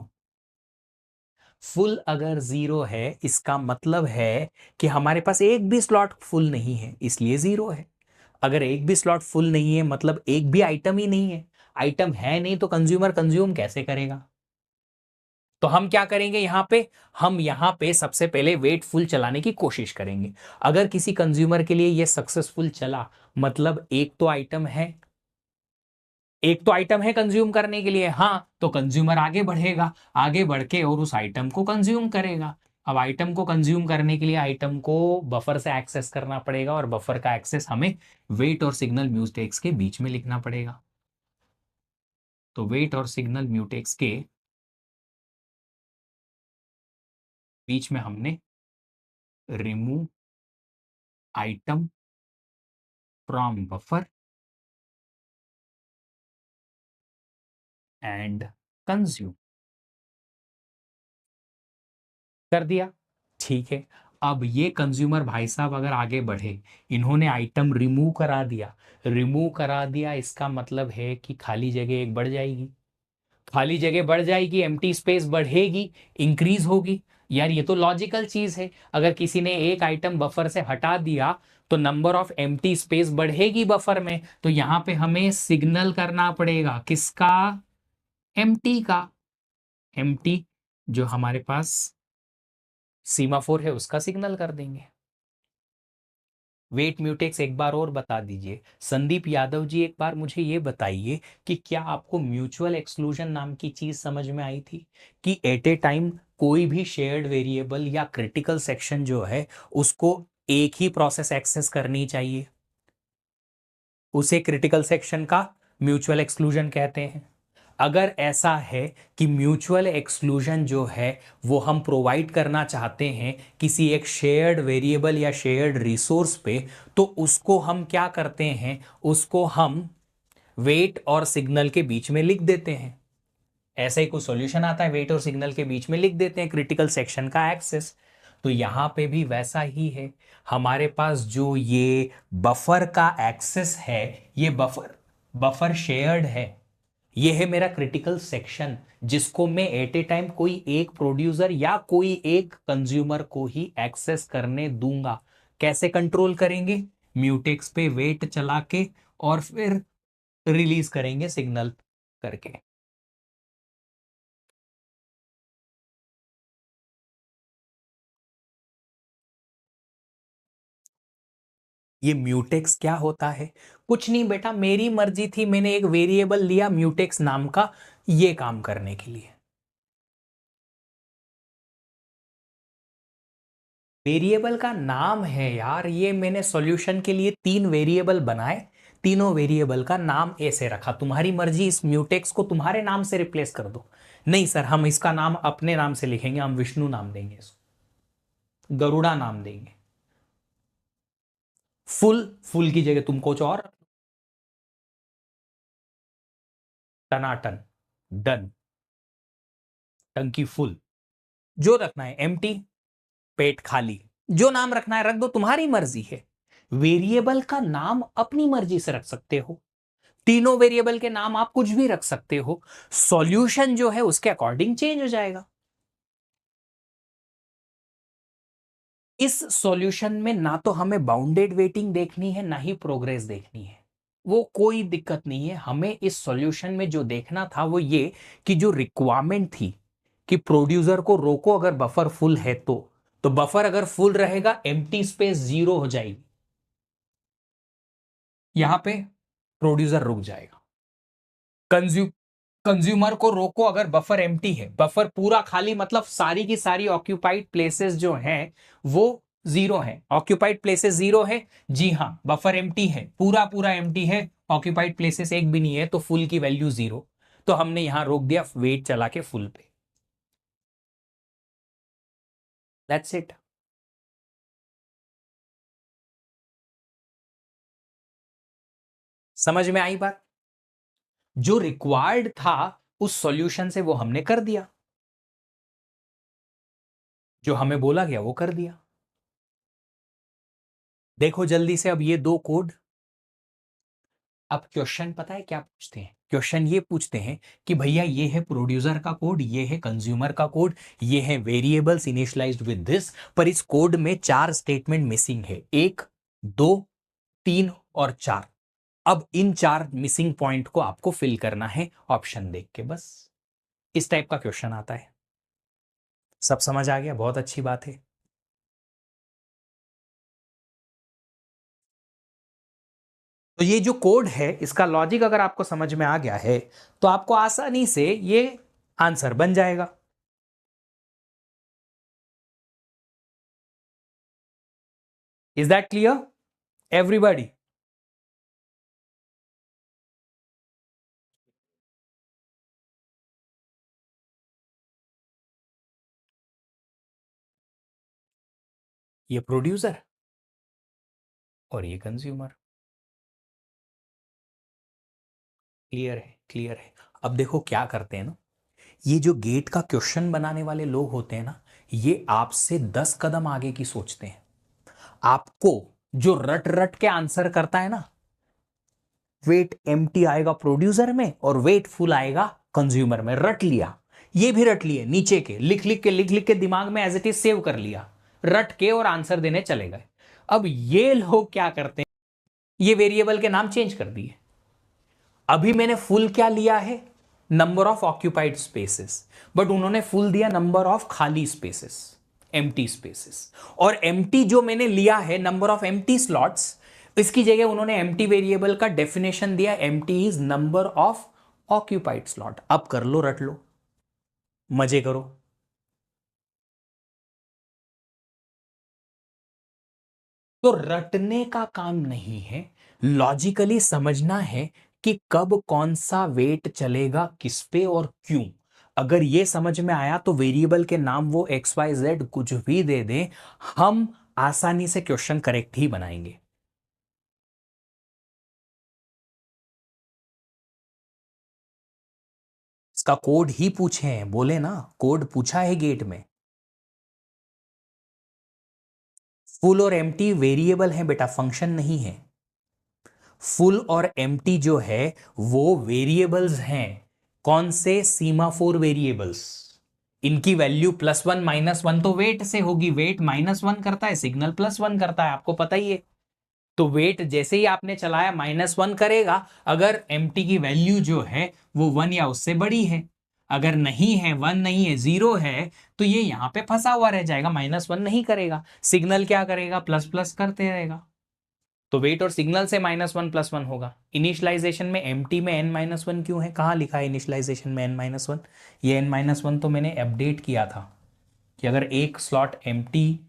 फुल अगर 0 है इसका मतलब है कि हमारे पास एक भी स्लॉट फुल नहीं है, इसलिए 0 है। अगर एक भी स्लॉट फुल नहीं है मतलब एक भी आइटम ही नहीं है। आइटम है नहीं तो कंज्यूमर कंज्यूम कैसे करेगा। तो हम क्या करेंगे यहां पे, हम यहां पे सबसे पहले वेट फुल चलाने की कोशिश करेंगे। अगर किसी कंज्यूमर के लिए यह सक्सेसफुल चला मतलब एक तो आइटम है, एक तो आइटम है कंज्यूम करने के लिए, हाँ, तो कंज्यूमर आगे बढ़ेगा, आगे बढ़ के और उस आइटम को कंज्यूम करेगा। अब आइटम को कंज्यूम करने के लिए आइटम को बफर से एक्सेस करना पड़ेगा और बफर का एक्सेस हमें वेट और सिग्नल म्यूटेक्स के बीच में लिखना पड़ेगा। तो वेट और सिग्नल म्यूटेक्स के बीच में हमने remove item from buffer and consume कर दिया। ठीक है, अब ये कंज्यूमर भाई साहब अगर आगे बढ़े, इन्होंने आइटम रिमूव करा दिया, रिमूव करा दिया इसका मतलब है कि खाली जगह एक बढ़ जाएगी, खाली जगह बढ़ जाएगी, एम्प्टी स्पेस बढ़ेगी, इंक्रीज होगी। यार ये तो लॉजिकल चीज है, अगर किसी ने एक आइटम बफर से हटा दिया तो नंबर ऑफ एम्प्टी स्पेस बढ़ेगी बफर में, तो यहां पे हमें सिग्नल करना पड़ेगा किसका, एम्प्टी का। एम्प्टी जो हमारे पास सीमाफोर है उसका सिग्नल कर देंगे। वेट म्यूटेक्स एक बार और बता दीजिए, संदीप यादव जी एक बार मुझे ये बताइए कि क्या आपको म्यूचुअल एक्सक्लूजन नाम की चीज समझ में आई थी, कि एट ए टाइम कोई भी शेयर्ड वेरिएबल या क्रिटिकल सेक्शन जो है उसको एक ही प्रोसेस एक्सेस करनी चाहिए, उसे क्रिटिकल सेक्शन का म्यूचुअल एक्सक्लूजन कहते हैं। अगर ऐसा है कि म्यूचुअल एक्सक्लूजन जो है वो हम प्रोवाइड करना चाहते हैं किसी एक शेयर्ड वेरिएबल या शेयर्ड रिसोर्स पे, तो उसको हम क्या करते हैं, उसको हम वेट और सिग्नल के बीच में लिख देते हैं। ऐसा ही कोई सॉल्यूशन आता है, वेट और सिग्नल के बीच में लिख देते हैं क्रिटिकल सेक्शन का एक्सेस। तो यहां पे भी वैसा ही है, हमारे पास जो ये बफर का एक्सेस है, ये बफर बफर शेयर्ड है, ये है मेरा क्रिटिकल सेक्शन, जिसको मैं एट ए टाइम कोई एक प्रोड्यूसर या कोई एक कंज्यूमर को ही एक्सेस करने दूंगा। कैसे कंट्रोल करेंगे, म्यूटेक्स पे वेट चला के और फिर रिलीज करेंगे सिग्नल करके। ये म्यूटेक्स क्या होता है, कुछ नहीं बेटा, मेरी मर्जी थी, मैंने एक वेरिएबल लिया म्यूटेक्स नाम का ये काम करने के लिए। वेरिएबल का नाम है यार, ये मैंने सॉल्यूशन के लिए 3 वेरिएबल बनाए, तीनों वेरिएबल का नाम ऐसे रखा, तुम्हारी मर्जी इस म्यूटेक्स को तुम्हारे नाम से रिप्लेस कर दो। नहीं सर, हम इसका नाम अपने नाम से लिखेंगे, हम विष्णु नाम देंगे इसको, गरुड़ा नाम देंगे। फुल, फुल की जगह तुम कुछ और, टनाटन, डन, टंकी फुल, जो रखना है एम्प्टी, पेट खाली, जो नाम रखना है रख दो, तुम्हारी मर्जी है। वेरिएबल का नाम अपनी मर्जी से रख सकते हो, तीनों वेरिएबल के नाम आप कुछ भी रख सकते हो, सॉल्यूशन जो है उसके अकॉर्डिंग चेंज हो जाएगा। इस सॉल्यूशन में ना तो हमें बाउंडेड वेटिंग देखनी है, ना ही प्रोग्रेस देखनी है, वो कोई दिक्कत नहीं है। हमें इस सॉल्यूशन में जो देखना था वो ये कि जो रिक्वायरमेंट थी कि प्रोड्यूसर को रोको अगर बफर फुल है तो बफर अगर फुल रहेगा एम्प्टी स्पेस 0 हो जाएगी, यहां पे प्रोड्यूसर रुक जाएगा। कंज्यूम कंज्यूमर को रोको अगर बफर एम्प्टी है, बफर पूरा खाली मतलब सारी की सारी ऑक्यूपाइड प्लेसेस जो हैं वो 0 है, ऑक्यूपाइड प्लेसेस 0 है, जी हाँ बफर एम्प्टी है, पूरा पूरा एम्प्टी है, ऑक्यूपाइड प्लेसेस एक भी नहीं है, तो फुल की वैल्यू 0, तो हमने यहां रोक दिया वेट चला के फुल पे। That's it. समझ में आई बात, जो रिक्वायर्ड था उस सॉल्यूशन से वो हमने कर दिया, जो हमें बोला गया वो कर दिया। देखो जल्दी से अब ये 2 कोड। अब क्वेश्चन पता है क्या पूछते हैं, क्वेश्चन ये पूछते हैं कि भैया ये है प्रोड्यूसर का कोड, ये है कंज्यूमर का कोड, ये है वेरिएबल्स इनिशियलाइज्ड विद दिस, पर इस कोड में 4 स्टेटमेंट मिसिंग है, 1, 2, 3 और 4। अब इन 4 मिसिंग पॉइंट को आपको फिल करना है ऑप्शन देख के, बस इस टाइप का क्वेश्चन आता है। सब समझ आ गया, बहुत अच्छी बात है। तो ये जो कोड है इसका लॉजिक अगर आपको समझ में आ गया है तो आपको आसानी से ये आंसर बन जाएगा। Is that clear everybody? ये प्रोड्यूसर और ये कंज्यूमर, क्लियर है, क्लियर है। अब देखो क्या करते हैं ना, ये जो गेट का क्वेश्चन बनाने वाले लोग होते हैं ना, ये आपसे 10 कदम आगे की सोचते हैं। आपको जो रट रट के आंसर करता है ना, वेट एम्प्टी आएगा प्रोड्यूसर में और वेट फुल आएगा कंज्यूमर में, रट लिया, ये भी रट लिए, नीचे के लिख लिख के दिमाग में एज इट इज सेव कर लिया, रट के और आंसर देने चले गए। अब ये लोग क्या करते हैं, ये वेरिएबल के नाम चेंज कर दिए। अभी मैंने फुल क्या लिया है, number of occupied spaces, but उन्होंने फुल दिया नंबर ऑफ खाली स्पेसेस, एम्प्टी स्पेसेस। और एम्प्टी जो मैंने लिया है नंबर ऑफ एम्प्टी स्लॉट्स, इसकी जगह उन्होंने एम्प्टी वेरिएबल का डेफिनेशन दिया, empty is number of occupied slot. अब कर लो, रट लो, मजे करो। तो रटने का काम नहीं है, लॉजिकली समझना है कि कब कौन सा वेट चलेगा किस पे और क्यों। अगर ये समझ में आया तो वेरिएबल के नाम वो एक्स वाई जेड कुछ भी दे दें, हम आसानी से क्वेश्चन करेक्ट ही बनाएंगे। इसका कोड ही पूछे हैं, बोले ना कोड पूछा है गेट में। फुल और एम्प्टी वेरिएबल है बेटा, फंक्शन नहीं है। फुल और एम्प्टी जो है वो वेरिएबल्स हैं। कौन से, सीमाफोर वेरिएबल्स। इनकी वैल्यू +1 -1 तो वेट से होगी, वेट -1 करता है, सिग्नल +1 करता है, आपको पता ही है। तो वेट जैसे ही आपने चलाया -1 करेगा, अगर एम्प्टी की वैल्यू जो है वो 1 या उससे बड़ी है, अगर नहीं है, 1 नहीं है, 0 है, तो ये यहां पे फंसा हुआ रह जाएगा, -1 नहीं करेगा, सिग्नल क्या करेगा, प्लस प्लस करते रहेगा। तो वेट और सिग्नल से -1 +1 होगा। इनिशियलाइजेशन में एम्प्टी में n-1 क्यों है, कहां लिखा है इनिशियलाइजेशन में n-1? ये n-1 तो मैंने अपडेट किया था कि अगर एक स्लॉट एम्प्टी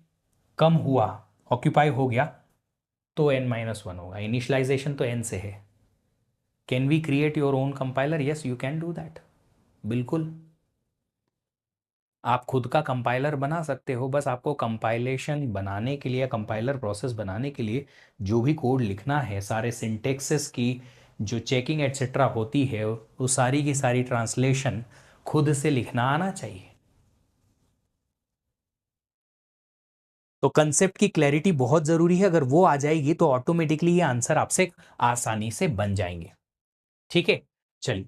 कम हुआ, ऑक्यूपाई हो गया, तो n-1 होगा। इनिशियलाइजेशन तो n से है। Can we create your own compiler? Yes, you can do that, बिल्कुल। आप खुद का कंपाइलर बना सकते हो, बस आपको कंपाइलेशन बनाने के लिए, कंपाइलर प्रोसेस बनाने के लिए जो भी कोड लिखना है, सारे सिंटेक्सेस की जो चेकिंग एटसेट्रा होती है, वो सारी की सारी ट्रांसलेशन खुद से लिखना आना चाहिए। तो कंसेप्ट की क्लैरिटी बहुत जरूरी है, अगर वो आ जाएगी तो ऑटोमेटिकली ये आंसर आपसे आसानी से बन जाएंगे। ठीक है, चलिए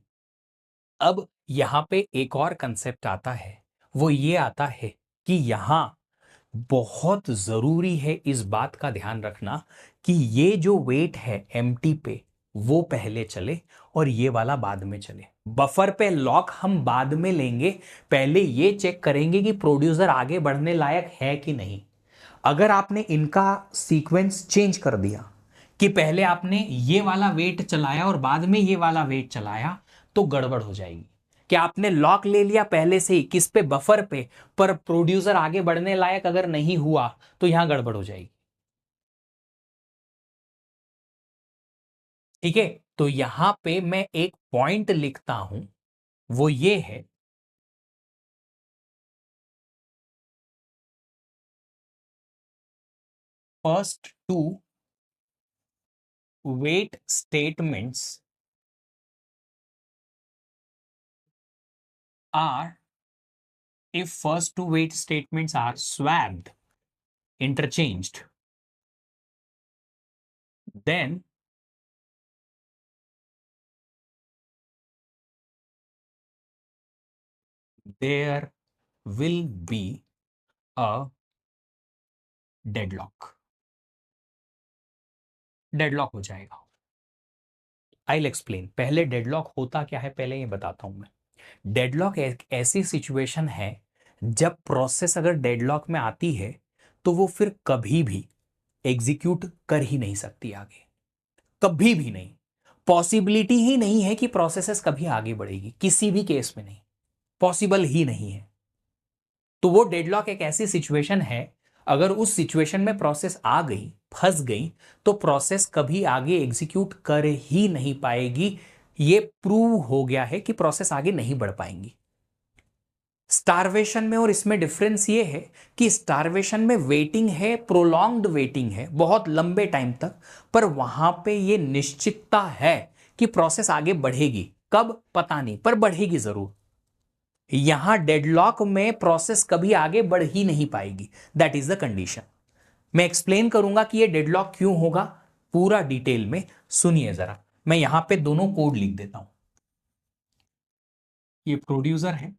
अब यहां पे एक और कंसेप्ट आता है, वो ये आता है कि यहां बहुत जरूरी है इस बात का ध्यान रखना कि ये जो वेट है एम्प्टी पे वो पहले चले और ये वाला बाद में चले। बफर पे लॉक हम बाद में लेंगे, पहले ये चेक करेंगे कि प्रोड्यूसर आगे बढ़ने लायक है कि नहीं। अगर आपने इनका सीक्वेंस चेंज कर दिया कि पहले आपने ये वाला वेट चलाया और बाद में ये वाला वेट चलाया, तो गड़बड़ हो जाएगी। कि आपने लॉक ले लिया पहले से ही किस पे, बफर पे, पर प्रोड्यूसर आगे बढ़ने लायक अगर नहीं हुआ तो यहां गड़बड़ हो जाएगी। ठीक है, तो यहां पे मैं एक पॉइंट लिखता हूं, वो ये है, first two wait statements are, if first two wait statements are swapped, interchanged, then there will be a deadlock. Deadlock हो जाएगा। I will explain. पहले डेडलॉक होता क्या है पहले ये बताता हूं मैं। डेडलॉक एक ऐसी सिचुएशन है जब प्रोसेस अगर डेडलॉक में आती है तो वो फिर कभी भी एग्जीक्यूट कर ही नहीं सकती आगे, कभी भी नहीं। पॉसिबिलिटी ही नहीं है कि प्रोसेसेस कभी आगे बढ़ेगी, किसी भी केस में नहीं, पॉसिबल ही नहीं है। तो वो डेडलॉक एक ऐसी सिचुएशन है, अगर उस सिचुएशन में प्रोसेस आ गई, फंस गई, तो प्रोसेस कभी आगे एग्जीक्यूट कर ही नहीं पाएगी। ये प्रूव हो गया है कि प्रोसेस आगे नहीं बढ़ पाएंगी। स्टारवेशन में और इसमें डिफरेंस ये है कि स्टारवेशन में वेटिंग है, प्रोलॉन्ग्ड वेटिंग है बहुत लंबे टाइम तक, पर वहां पे ये निश्चितता है कि प्रोसेस आगे बढ़ेगी। कब पता नहीं, पर बढ़ेगी जरूर। यहां डेडलॉक में प्रोसेस कभी आगे बढ़ ही नहीं पाएगी, दैट इज द कंडीशन। मैं एक्सप्लेन करूंगा कि ये डेडलॉक क्यों होगा पूरा डिटेल में, सुनिए जरा। मैं यहां पे दोनों कोड लिख देता हूं। ये प्रोड्यूसर है,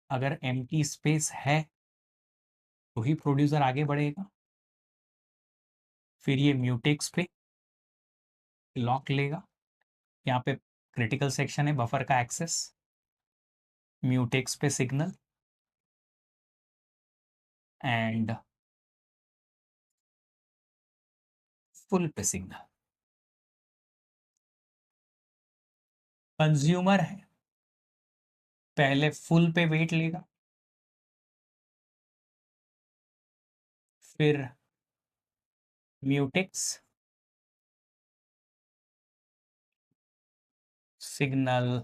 अगर एम्प्टी स्पेस है तो ही प्रोड्यूसर आगे बढ़ेगा। फिर ये म्यूटेक्स पे लॉक लेगा, यहाँ पे क्रिटिकल सेक्शन है बफर का एक्सेस, म्यूटेक्स पे सिग्नल एंड फुल पे सिग्नल। कंज्यूमर है, पहले फुल पे वेट लेगा, फिर mutex, signal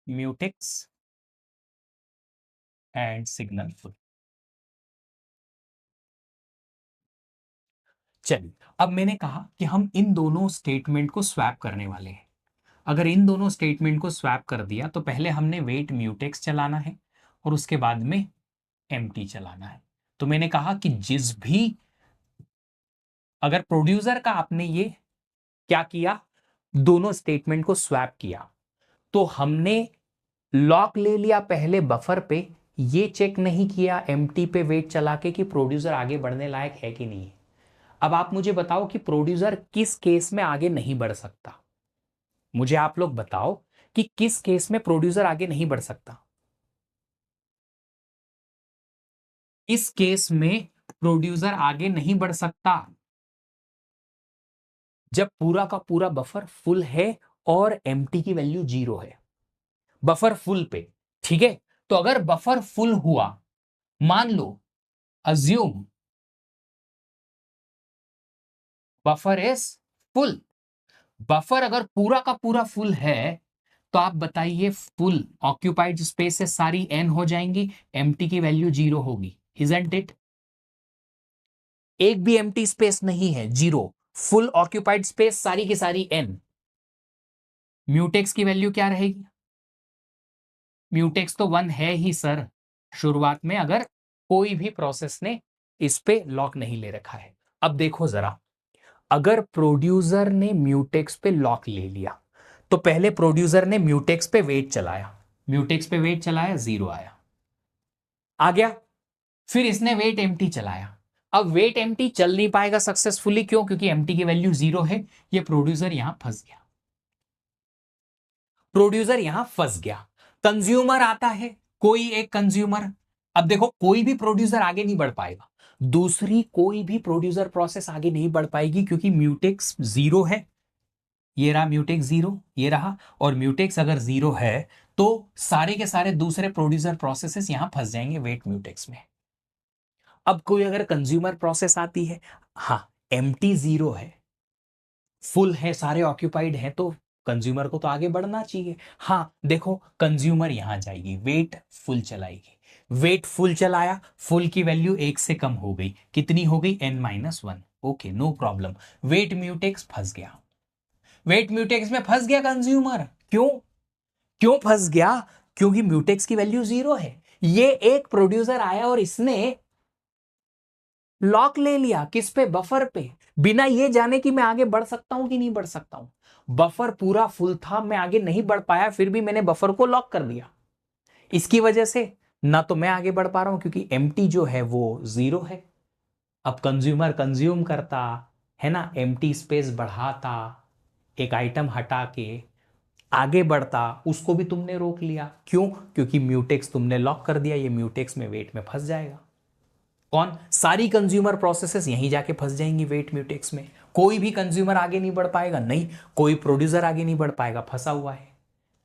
mutex and signal full. चलिए, अब मैंने कहा कि हम इन दोनों स्टेटमेंट को स्वैप करने वाले हैं। अगर इन दोनों स्टेटमेंट को स्वैप कर दिया तो पहले हमने वेट म्यूटेक्स चलाना है और उसके बाद में एम्प्टी चलाना है। तो मैंने कहा कि जिस भी, अगर प्रोड्यूसर का आपने ये क्या किया, दोनों स्टेटमेंट को स्वैप किया, तो हमने लॉक ले लिया पहले बफर पे, ये चेक नहीं किया एम्प्टी पे वेट चला के कि प्रोड्यूसर आगे बढ़ने लायक है कि नहीं। अब आप मुझे बताओ कि प्रोड्यूसर किस केस में आगे नहीं बढ़ सकता। मुझे आप लोग बताओ कि किस केस में प्रोड्यूसर आगे नहीं बढ़ सकता। इस केस में प्रोड्यूसर आगे नहीं बढ़ सकता जब पूरा का पूरा बफर फुल है और एम्प्टी की वैल्यू 0 है, बफर फुल पे। ठीक है, तो अगर बफर फुल हुआ, मान लो assume buffer is full, buffer अगर पूरा का पूरा फुल है तो आप बताइए फुल ऑक्यूपाइड स्पेसेस सारी n हो जाएंगी, एम्प्टी की वैल्यू 0 होगी, इजंट इट? एक भी एम्प्टी स्पेस नहीं है, 0, फुल ऑक्यूपाइड स्पेस सारी की सारी n। म्यूटेक्स की वैल्यू क्या रहेगी? म्यूटेक्स तो 1 है ही सर शुरुआत में, अगर कोई भी प्रोसेस ने इस पे लॉक नहीं ले रखा है। अब देखो जरा, अगर प्रोड्यूसर ने म्यूटेक्स पे लॉक ले लिया तो पहले प्रोड्यूसर ने म्यूटेक्स पे वेट चलाया, म्यूटेक्स पे वेट चलाया, 0 आया, आ गया। फिर इसने वेट एम्प्टी चलाया, अब वेट एम्प्टी चल नहीं पाएगा सक्सेसफुली, क्यों? क्योंकि एम्प्टी की वैल्यू 0 है। ये प्रोड्यूसर यहां फंस गया, प्रोड्यूसर यहां फंस गया। कंज्यूमर आता है, कोई एक कंज्यूमर। अब देखो, कोई भी प्रोड्यूसर आगे नहीं बढ़ पाएगा, दूसरी कोई भी प्रोड्यूसर प्रोसेस आगे नहीं बढ़ पाएगी क्योंकि म्यूटेक्स 0 है। ये रहा म्यूटेक्स 0, ये रहा, और म्यूटेक्स अगर 0 है तो सारे के सारे दूसरे प्रोड्यूसर प्रोसेसेस यहां फंस जाएंगे वेट म्यूटेक्स में। अब कोई अगर कंज्यूमर प्रोसेस आती है, हाँ एम्प्टी 0 है, फुल है, सारे ऑक्यूपाइड हैं, तो कंज्यूमर को तो आगे बढ़ना चाहिए। हाँ देखो, कंज्यूमर यहां जाएगी, वेट फुल चलाएगी, वेट फुल चलाया, फुल की वैल्यू 1 से कम हो गई, कितनी हो गई? n-1। Okay, no problem, wait mutex फंस गया, वेट म्यूटेक्स में फंस गया कंज्यूमर। क्यों क्यों फंस गया? क्योंकि म्यूटेक्स की वैल्यू 0 है। ये एक प्रोड्यूसर आया और इसने लॉक ले लिया, किस पे? बफर पे, बिना ये जाने कि मैं आगे बढ़ सकता हूं कि नहीं बढ़ सकता हूं। बफर पूरा फुल था, मैं आगे नहीं बढ़ पाया, फिर भी मैंने बफर को लॉक कर दिया। इसकी वजह से ना तो मैं आगे बढ़ पा रहा हूं क्योंकि एम्प्टी जो है वो 0 है। अब कंज्यूमर कंज्यूम करता है ना, एम्प्टी स्पेस बढ़ाता, एक आइटम हटा के आगे बढ़ता, उसको भी तुमने रोक लिया। क्यों? क्योंकि म्यूटेक्स तुमने लॉक कर दिया, ये म्यूटेक्स में वेट में फंस जाएगा। कौन? सारी कंज्यूमर प्रोसेसेस यहीं जाके फंस जाएंगी वेट म्यूटेक्स में, कोई भी कंज्यूमर आगे नहीं बढ़ पाएगा, नहीं कोई प्रोड्यूसर आगे नहीं बढ़ पाएगा, फंसा हुआ है,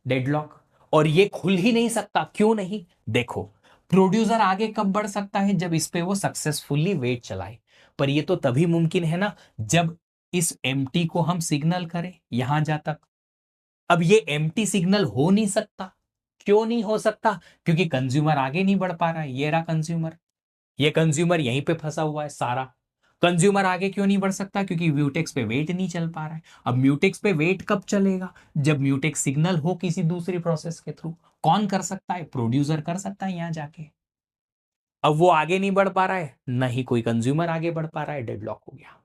डेडलॉक। और ये खुल ही नहीं सकता, क्यों नहीं? देखो, प्रोड्यूसर आगे कब बढ़ सकता है? जब इस पे वो सक्सेसफुली वेट चलाए, पर ये तो तभी मुमकिन है ना जब इस एम्प्टी को हम सिग्नल करें यहां जा तक। अब ये एम्प्टी सिग्नल हो नहीं सकता, क्यों नहीं हो सकता? क्योंकि कंज्यूमर आगे नहीं बढ़ पा रहा है, ये रहा कंज्यूमर, ये कंज्यूमर यहीं पे फंसा हुआ है सारा। कंज्यूमर आगे क्यों नहीं बढ़ सकता? क्योंकि म्यूटेक्स पे वेट नहीं चल पा रहा है। अब म्यूटेक्स पे वेट कब चलेगा? जब म्यूटेक्स सिग्नल हो किसी दूसरी प्रोसेस के थ्रू। कौन कर सकता है? प्रोड्यूसर कर सकता है यहां जाके। अब वो आगे नहीं बढ़ पा रहा है, नहीं कोई कंज्यूमर आगे बढ़ पा रहा है, डेडलॉक हो गया।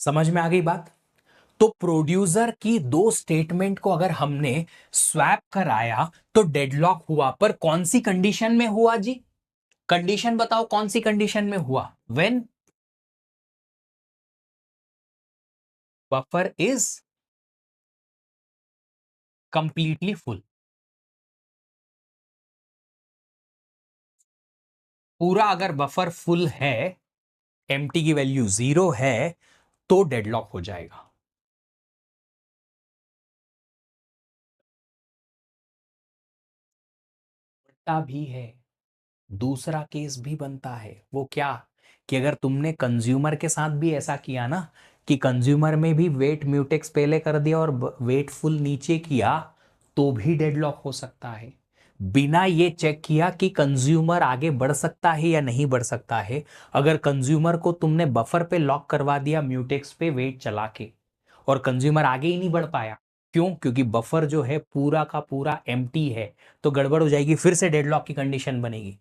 समझ में आ गई बात? तो प्रोड्यूसर की दो स्टेटमेंट को अगर हमने स्वैप कराया तो डेडलॉक हुआ, पर कौन सी कंडीशन में हुआ जी? कंडीशन बताओ कौन सी कंडीशन में हुआ? When buffer is completely full. पूरा अगर बफर फुल है, एम्प्टी की वैल्यू 0 है, तो डेडलॉक हो जाएगा। बनता भी है, दूसरा केस भी बनता है। वो क्या? कि अगर तुमने कंज्यूमर के साथ भी ऐसा किया ना, कि कंज्यूमर में भी वेट म्यूटेक्स पहले कर दिया और वेट फुल नीचे किया, तो भी डेडलॉक हो सकता है। बिना ये चेक किया कि कंज्यूमर आगे बढ़ सकता है या नहीं बढ़ सकता है। अगर कंज्यूमर को तुमने बफर पे लॉक करवा दिया म्यूटेक्स पे वेट चला के, और कंज्यूमर आगे ही नहीं बढ़ पाया, क्यों? क्योंकि बफर जो है पूरा का पूरा एम्प्टी है, तो गड़बड़ हो जाएगी, फिर से डेडलॉक की कंडीशन बनेगी।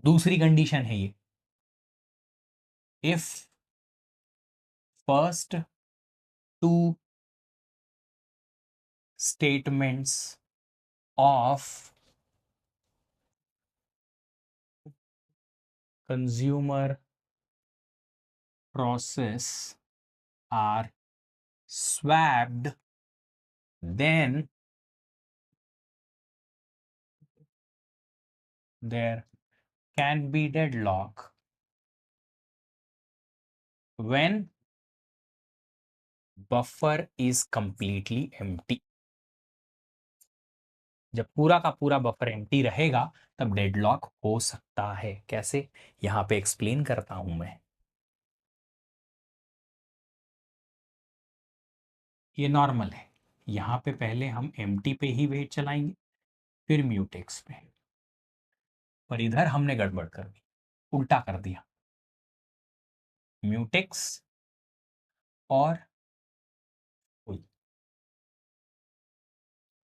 दूसरी कंडीशन है ये, if first two statements of consumer process are swapped, then there can be deadlock when buffer is completely empty। जब पूरा का पूरा बफर एम्प्टी रहेगा तब डेडलॉक हो सकता है। कैसे? यहां पे एक्सप्लेन करता हूं मैं। ये नॉर्मल है। यहां पे पहले हम एम्प्टी पे ही वेट चलाएंगे, फिर म्यूटेक्स पे। पर इधर हमने गड़बड़ कर दी, उल्टा कर दिया। म्यूटेक्स और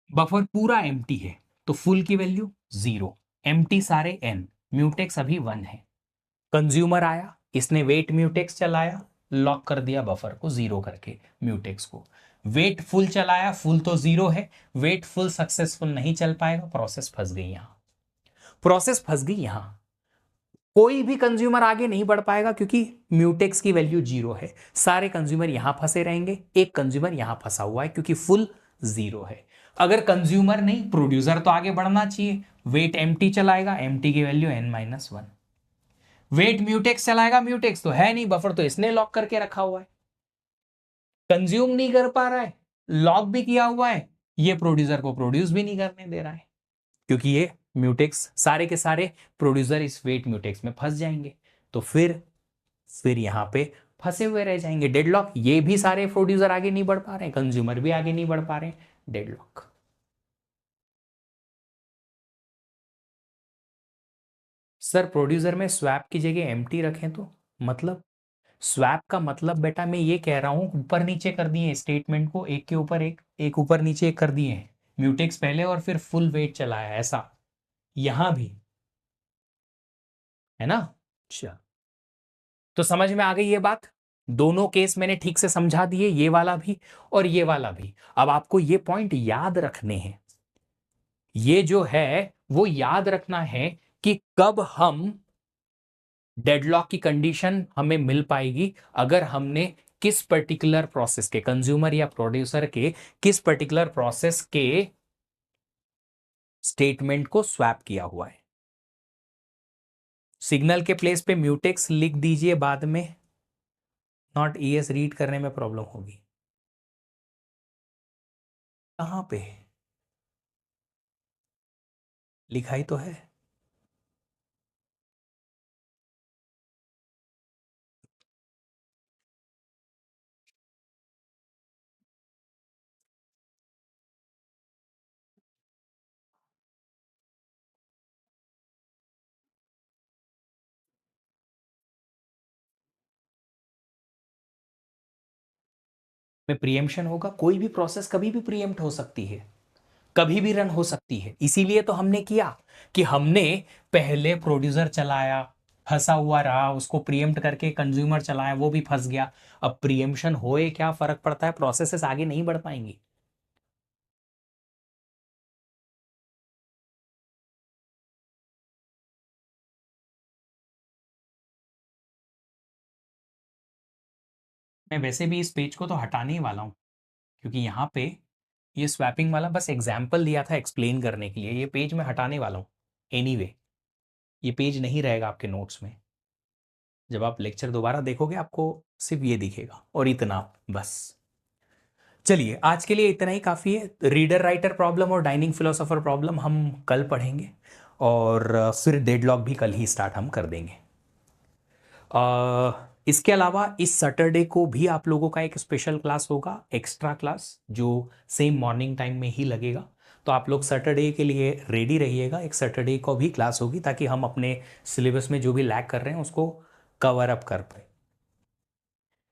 बफर पूरा एम्प्टी है, तो फुल की वैल्यू 0, एम्प्टी सारे n, म्यूटेक्स अभी 1 है। कंज्यूमर आया, इसने वेट म्यूटेक्स चलाया, लॉक कर दिया बफर को 0 करके, म्यूटेक्स को। वेट फुल चलाया, फुल तो 0 है, वेट फुल सक्सेसफुल नहीं चल पाएगा, प्रोसेस फंस गई यहां। प्रोसेस फंस गई यहां, कोई भी कंज्यूमर आगे नहीं बढ़ पाएगा क्योंकि म्यूटेक्स की वैल्यू 0 है। सारे कंज्यूमर यहां फंसे रहेंगे, एक कंज्यूमर यहां फंसा हुआ है क्योंकि फुल 0 है। अगर कंज्यूमर नहीं, प्रोड्यूसर तो आगे बढ़ना चाहिए। वेट एम्प्टी चलाएगा, एम्प्टी की वैल्यू n-1। वेट म्यूटेक्स चलाएगा, म्यूटेक्स तो है नहीं, बफर तो इसने लॉक करके रखा हुआ है, कंज्यूम नहीं कर पा रहा है, लॉक भी किया हुआ है, ये प्रोड्यूसर को प्रोड्यूस भी नहीं करने दे रहा है, क्योंकि ये म्यूटेक्स सारे के सारे प्रोड्यूसर इस वेट म्यूटेक्स में फंस जाएंगे। तो फिर यहां पे फंसे हुए रह जाएंगे, डेडलॉक। ये भी सारे प्रोड्यूसर आगे नहीं बढ़ पा रहे हैं, कंज्यूमर भी आगे नहीं बढ़ पा रहे हैं, डेडलॉक। सर प्रोड्यूसर में स्वैप की जगह एम्प्टी रखें तो? मतलब स्वैप का मतलब बेटा मैं ये कह रहा हूं, ऊपर नीचे कर दिए स्टेटमेंट को, एक के ऊपर एक, एक ऊपर नीचे एक कर दिए हैं, म्यूटेक्स पहले और फिर फुल वेट चलाया, ऐसा यहां भी है ना। अच्छा, तो समझ में आ गई ये बात? दोनों केस मैंने ठीक से समझा दिए, ये वाला भी और ये वाला भी। अब आपको ये पॉइंट याद रखने हैं, ये जो है वो याद रखना है कि कब हम डेडलॉक की कंडीशन हमें मिल पाएगी, अगर हमने किस पर्टिकुलर प्रोसेस के, कंज्यूमर या प्रोड्यूसर के किस पर्टिकुलर प्रोसेस के स्टेटमेंट को स्वैप किया हुआ है। सिग्नल के प्लेस पे म्यूटेक्स लिख दीजिए, बाद में नॉट ईएस रीड करने में प्रॉब्लम होगी। कहां पे लिखाई तो है? में प्रीएम्पशन होगा। कोई भी प्रोसेस कभी भी प्रीएम्प्ट हो सकती है, कभी भी रन हो सकती है। इसीलिए तो हमने किया कि हमने पहले प्रोड्यूसर चलाया, फंसा हुआ रहा, उसको प्रीएम्प्ट करके कंज्यूमर चलाया, वो भी फंस गया। अब प्रीएम्पशन होए क्या फर्क पड़ता है, प्रोसेसेस आगे नहीं बढ़ पाएंगी। मैं वैसे भी इस पेज को तो हटाने ही वाला हूं, क्योंकि यहाँ पे ये स्वैपिंग वाला बस एग्जाम्पल दिया था एक्सप्लेन करने के लिए। ये पेज मैं हटाने वाला हूँ एनीवे। ये पेज नहीं रहेगा आपके नोट्स में। जब आप लेक्चर दोबारा देखोगे आपको सिर्फ ये दिखेगा और इतना बस। चलिए आज के लिए इतना ही काफ़ी है। रीडर राइटर प्रॉब्लम और डाइनिंग फिलोसोफर प्रॉब्लम हम कल पढ़ेंगे, और फिर डेडलॉक भी कल ही स्टार्ट हम कर देंगे। इसके अलावा इस सैटरडे को भी आप लोगों का एक स्पेशल क्लास होगा, एक्स्ट्रा क्लास, जो सेम मॉर्निंग टाइम में ही लगेगा। तो आप लोग सैटरडे के लिए रेडी रहिएगा। एक सैटरडे को भी क्लास होगी ताकि हम अपने सिलेबस में जो भी लैग कर रहे हैं उसको कवर अप कर पाए,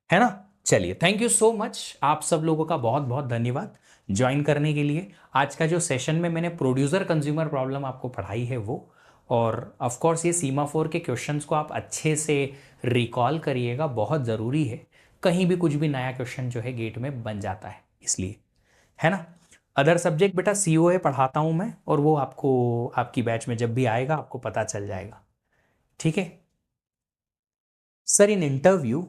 है ना। चलिए, थैंक यू सो मच। आप सब लोगों का बहुत बहुत धन्यवाद ज्वाइन करने के लिए। आज का जो सेशन में मैंने प्रोड्यूसर कंज्यूमर प्रॉब्लम आपको पढ़ाई है वो, और ऑफ कोर्स ये सीमाफोर के क्वेश्चंस को आप अच्छे से रिकॉल करिएगा, बहुत ज़रूरी है। कहीं भी कुछ भी नया क्वेश्चन जो है गेट में बन जाता है, इसलिए, है ना। अदर सब्जेक्ट बेटा सीओए पढ़ाता हूँ मैं, और वो आपको आपकी बैच में जब भी आएगा आपको पता चल जाएगा, ठीक है सर। इन इंटरव्यू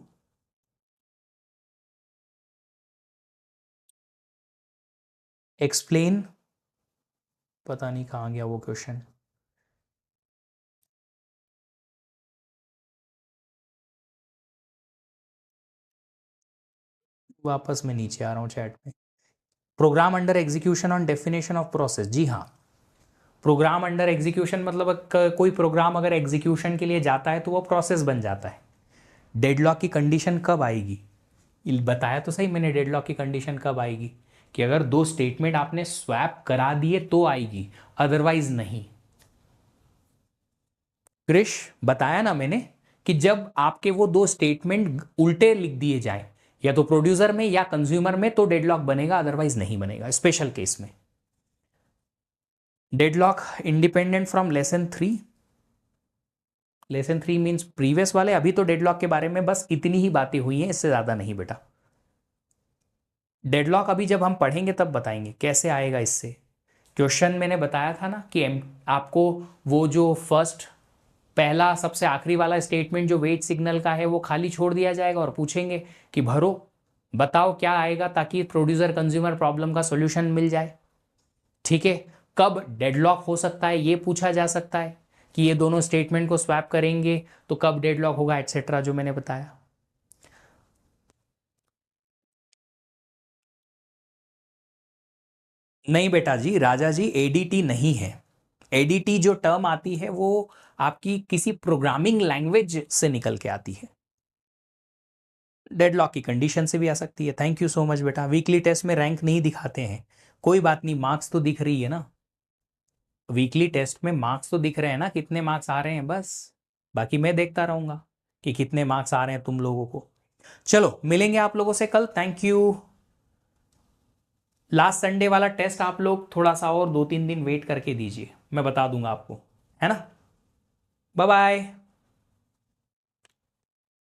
एक्सप्लेन, पता नहीं कहाँ गया वो क्वेश्चन। वापस मैं नीचे आ रहा हूँ चैट में। Program under execution on definition of process, जी हाँ। प्रोग्राम अंडर एग्जीक्यूशन मतलब कोई प्रोग्राम अगर एग्जीक्यूशन के लिए जाता है तो वो प्रोसेस बन जाता है। डेडलॉक की कंडीशन कब आएगी, बताया तो सही मैंने। डेडलॉक की कंडीशन कब आएगी कि अगर दो स्टेटमेंट आपने स्वैप करा दिए तो आएगी, अदरवाइज नहीं। क्रिश, बताया ना मैंने कि जब आपके वो दो स्टेटमेंट उल्टे लिख दिए जाए, या तो प्रोड्यूसर में या कंज्यूमर में, तो डेडलॉक बनेगा, अदरवाइज नहीं बनेगा स्पेशल केस में। Deadlock independent from lesson 3। Lesson 3 means previous वाले। अभी तो डेडलॉक के बारे में बस इतनी ही बातें हुई हैं, इससे ज्यादा नहीं बेटा। डेडलॉक अभी जब हम पढ़ेंगे तब बताएंगे कैसे आएगा। इससे क्वेश्चन मैंने बताया था ना कि आपको वो जो फर्स्ट पहला सबसे आखिरी वाला स्टेटमेंट जो वेट सिग्नल का है वो खाली छोड़ दिया जाएगा, और पूछेंगे कि भरो, बताओ क्या आएगा, ताकि प्रोड्यूसर कंज्यूमर प्रॉब्लम का सॉल्यूशन मिल जाए, ठीक है। कब डेडलॉक हो सकता है ये पूछा जा सकता है कि ये दोनों स्टेटमेंट को स्वैप करेंगे तो कब डेडलॉक होगा, एटसेट्रा, जो मैंने बताया। नहीं बेटा जी, राजा जी एडीटी नहीं है। एडीटी जो टर्म आती है वो आपकी किसी प्रोग्रामिंग लैंग्वेज से निकल के आती है। डेडलॉक की कंडीशन से भी आ सकती है। थैंक यू सो मच बेटा। वीकली टेस्ट में रैंक नहीं दिखाते हैं, कोई बात नहीं, मार्क्स तो दिख रही है ना। वीकली टेस्ट में मार्क्स तो दिख रहे हैं ना, कितने मार्क्स आ रहे हैं बस। बाकी मैं देखता रहूंगा कि कितने मार्क्स आ रहे हैं तुम लोगों को। चलो मिलेंगे आप लोगों से कल। Thank you. लास्ट संडे वाला टेस्ट आप लोग थोड़ा सा और 2-3 दिन वेट करके दीजिए, मैं बता दूंगा आपको, है ना। Bye bye.